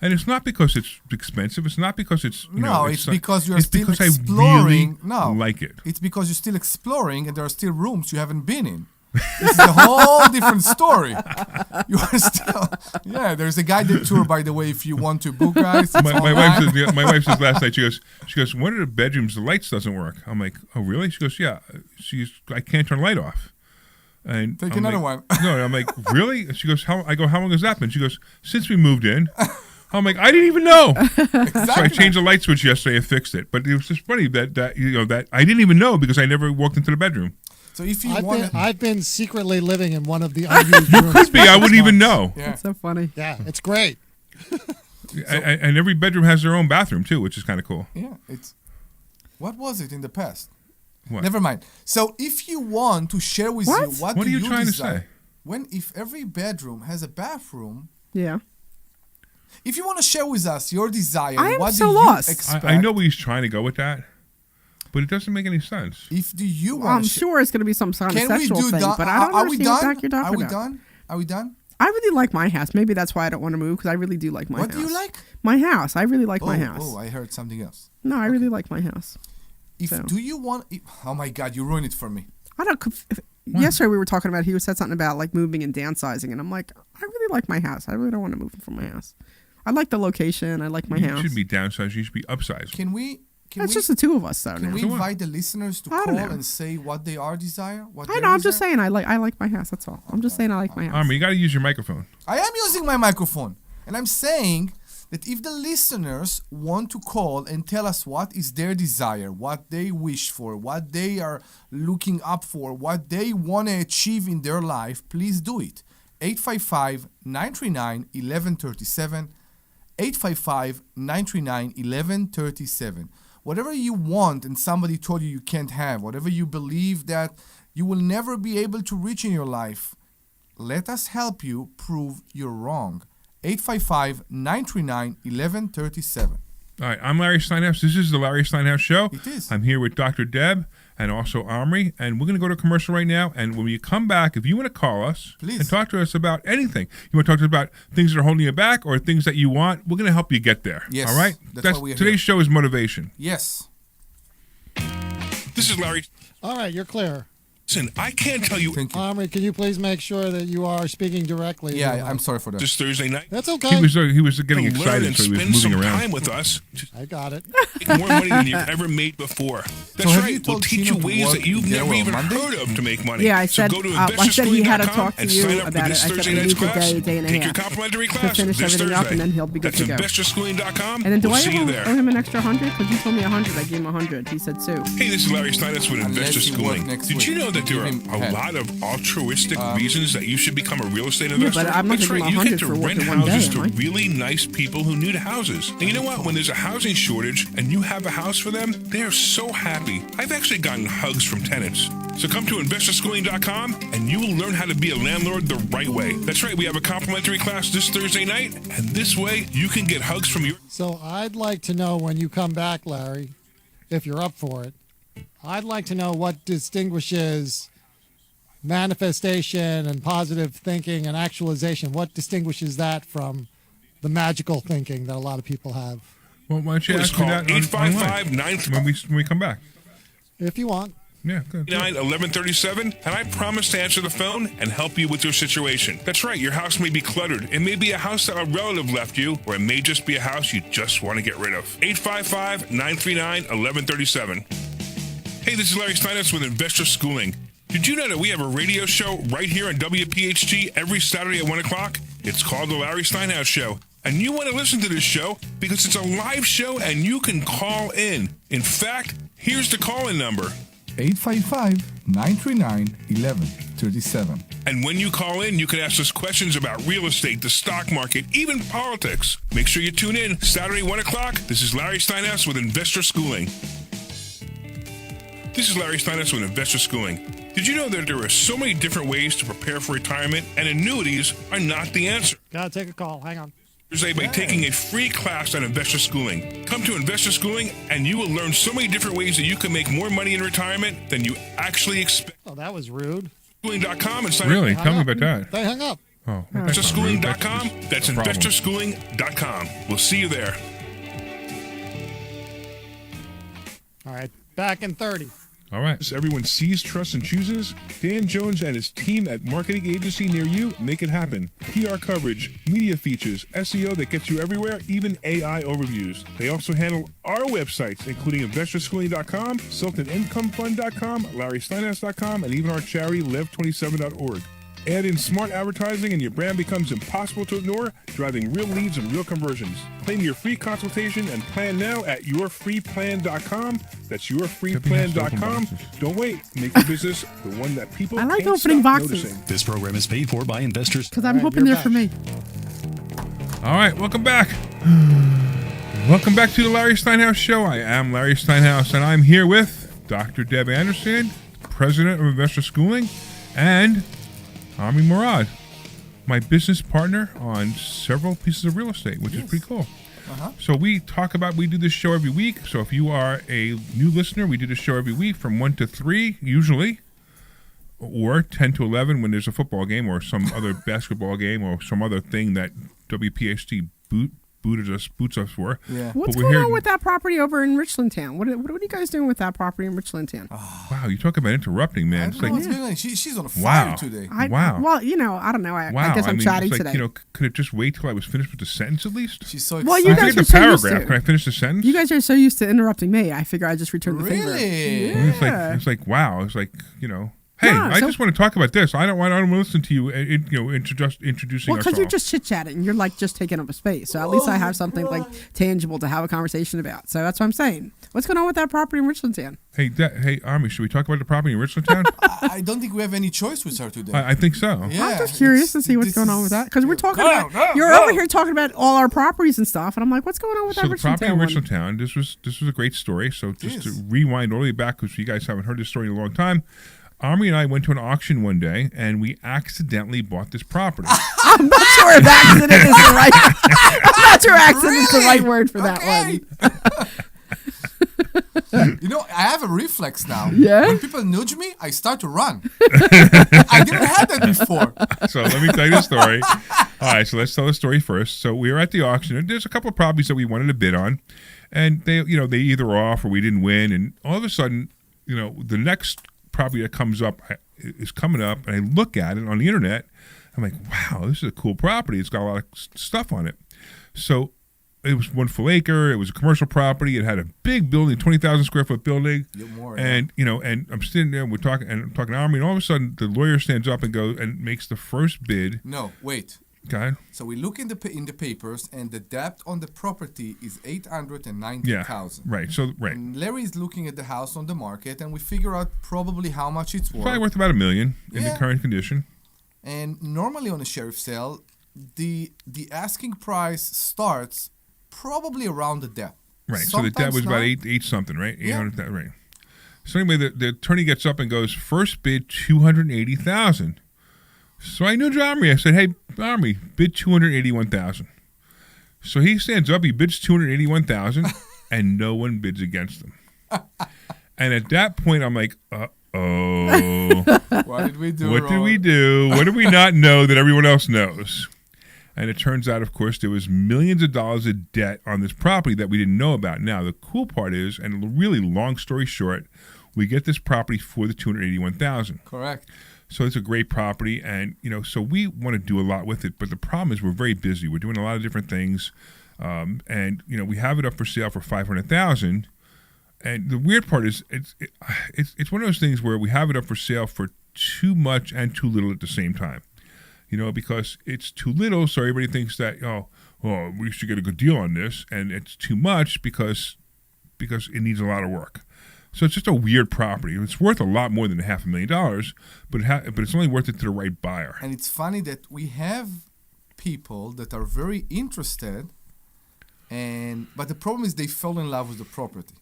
E: And it's not because it's expensive. It's not because it's
D: it's because you're still
E: because
D: exploring.
E: I really like it.
D: It's because you're still exploring and there are still rooms you haven't been in. This is a whole different story. You are still, there's a guided tour, by the way, if you want to book, guys.
E: My wife says last night, she goes, one of the bedrooms, the lights doesn't work. I'm like, oh, really? She goes, yeah. I can't turn the light off. And
D: take
E: I'm
D: another
E: like,
D: one.
E: No, I'm like, really? And she goes, how long has that been? She goes, since we moved in. I'm like, I didn't even know. Exactly. So I changed the light switch yesterday and fixed it. But it was just funny that I didn't even know because I never walked into the bedroom.
D: So if you
C: I've been secretly living in one of the unused rooms.
E: Could be. I wouldn't even know.
D: Yeah.
F: That's so funny.
C: Yeah, it's great.
E: And every bedroom has their own bathroom too, which is kind of cool.
D: Yeah, what was it in the past?
E: What?
D: Never mind. So if you want to share with you what
E: are you trying
D: desire,
E: to say?
D: If every bedroom has a bathroom,
F: yeah.
D: If you want to share with us your desire,
F: I am
D: what
F: so
D: do
F: lost.
D: you expect?
E: I know where he's trying to go with that, but it doesn't make any sense.
F: I'm sure it's going to be some kind of sexual thing, but I don't understand what the heck you're talking about.
D: Are we done?
F: I really like my house. Maybe that's why I don't want to move because I really do like my house.
D: What do you like?
F: My house. I really like my house.
D: Oh, I heard something else.
F: No, I really like my house.
D: Do you want? Oh my God, you ruined it for me.
F: I don't. Yesterday we were talking about. He said something about like moving and downsizing, and I'm like, I really like my house. I really don't want to move from my house. I like the location. I like my house.
E: You shouldn't be downsizing. You should be upsizing.
D: Can we?
F: It's just the two of us, though.
D: Can we invite the listeners to call and say what they are desire?
F: I'm just saying I like my house. That's all. I'm just saying I like my house.
E: Omri, you got to use your microphone.
D: I am using my microphone, and I'm saying that if the listeners want to call and tell us what is their desire, what they wish for, what they are looking up for, what they want to achieve in their life, please do it. 855-939-1137. 855-939-1137. Whatever you want and somebody told you can't have, whatever you believe that you will never be able to reach in your life, let us help you prove you're wrong. 855-939-1137.
E: All right, I'm Larry Steinhouse. This is the Larry Steinhouse Show.
D: It is.
E: I'm here with Dr. Deb and also Omri, and we're going to go to commercial right now. And when we come back, if you want to call us and talk to us about anything, you want to talk to us about things that are holding you back or things that you want, we're going to help you get there.
D: Yes.
E: All right?
D: That's what we are
E: today's show is motivation.
D: Yes.
A: This is Larry.
C: All right, you're clear.
A: Listen, I can't tell you.
D: Thank you.
C: Omri, can you please make sure that you are speaking directly?
D: Yeah, I'm sorry for that.
A: This Thursday night.
C: That's okay.
E: He was getting
A: to learn
E: excited,
A: and
E: so he was
A: spend
E: moving
A: some
E: around.
A: time with us.
C: I got it.
A: Make more money than you've ever made before. That's right. We'll teach you ways that you've never even heard of to make money.
F: Yeah, I said,
A: so go to
F: I said he had to talk to
A: and
F: you
A: sign up
F: about
A: for
F: it.
A: this
F: I said
A: Thursday
F: we
A: night's
F: need the
A: class.
F: day and a
A: Take
F: half
A: your complimentary
F: to
A: class
F: finish
A: this
F: everything
A: Thursday.
F: up, and then he'll be good
A: That's
F: to go.
A: investorschooling.com.
F: And then do
A: we'll
F: I
A: see you there.
F: owe him an extra 100? Because he told me 100. I gave him 100. He said 2.
A: Hey, this is Larry Steinhouse with Investor
D: Unless you work
A: Schooling.
D: next
A: Did you
D: week.
A: know that that there are
D: Give him
A: a
D: 10.
A: lot of altruistic reasons that you should become a real estate investor?
F: but I'm not
A: That's
F: giving
A: right. You get
F: 100
A: to
F: for
A: rent
F: working one day,
A: houses
F: am
A: to
F: I?
A: really nice people who need houses. And you know what? When there's a housing shortage and you have a house for them, they are so happy. I've actually gotten hugs from tenants. So come to investorschooling.com and you will learn how to be a landlord the right way. That's right. We have a complimentary class this Thursday night, and this way you can get hugs from your...
C: So I'd like to know when you come back, Larry, if you're up for it, I'd like to know what distinguishes manifestation and positive thinking and actualization. What distinguishes that from the magical thinking that a lot of people have?
E: Well, why don't you
A: It's
E: ask me
A: called
E: that
A: 855-9...
E: when we come back?
C: If you want.
E: Yeah, good.
A: 1137, and I promise to answer the phone and help you with your situation. That's right, your house may be cluttered. It may be a house that a relative left you, or it may just be a house you just want to get rid of. 855-939-1137. Hey, this is Larry Steinhouse with Investor Schooling. Did you know that we have a radio show right here on WPHT every Saturday at 1 o'clock? It's called The Larry Steinhouse Show. And you want to listen to this show because it's a live show and you can call in. In fact, here's the call-in number.
D: 855-939-1137.
A: And when you call in, you can ask us questions about real estate, the stock market, even politics. Make sure you tune in Saturday, 1 o'clock. This is Larry Steinhouse with Investor Schooling. This is Larry Steinhouse with Investor Schooling. Did you know that there are so many different ways to prepare for retirement, and annuities are not the answer?
C: Gotta take a call. Hang on.
A: By taking a free class on Investor Schooling. Come to Investor Schooling and you will learn so many different ways that you can make more money in retirement than you actually expect.
C: Oh, that was rude.
A: Schooling.com and sign
E: Really?
A: up.
E: Tell me about that.
C: They hung up.
E: Oh,
A: InvestorSchooling.com. That's
E: No problem.
A: InvestorSchooling.com. We'll see you there.
C: All right, back in 30.
E: All right.
M: Everyone sees, trusts, and chooses. Dan Jones and his team at Marketing Agency near you make it happen. PR coverage, media features, SEO that gets you everywhere, even AI overviews. They also handle our websites, including InvestorSchooling.com, SiltonIncomeFund.com, LarrySteinhouse.com, and even our charity, Lev27.org. Add in smart advertising and your brand becomes impossible to ignore, driving real leads and real conversions. Claim your free consultation and plan now at yourfreeplan.com. That's yourfreeplan.com. Don't wait. Make your business the one that people
F: I like
M: can't
F: opening
M: stop
F: boxes.
M: noticing.
H: This program is paid for by investors.
F: Because I'm hoping they're for me.
E: All right, welcome back. Welcome back to the Larry Steinhouse Show. I am Larry Steinhouse, and I'm here with Dr. Deb Anderson, President of Investor Schooling, and Omri Morad, my business partner on several pieces of real estate, which is pretty cool. So we do this show every week. So if you are a new listener, we do this show every week from 1 to 3, usually, or 10 to 11 when there's a football game or some other basketball game or some other thing that WPHT boots us for.
D: Yeah.
F: What's going on with that property over in Richland Town? What are you guys doing with that property in Richland Town?
E: Wow, you talk about interrupting, man. It's like,
D: She's on fire today.
E: Wow.
F: Well, I don't know. I guess I'm
E: it's
F: chatty
E: like,
F: today.
E: Could it just wait till I was finished with the sentence at least?
D: She's so
F: Well, you guys
E: the
F: are so used
E: paragraph.
F: to.
E: Can I finish the sentence?
F: You guys are so used to interrupting me. I figure I just return the favor.
D: Really?
E: It's like wow. It's like hey, I just want to talk about this. I don't want to listen to you. Introducing.
F: Well, because
E: us
F: you're
E: all.
F: just chit chatting. You're like just taking up a space. So at least I have something like tangible to have a conversation about. So that's what I'm saying. What's going on with that property in Richland Town?
E: Hey, Army, should we talk about the property in Richland Town?
D: I don't think we have any choice with her today.
E: I think so.
D: Yeah,
F: I'm just curious to see what's going on with that because we're talking about. You're over here talking about all our properties and stuff, and I'm like, what's going on with
E: So
F: that
E: the
F: Richland
E: property
F: Town
E: in
F: one?
E: Richland Town. This was a great story. So just to rewind all the way back because you guys haven't heard this story in a long time. Army and I went to an auction one day, and we accidentally bought this property.
F: I'm not sure if accident is the right. I'm not sure accident is the right word for that one.
D: I have a reflex now.
F: Yeah?
D: When people nudge me, I start to run. I didn't have that before.
E: So let me tell you the story. All right, so let's tell the story first. So we were at the auction, and there's a couple of properties that we wanted to bid on, and they either were off or we didn't win, and all of a sudden, the next property that comes up is coming up, and I look at it on the internet. I'm like, wow, this is a cool property. It's got a lot of stuff on it. So it was 1 full acre. It was a commercial property. It had a big building, 20,000 square foot building. And I'm sitting there, I'm talking to Army, and all of a sudden the lawyer stands up and goes and makes the first bid.
D: No, wait.
E: Okay.
D: So we look in the papers, and the debt on the property is $890,000.
E: Yeah. Right. So right.
D: And Larry is looking at the house on the market, and we figure out probably how much it's worth.
E: Probably worth about $1 million in the current condition.
D: And normally on a sheriff sale, the asking price starts probably around the debt.
E: Right.
D: Sometimes
E: so the debt was about
D: not.
E: eight something, right?
D: Yeah.
E: 800. Right. So anyway, the attorney gets up and goes, first bid $280,000. So I knew Omri. I said, "Hey, Omri, bid $281,000." So he stands up. He bids $281,000, and no one bids against him. And at that point, I'm like, "Uh-oh,
D: what did we do?
E: What did we do? What did we not know that everyone else knows?" And it turns out, of course, there was millions of dollars of debt on this property that we didn't know about. Now, the cool part is, and really long story short, we get this property for the $281,000.
D: Correct.
E: So it's a great property, and so we want to do a lot with it. But the problem is we're very busy. We're doing a lot of different things, and we have it up for sale for $500,000. And the weird part is it's one of those things where we have it up for sale for too much and too little at the same time. Because it's too little, so everybody thinks that we should get a good deal on this, and it's too much because it needs a lot of work. So it's just a weird property. It's worth a lot more than $500,000, but it's only worth it to the right buyer.
D: And it's funny that we have people that are very interested, but the problem is they fell in love with the property,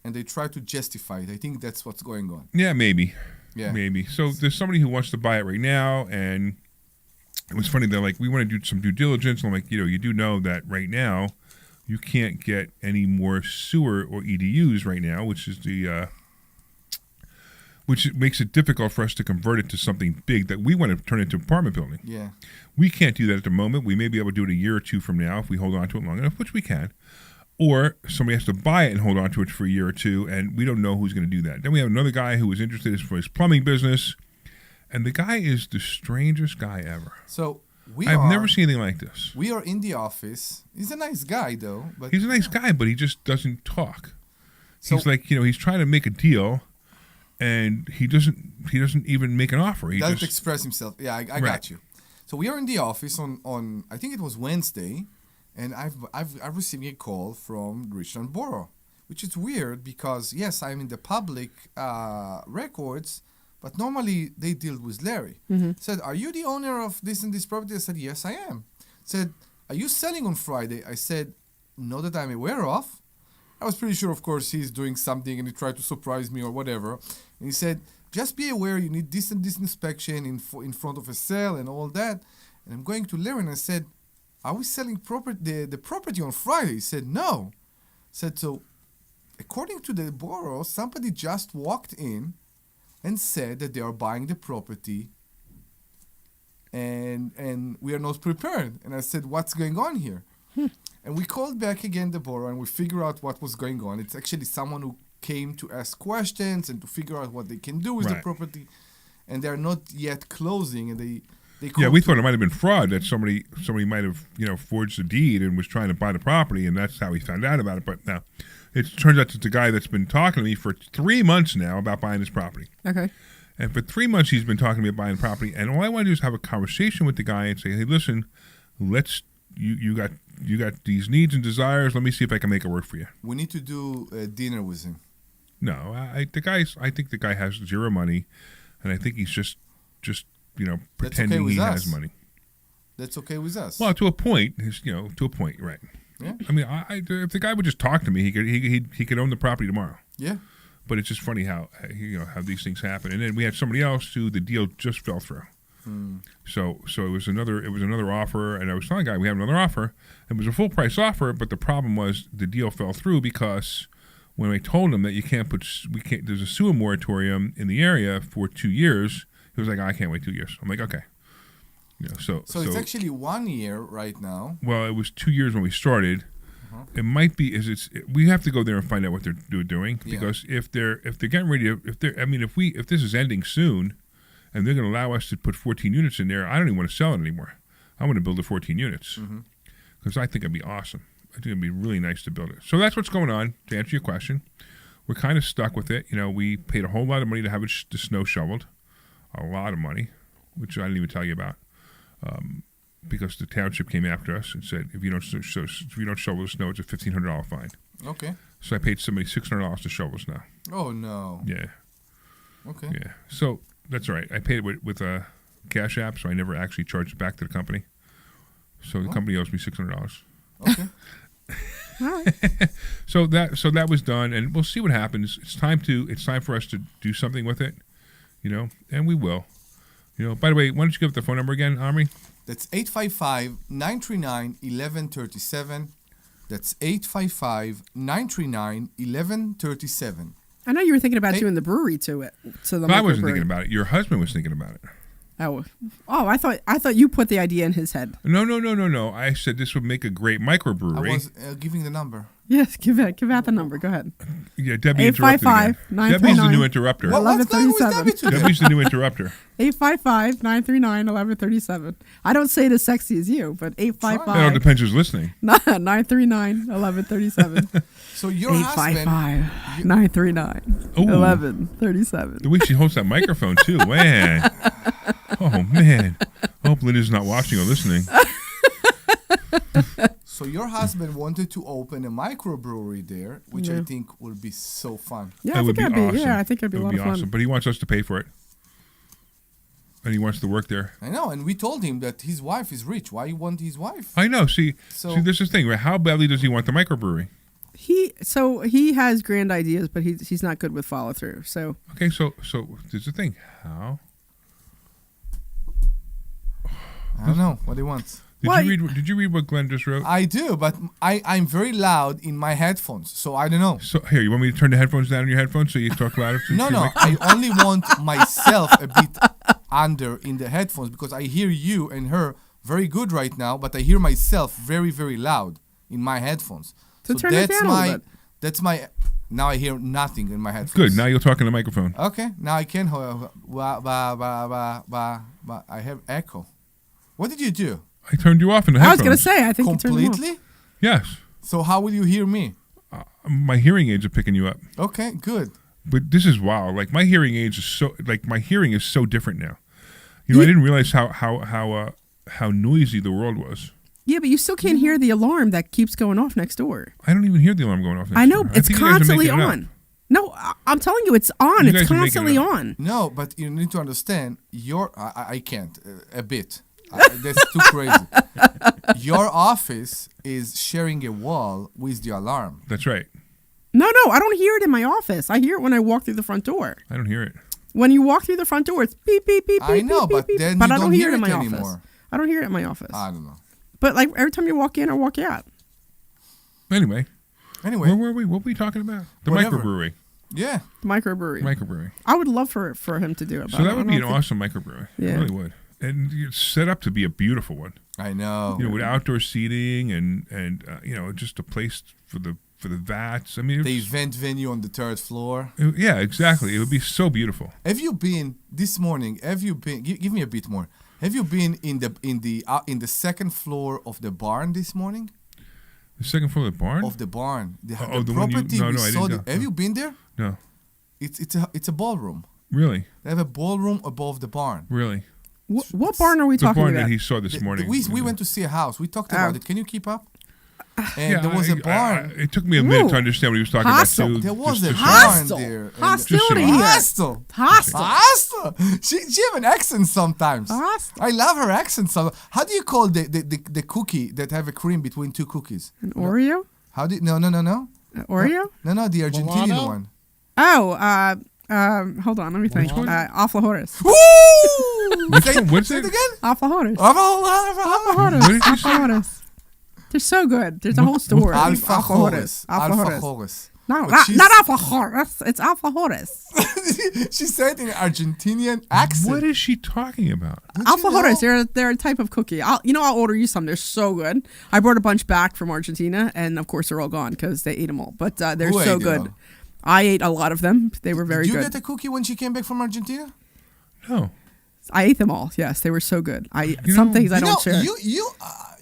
D: and they try to justify it. I think that's what's going on.
E: Yeah, maybe.
D: Yeah,
E: maybe. So there's somebody who wants to buy it right now, and it was funny. They're like, "We want to do some due diligence." And I'm like, you do know that right now, you can't get any more sewer or EDUs right now, which makes it difficult for us to convert it to something big that we want to turn into an apartment building.
D: Yeah.
E: We can't do that at the moment. We may be able to do it a year or two from now if we hold on to it long enough, which we can. Or somebody has to buy it and hold on to it for a year or two, and we don't know who's going to do that. Then we have another guy who was interested for his plumbing business, and the guy is the strangest guy ever.
D: So
E: I've never seen anything like this.
D: We are in the office. He's a nice guy, though. But
E: he's a nice guy, but he just doesn't talk. So, he's like, he's trying to make a deal, and he doesn't even make an offer. He
D: doesn't
E: just
D: express himself. Yeah, I got you. So we are in the office on I think it was Wednesday, and I've received a call from Richland Borough, which is weird because yes, I'm in the public records. But normally they deal with Larry.
F: Mm-hmm.
D: Said, "Are you the owner of this and this property?" I said, "Yes, I am." Said, "Are you selling on Friday?" I said, "No, that I'm aware of." I was pretty sure, of course, he's doing something and he tried to surprise me or whatever. And he said, "Just be aware, you need this and this inspection in front of a sale and all that." And I'm going to Larry and I said, "Are we selling the property on Friday?" He said, "No." I said, "So, according to the borough, somebody just walked in and said that they are buying the property and we are not prepared." And I said, "What's going on here?" And we called back again the borough and we figure out what was going on. It's actually someone who came to ask questions and to figure out what they can do with the property. And they're not yet closing, and they
E: we thought it might have been fraud, that somebody might have forged the deed and was trying to buy the property, and that's how we found out about it. But now it turns out it's a guy that's been talking to me for 3 months now about buying this property.
F: Okay.
E: And for 3 months he's been talking to me about buying the property, and all I want to do is have a conversation with the guy and say, "Hey, listen, you got these needs and desires. Let me see if I can make it work for you."
D: We need to do a dinner with him.
E: No, I think the guy has zero money, and I think he's just pretending he has money.
D: That's okay with us.
E: Well, to a point, right?
D: Yeah.
E: I mean, if the guy would just talk to me, he could own the property tomorrow.
D: Yeah.
E: But it's just funny how these things happen. And then we had somebody else who the deal just fell through. So it was another offer, and I was telling the guy we have another offer. It was a full price offer, but the problem was the deal fell through because when I told him that there's a sewer moratorium in the area for 2 years, he was like, "I can't wait 2 years." I'm like, "Okay." So
D: it's actually 1 year right now.
E: Well, it was 2 years when we started. It might be we have to go there and find out what they're doing, because if they're getting ready to, if this is ending soon and they're going to allow us to put 14 units in there, I don't even want to sell it anymore. I want to build the 14 units because I think it'd be awesome. I think it'd be really nice to build it. So that's what's going on. To answer your question, we're kind of stuck with it. We paid a whole lot of money to have the snow shoveled, a lot of money, which I didn't even tell you about. because the township came after us and said if you don't shovel the snow, it's a $1,500 fine.
D: Okay.
E: So I paid somebody $600 to shovel snow.
D: Oh no.
E: Yeah.
D: Okay.
E: Yeah. So that's all right. I paid it with a Cash App, so I never actually charged it back to the company. So the company owes me $600.
D: Okay.
F: All right.
E: So that was done, and we'll see what happens. It's time for us to do something with it, and we will. By the way, why don't you give the phone number again, Omri?
D: That's 855-939-1137. That's 855-939-1137.
F: I know you were thinking about doing the brewery to the
E: I wasn't
F: microbrewery.
E: thinking about it. Your husband was thinking about it.
F: Oh, I thought you put the idea in his head.
E: No. I said this would make a great microbrewery.
D: I was giving the number.
F: Yes, give out the number. Go ahead.
E: Yeah, Debbie interrupted again.
F: 855-939.
E: Debbie's the new interrupter.
D: What's going with Debbie today?
E: Debbie's the new interrupter.
F: 855-939-1137. I don't say it as sexy as you, but 855.
E: It all depends who's listening.
F: 939-1137.
D: So your husband.
F: 855-939-1137.
E: The way she holds that microphone too, man. Oh man. I hope Linda's not watching or listening.
D: So your husband wanted to open a microbrewery there, which I think would be so fun.
F: Yeah, I think it'd be a lot of fun.
E: Awesome. But he wants us to pay for it. And he wants to work there.
D: I know, and we told him that his wife is rich. Why you want his wife?
E: I know. See, this is the thing. Right? How badly does he want the microbrewery?
F: He has grand ideas, but he's not good with follow through. So
E: okay, so there's the thing. How?
D: I don't know what he wants.
E: Did you read what Glenn just wrote?
D: I do, but I'm very loud in my headphones, so I don't know.
E: So here, you want me to turn the headphones down on your headphones so you talk louder?
D: No. I only want myself a bit under in the headphones because I hear you and her very good right now, but I hear myself very, very loud in my headphones.
F: So turn it down a little bit.
D: That's my. Now I hear nothing in my headphones.
E: Good. Now you'll talk in the microphone.
D: Okay. Now I can. I have echo. What did you do?
E: I turned you off in the headphones.
F: I was going to say, I think
D: completely.
F: You turned them off.
E: Yes.
D: So how will you hear me?
E: My hearing aids are picking you up.
D: Okay, good.
E: But this is wild. Like my hearing aids are my hearing is so different now. I didn't realize how noisy the world was.
F: Yeah, but you still can't hear the alarm that keeps going off next door.
E: I don't even hear the alarm going off next door.
F: I know, it's constantly on. No, I'm telling you, it's on. It's constantly on.
D: No, but you need to understand, I can't, a bit. That's too crazy. Your office is sharing a wall with the alarm.
E: That's right.
F: No, I don't hear it in my office. I hear it when I walk through the front door.
E: I don't hear it.
F: When you walk through the front door, it's beep, beep, beep, beep,
D: I know,
F: beep,
D: but
F: beep,
D: then
F: but
D: you
F: I
D: don't hear
F: it in my
D: anymore.
F: office. I don't hear it in my office.
D: I don't know.
F: But like every time you walk in or walk out.
E: Anyway.
D: Where
E: were we? What were we talking about? The
D: Whatever.
E: microbrewery.
D: Yeah.
F: The microbrewery.
E: Microbrewery.
F: I would love for him to do it.
E: So that would be an awesome microbrewery. Yeah. It really would. And it's set up to be a beautiful one.
D: I know.
E: With outdoor seating and just a place for the vats. I mean,
D: the event venue on the third floor.
E: Yeah, exactly. It would be so beautiful.
D: Have you been this morning? Have you been? Give me a bit more. Have you been in the second floor of the barn this morning?
E: The second floor of the barn?
D: Of the barn. The
E: property
D: we saw. Have you been there?
E: No.
D: It's a ballroom.
E: Really?
D: They have a ballroom above the barn.
E: Really?
F: What barn are we talking about?
E: The barn that he saw this morning.
D: We went to see a house. We talked about it. Can you keep up? And there was a barn.
E: It took me a minute to understand what he was talking about too.
D: There was a barn there.
F: Hostility here.
D: Hostile. She have an accent sometimes. I love her accent. How do you call the cookie that have a cream between two cookies?
F: An Oreo?
D: How do you, no.
F: Oreo?
D: No, the Argentinian one.
F: Oh, hold on, let me think. Alfajores.
D: Woo!
E: What's it
D: again?
F: Alfajores.
D: Alfajores.
F: They're so good. There's a whole store.
D: Alfajores.
F: No, not alfajores. It's alfajores.
D: She said in an Argentinian accent.
E: What is she talking about?
F: Alfajores. They're a type of cookie. I'll order you some. They're so good. I brought a bunch back from Argentina, and of course they're all gone because they ate them all. But they're so good. I ate a lot of them. They were very good.
D: Did you get a cookie when she came back from Argentina?
E: No.
F: I ate them all. Yes, they were so good. Some things I don't share.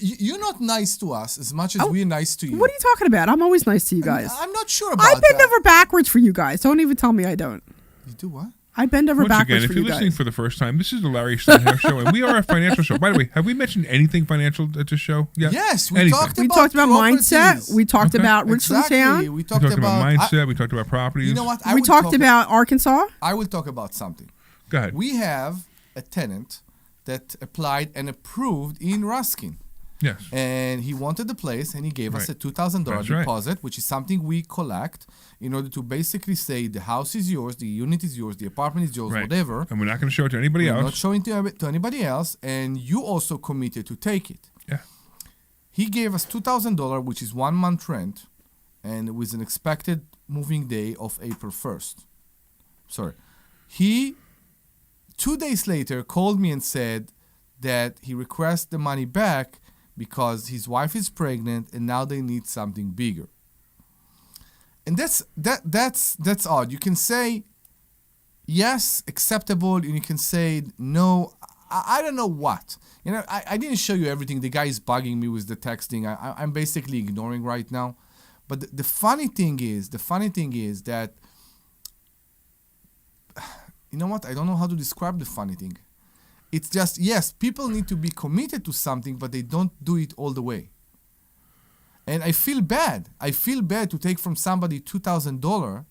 D: You're not nice to us as much as we're nice to you.
F: What are you talking about? I'm always nice to you guys.
D: I'm not sure about
F: I
D: that.
F: bend over backwards for you guys. Don't even tell me I don't.
D: You do what?
F: I bend over
E: Once
F: backwards
E: again,
F: for
E: if you're
F: you
E: listening
F: guys.
E: for the first time, this is the Larry Steinhouse Show, and we are a financial show. By the way, have we mentioned anything financial at this show? Yeah.
D: Yes, we
E: Anything.
D: talked
F: We
D: about
F: talked about
D: properties.
F: mindset. We talked
E: Okay.
F: about Richland
D: Exactly.
F: Town.
D: We talked about
E: mindset. We talked about properties.
D: You know what?
F: We talked about Arkansas.
D: I will talk about something.
E: Go ahead.
D: We have a tenant that applied and approved in Ruskin.
E: Yes.
D: And he wanted the place, and he gave us
E: Right.
D: a $2,000
E: That's right.
D: deposit, which is something we collect in order to basically say the house is yours, the unit is yours, the apartment is yours,
E: Right.
D: whatever.
E: And we're not going to show it to anybody
D: We're
E: else.
D: not showing to anybody else, and you also committed to take it.
E: Yeah.
D: He gave us $2,000, which is 1 month rent, and with an expected moving day of April 1st. Sorry. He, 2 days later, called me and said that he requests the money back because his wife is pregnant and now they need something bigger. And that's odd. You can say yes, acceptable, and you can say no. I don't know what. You know, I didn't show you everything. The guy is bugging me with the texting. I'm basically ignoring right now. But the funny thing is that, you know what? I don't know how to describe the funny thing. It's just, yes, people need to be committed to something, but they don't do it all the way. And I feel bad. I feel bad to take from somebody $2,000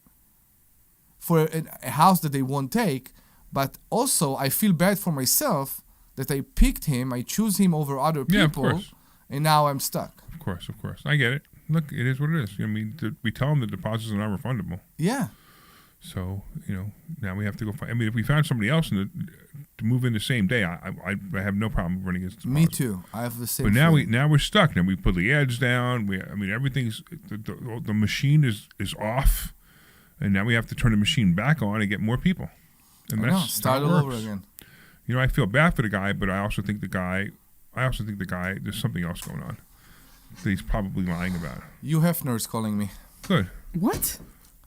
D: for a house that they won't take. But also, I feel bad for myself that I picked him, I choose him over other
E: Yeah, of
D: people,
E: course.
D: and now I'm stuck.
E: Of course. I get it. Look, it is what it is. I mean, we tell them the deposits are not refundable.
D: Yeah.
E: So, now we have to go find. I mean, if we found somebody else to move in the same day, I have no problem running against deposits.
D: Me too. I have the same.
E: But now
D: feeling.
E: we're stuck. Now we put the ads down. Everything's the machine is off, and now we have to turn the machine back on and get more people. And
D: I know. Start all over again.
E: I feel bad for the guy, but I also think the guy. There's something else going on that he's probably lying about.
D: Hugh Hefner is calling me.
E: Good.
F: What?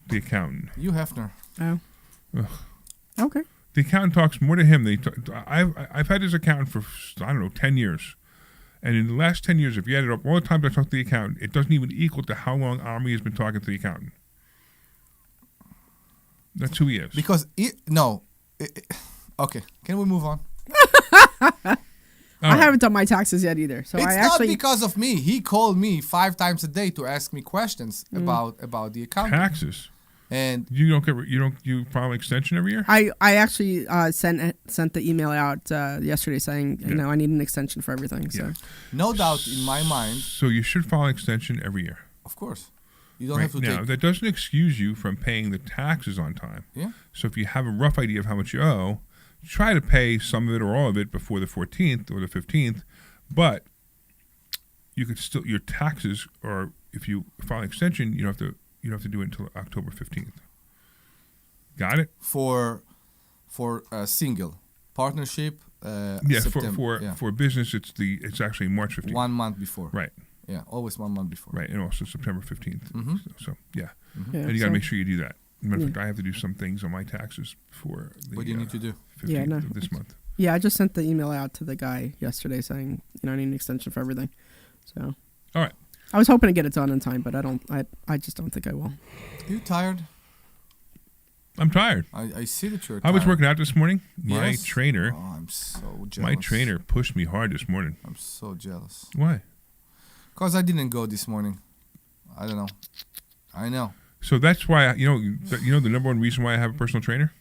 E: The accountant.
D: Hugh Hefner.
F: Oh.
E: Ugh.
F: Okay.
E: The accountant talks more to him than I've had this accountant for 10 years, and in the last 10 years, if you added up all the times I talked to the accountant, it doesn't even equal to how long Omri has been talking to the accountant. That's who he is.
D: Because okay, can we move on?
F: I haven't done my taxes yet either. So
D: It's
F: I
D: not
F: actually
D: because of me. He called me 5 times a day to ask me questions about the account.
E: Taxes.
D: And
E: you file an extension every year?
F: I actually sent the email out yesterday saying I need an extension for everything. So
D: no doubt in my mind.
E: So you should file an extension every year.
D: Of course. You don't have to
E: now,
D: take.
E: that doesn't excuse you from paying the taxes on time.
D: Yeah.
E: So if you have a rough idea of how much you owe, try to pay some of it or all of it before the 14th or the 15th. But you could still, your taxes, or if you file an extension, you don't have to do it until October 15th. Got it?
D: For a single partnership.
E: For business, it's actually March 15th.
D: 1 month before.
E: Right.
D: Yeah, always 1 month before.
E: Right, and also September 15th.
D: Mhm.
E: So yeah.
F: Yeah,
E: And you got to
F: so-
E: make sure you do that. Matter of fact, I have to do some things on my taxes for the
D: What do you need to do?
E: 15th
F: no.
E: of this month.
F: Yeah, I just sent the email out to the guy yesterday saying I need an extension for everything. So
E: all right.
F: I was hoping to get it done in time, but I just don't think I will.
D: Are you tired?
E: I'm tired.
D: I see that you're
E: I
D: tired.
E: was working out this morning. My
D: Yes?
E: trainer.
D: Oh, I'm so jealous.
E: My trainer pushed me hard this morning.
D: I'm so jealous.
E: Why?
D: Because I didn't go this morning. I don't know. I know.
E: So that's why the number one reason why I have a personal trainer.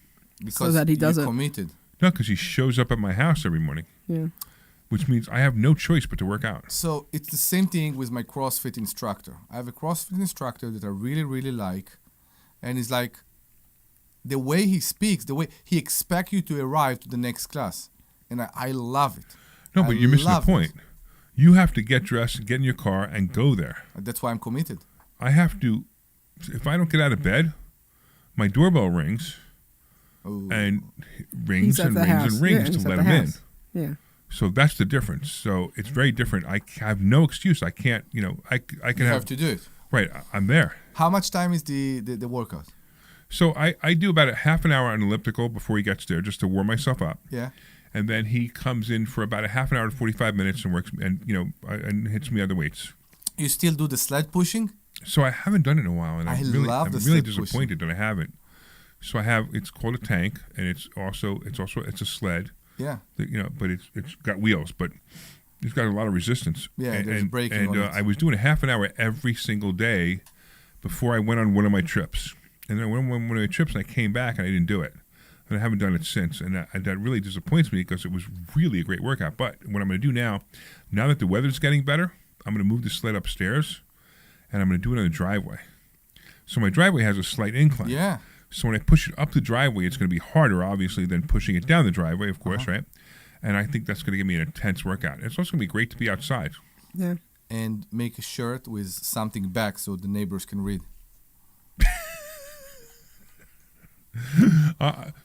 D: Because
F: that he does
D: you're
F: it.
D: committed.
E: No, because he shows up at my house every morning.
F: Yeah.
E: Which means I have no choice but to work out.
D: So it's the same thing with my CrossFit instructor. I have a CrossFit instructor that I really, really like. And it's like the way he speaks, the way he expects you to arrive to the next class. And I love it.
E: No, but you're missing the
D: love
E: point. You have to get dressed and get in your car and go there.
D: That's why I'm committed.
E: I have to, if I don't get out of bed, my doorbell rings and rings
F: He's at
E: and
F: the
E: rings
F: house.
E: and rings
F: Yeah,
E: to
F: he's at
E: let
F: the
E: him in.
F: house. Yeah.
E: So that's the difference. So it's very different. I have no excuse. I can't, I can
D: You have to do it.
E: Right. I'm there.
D: How much time is the workout?
E: So I do about a half an hour on elliptical before he gets there just to warm myself up.
D: Yeah.
E: And then he comes in for about a half an hour to 45 minutes and works and hits me other weights.
D: You still do the sled pushing?
E: So I haven't done it in a while, and I'm
D: love the
E: really
D: sled pushing.
E: disappointed that I haven't. So I have, it's called a tank, and it's a sled.
D: Yeah.
E: But it's got wheels, but it's got a lot of resistance.
D: Yeah, there's braking on it.
E: I was doing a half an hour every single day before I went on one of my trips. And then I went on one of my trips, and I came back, and I didn't do it. And I haven't done it since. And that really disappoints me because it was really a great workout. But what I'm going to do now that the weather's getting better, I'm going to move the sled upstairs, and I'm going to do it on the driveway. So my driveway has a slight incline.
D: Yeah.
E: So when I push it up the driveway, it's going to be harder, obviously, than pushing it down the driveway, of course, right? And I think that's going to give me an intense workout. It's also going to be great to be outside.
F: Yeah.
D: And make a shirt with something back so the neighbors can read.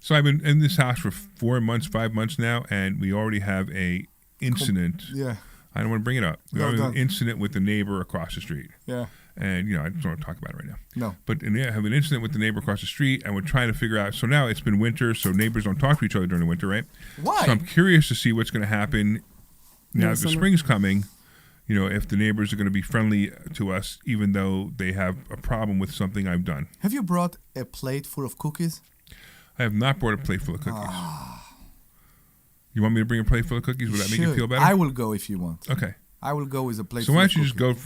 E: So I've been in this house for 5 months now, and we already have a incident.
D: Yeah.
E: I don't want to bring it up. We have an incident with the neighbor across the street.
D: Yeah.
E: And, I just don't want to talk about it right now.
D: No.
E: But I have an incident with the neighbor across the street, and we're trying to figure out. So now it's been winter, so neighbors don't talk to each other during the winter, right?
D: Why?
E: So I'm curious to see what's going to happen now that the spring's coming. If the neighbors are going to be friendly to us, even though they have a problem with something I've done.
D: Have you brought a plate full of cookies?
E: I have not brought a plate full of cookies. You want me to bring a plate full of cookies? Would that make you feel better?
D: I will go if you want.
E: Okay.
D: I will go with a plate.
E: So why don't you just go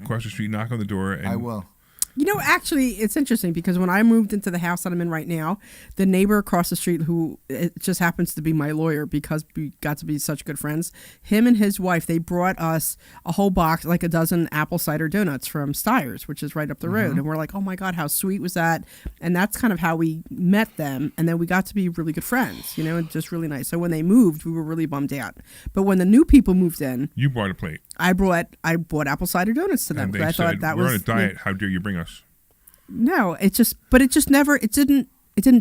E: across the street, knock on the door, and
D: I will.
F: Actually, it's interesting because when I moved into the house that I'm in right now, the neighbor across the street, who it just happens to be my lawyer because we got to be such good friends, him and his wife, they brought us a whole box, like a dozen apple cider donuts from Steyer's, which is right up the road. And we're like, oh my God, how sweet was that? And that's kind of how we met them. And then we got to be really good friends, and just really nice. So when they moved, we were really bummed out. But when the new people moved in,
E: you brought a plate.
F: I bought apple cider donuts to them.
E: And they
F: I
E: said,
F: thought that
E: we're
F: was
E: on a diet. How dare you bring us?
F: No, it didn't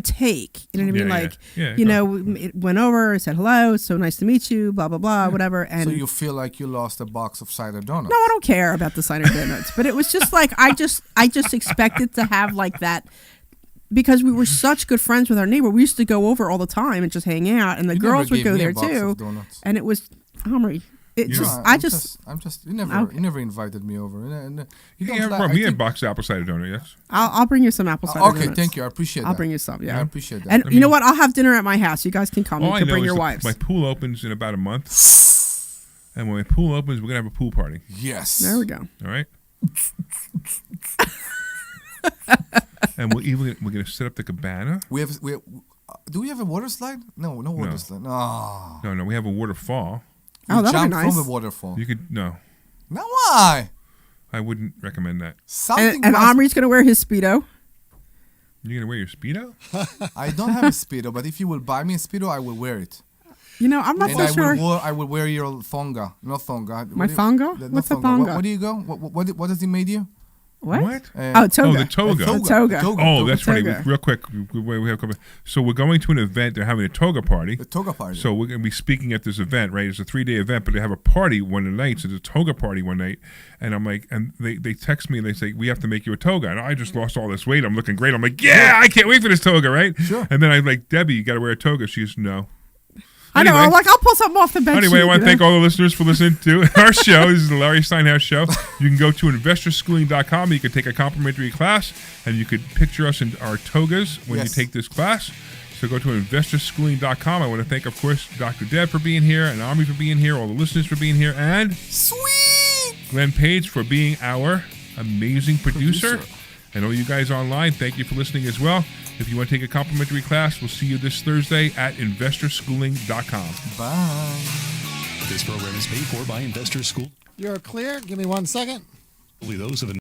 F: take. You know what I mean? It went over, it said hello, so nice to meet you, blah blah blah, whatever. And
D: so you feel like you lost a box of cider donuts?
F: No, I don't care about the cider donuts, but it was just like I just expected to have like that. Because we were such good friends with our neighbor, we used to go over all the time and just hang out, and the girls would go there too. And it was Omri. You
D: never invited me over.
E: You haven't brought me a box of apple cider donut, yes?
F: I'll bring you some apple cider donuts.
D: Okay, thank you. I appreciate that.
F: I'll bring you some, yeah.
D: I appreciate that.
F: And you know what? I'll have dinner at my house. You guys can come. You can bring your wives.
E: My pool opens in about a month. And when my pool opens, we're going to have a pool party.
D: Yes.
F: There we go.
E: All right? And we're going to set up the cabana.
D: Do we have a water slide? No water slide. No,
E: we have a waterfall.
F: Oh, that'd be nice.
D: From the waterfall.
E: You could no.
D: Now why?
E: I wouldn't recommend that.
F: And Omri's gonna wear his Speedo.
E: You're gonna wear your Speedo?
D: I don't have a Speedo, but if you will buy me a Speedo, I will wear it.
F: I'm not so sure.
D: I will wear your thonga. No thonga.
F: My thonga? What's a thonga?
D: Where do you go? What does he made you?
F: What?
E: Oh,
F: toga.
E: the toga.
F: Toga.
E: That's funny. Real quick, we have so we're going to an event. They're having a toga party.
D: The toga party.
E: So we're going to be speaking at this event, right? It's a 3-day event, but they have a party one of the nights. It's a toga party one night. And I'm like, and they text me and they say, we have to make you a toga. And I just lost all this weight. I'm looking great. I'm like, yeah, I can't wait for this toga, right?
D: Sure.
E: And then I'm like, Debbie, you got to wear a toga. She's no.
F: Anyway, I know. I'm like, I'll pull something off the bench.
E: Anyway, I want to thank all the listeners for listening to our show. This is the Larry Steinhouse Show. You can go to investorschooling.com. You can take a complimentary class, and you could picture us in our togas when you take this class. So go to investorschooling.com. I want to thank, of course, Dr. Deb for being here, and Omri for being here, all the listeners for being here, and Glenn Page for being our amazing producer. And all you guys online, thank you for listening as well. If you want to take a complimentary class, we'll see you this Thursday at investorschooling.com.
D: Bye.
H: This program is paid for by Investor School.
C: You're clear. Give me 1 second.
H: Only those of